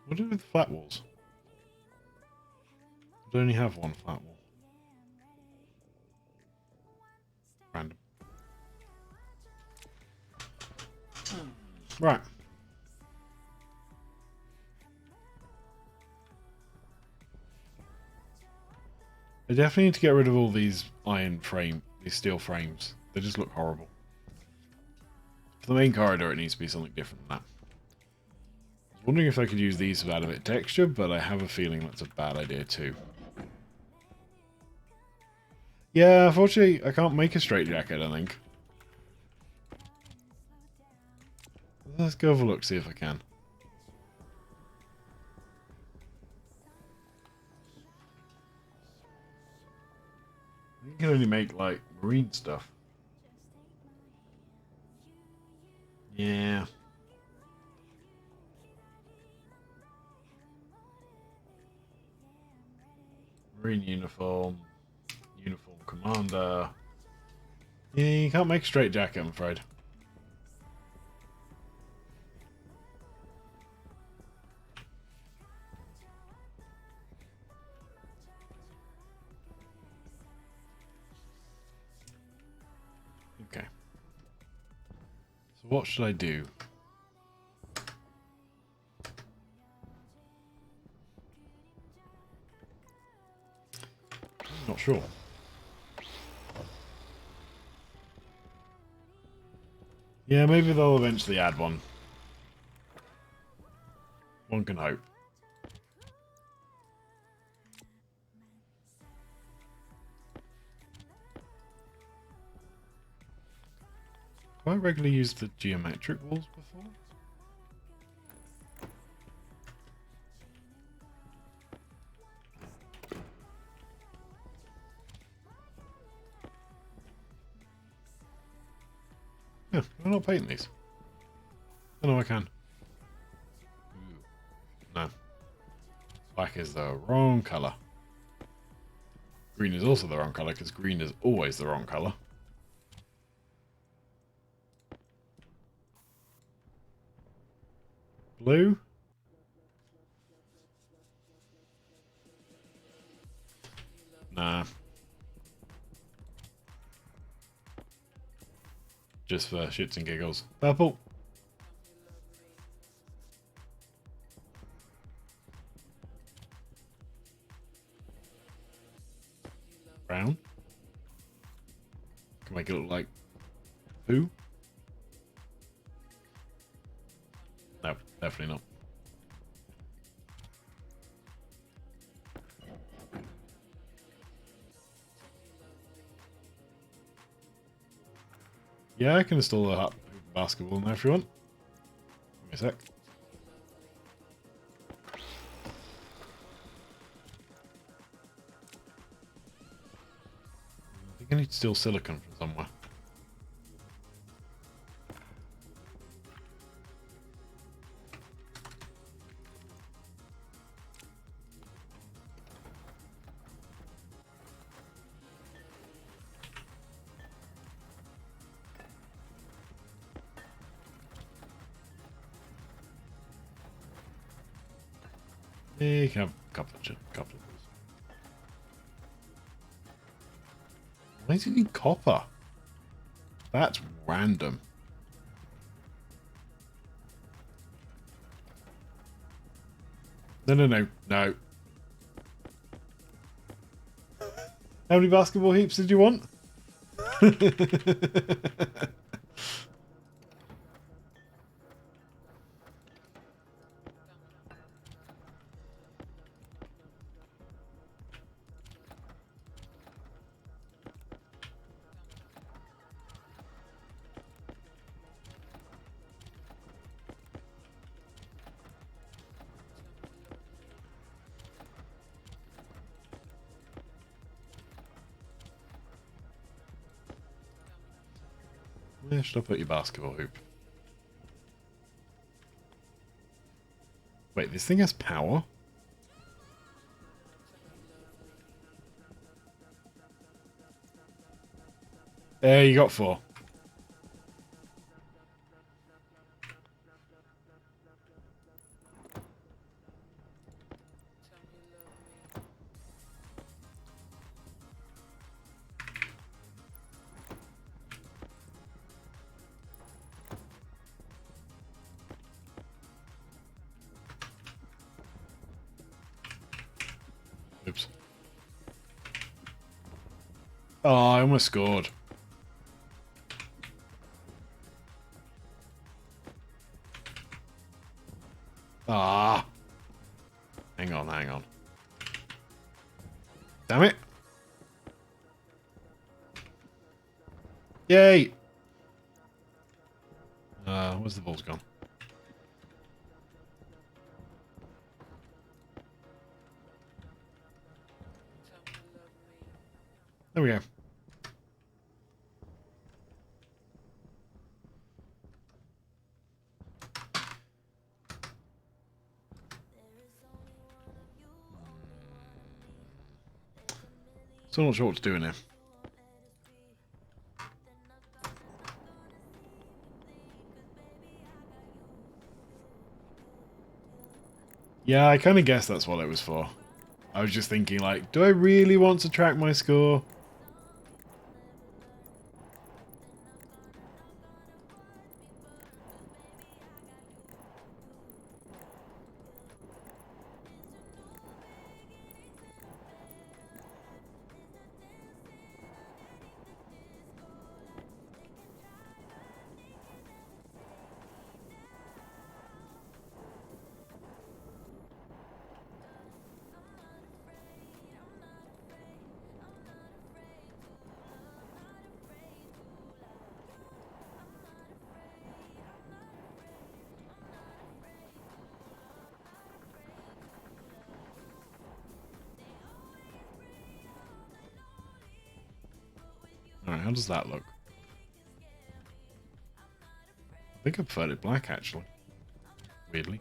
[SPEAKER 1] What do I do with flat walls? I only have one flat wall. Random. Right. I definitely need to get rid of all these these steel frames. They just look horrible. For the main corridor, it needs to be something different than that. I was wondering if I could use these to add a bit of texture, but I have a feeling that's a bad idea too. Yeah, unfortunately, I can't make a straight jacket, I think. Let's go have a look, see if I can. You can only make, like, marine stuff. Yeah. Marine uniform. Uniform commander. Yeah, you can't make a straight jacket, I'm afraid. Okay. So what should I do? I'm not sure. Yeah, maybe they'll eventually add one. One can hope. Have I regularly used the geometric walls before? Yeah, can I not paint these? Oh no, I can. Ooh. No. Black is the wrong colour. Green is also the wrong colour, because green is always the wrong colour. Blue? Nah. Just for shits and giggles. Purple? Brown? Can make it look like poo? No, definitely not. Yeah, I can install a basketball in there if you want. Give me a sec. I think I need to steal silicon from somewhere. Yeah, you can have a couple of those. Why does it need copper? That's random. No, no, no, no. How many basketball hoops did you want? Where should I put your basketball hoop? Wait, this thing has power? There, you got 4. Oops. Oh, I almost scored. Ah. Hang on, hang on. Damn it. Yay. Where's the ball's gone? There we go. Still not sure what to do in here. Yeah, I kind of guessed that's what it was for. I was just thinking, like, do I really want to track my score? Alright, how does that look? I think I preferred it black, actually. Weirdly.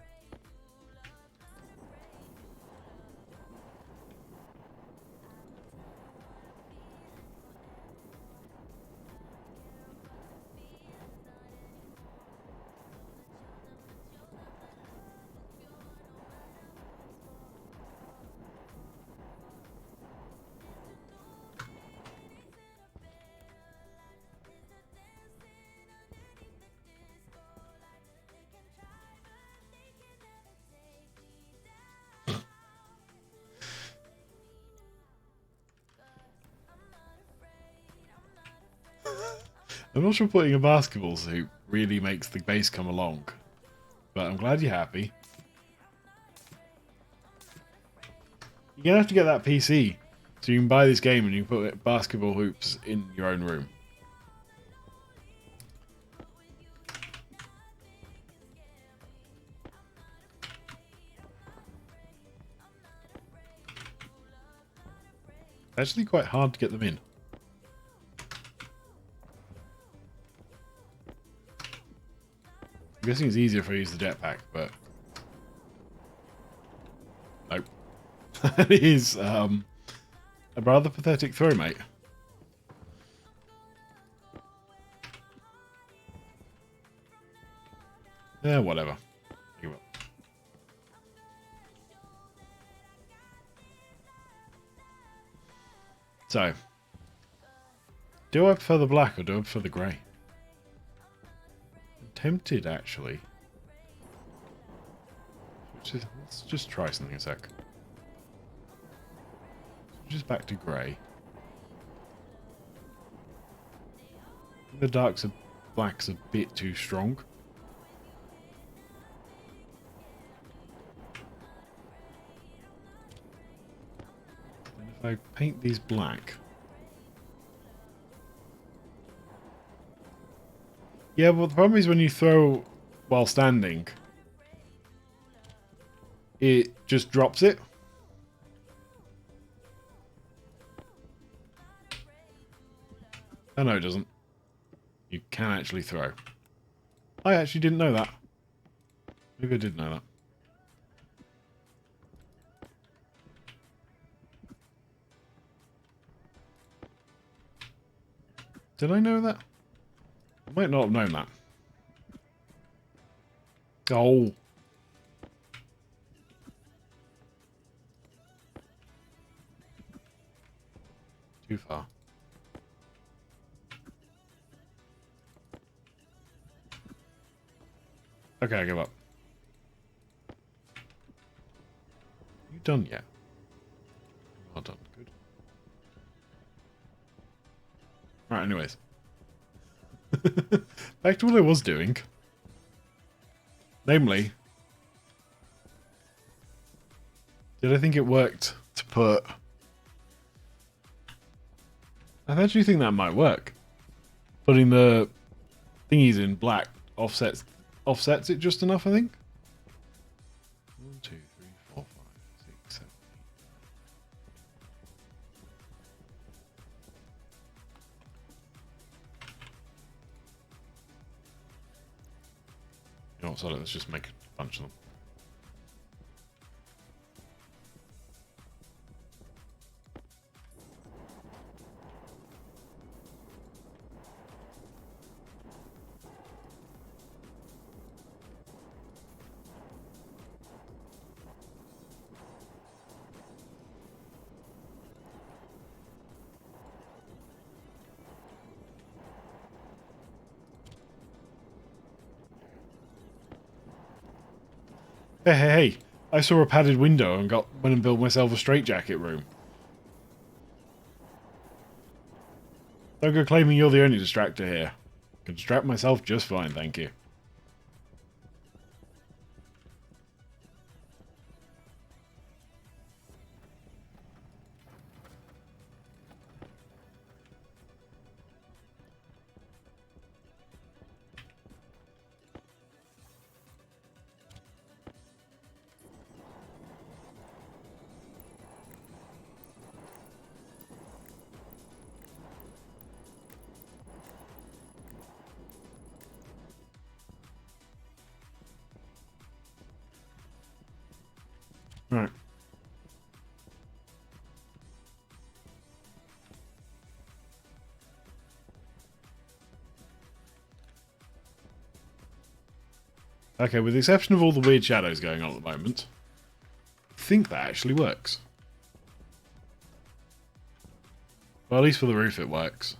[SPEAKER 1] I'm not sure putting a basketball suit really makes the base come along, but I'm glad you're happy. You're gonna have to get that PC so you can buy this game and you can put basketball hoops in your own room. It's actually quite hard to get them in. I'm guessing it's easier if I use the jetpack, but nope. That is a rather pathetic throw, mate. Yeah, whatever. Give up. So, do I prefer the black or do I prefer the grey? I'm tempted, actually. Let's just try something a sec. Just back to grey. The black's a bit too strong. And if I paint these black... Yeah, well the problem is when you throw while standing, it just drops it. Oh no, it doesn't. You can actually throw. I actually didn't know that. Maybe I did know that. Did I know that? I might not have known that. Oh. Too far. Okay, I give up. You done yet? Well done. Good. Right, anyways. Back to what I was doing. Namely, did I think it worked to put... I actually think that might work. Putting the thingies in black offsets it just enough, I think. 1, 2, 3, 4, 5, 6, 7, 8. You know what, sorry, let's just make a bunch of them. Hey, I saw a padded window and went and built myself a straitjacket room. Don't go claiming you're the only distractor here. I can distract myself just fine, thank you. Right. Okay, with the exception of all the weird shadows going on at the moment, I think that actually works. Well, at least for the roof it works.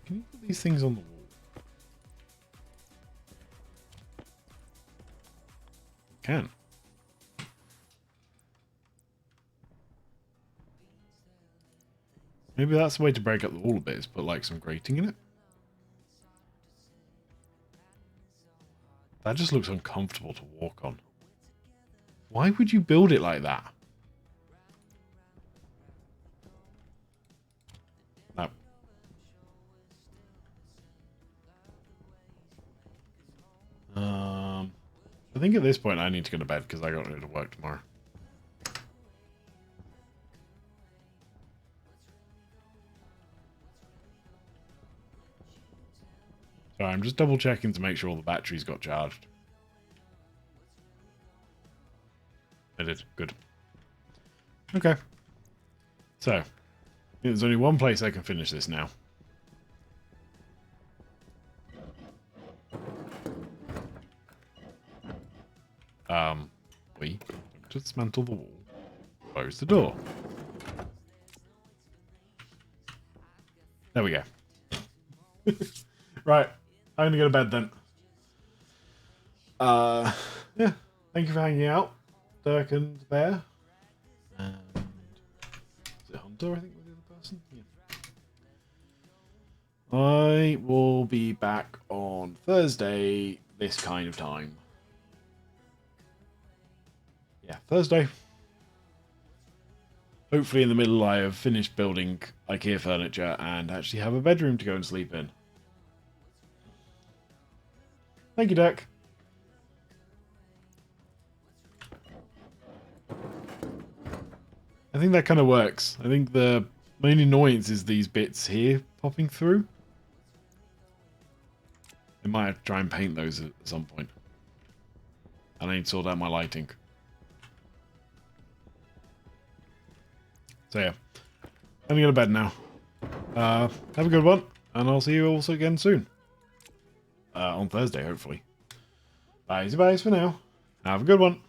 [SPEAKER 1] Can you put these things on the wall? Can. Maybe that's the way to break up the wall a bit, is put like some grating in it. That just looks uncomfortable to walk on. Why would you build it like that? No. I think at this point I need to go to bed because I got to go to work tomorrow. So I'm just double checking to make sure all the batteries got charged. I did. Good. Okay. So, there's only one place I can finish this now. We dismantle the wall. Close the door. There we go. Right. I'm going to go to bed then. Yeah. Thank you for hanging out, Dirk and Bear. And is it Hunter, I think, was the other person? Yeah. I will be back on Thursday, this kind of time. Yeah, Thursday. Hopefully in the middle I have finished building IKEA furniture and actually have a bedroom to go and sleep in. Thank you, Dirk. I think that kind of works. I think the main annoyance is these bits here popping through. I might have to try and paint those at some point. And I need to sort out my lighting. So yeah, I'm going to go to bed now. Have a good one, and I'll see you also again soon. On Thursday, hopefully. Bye-bye for now. Have a good one.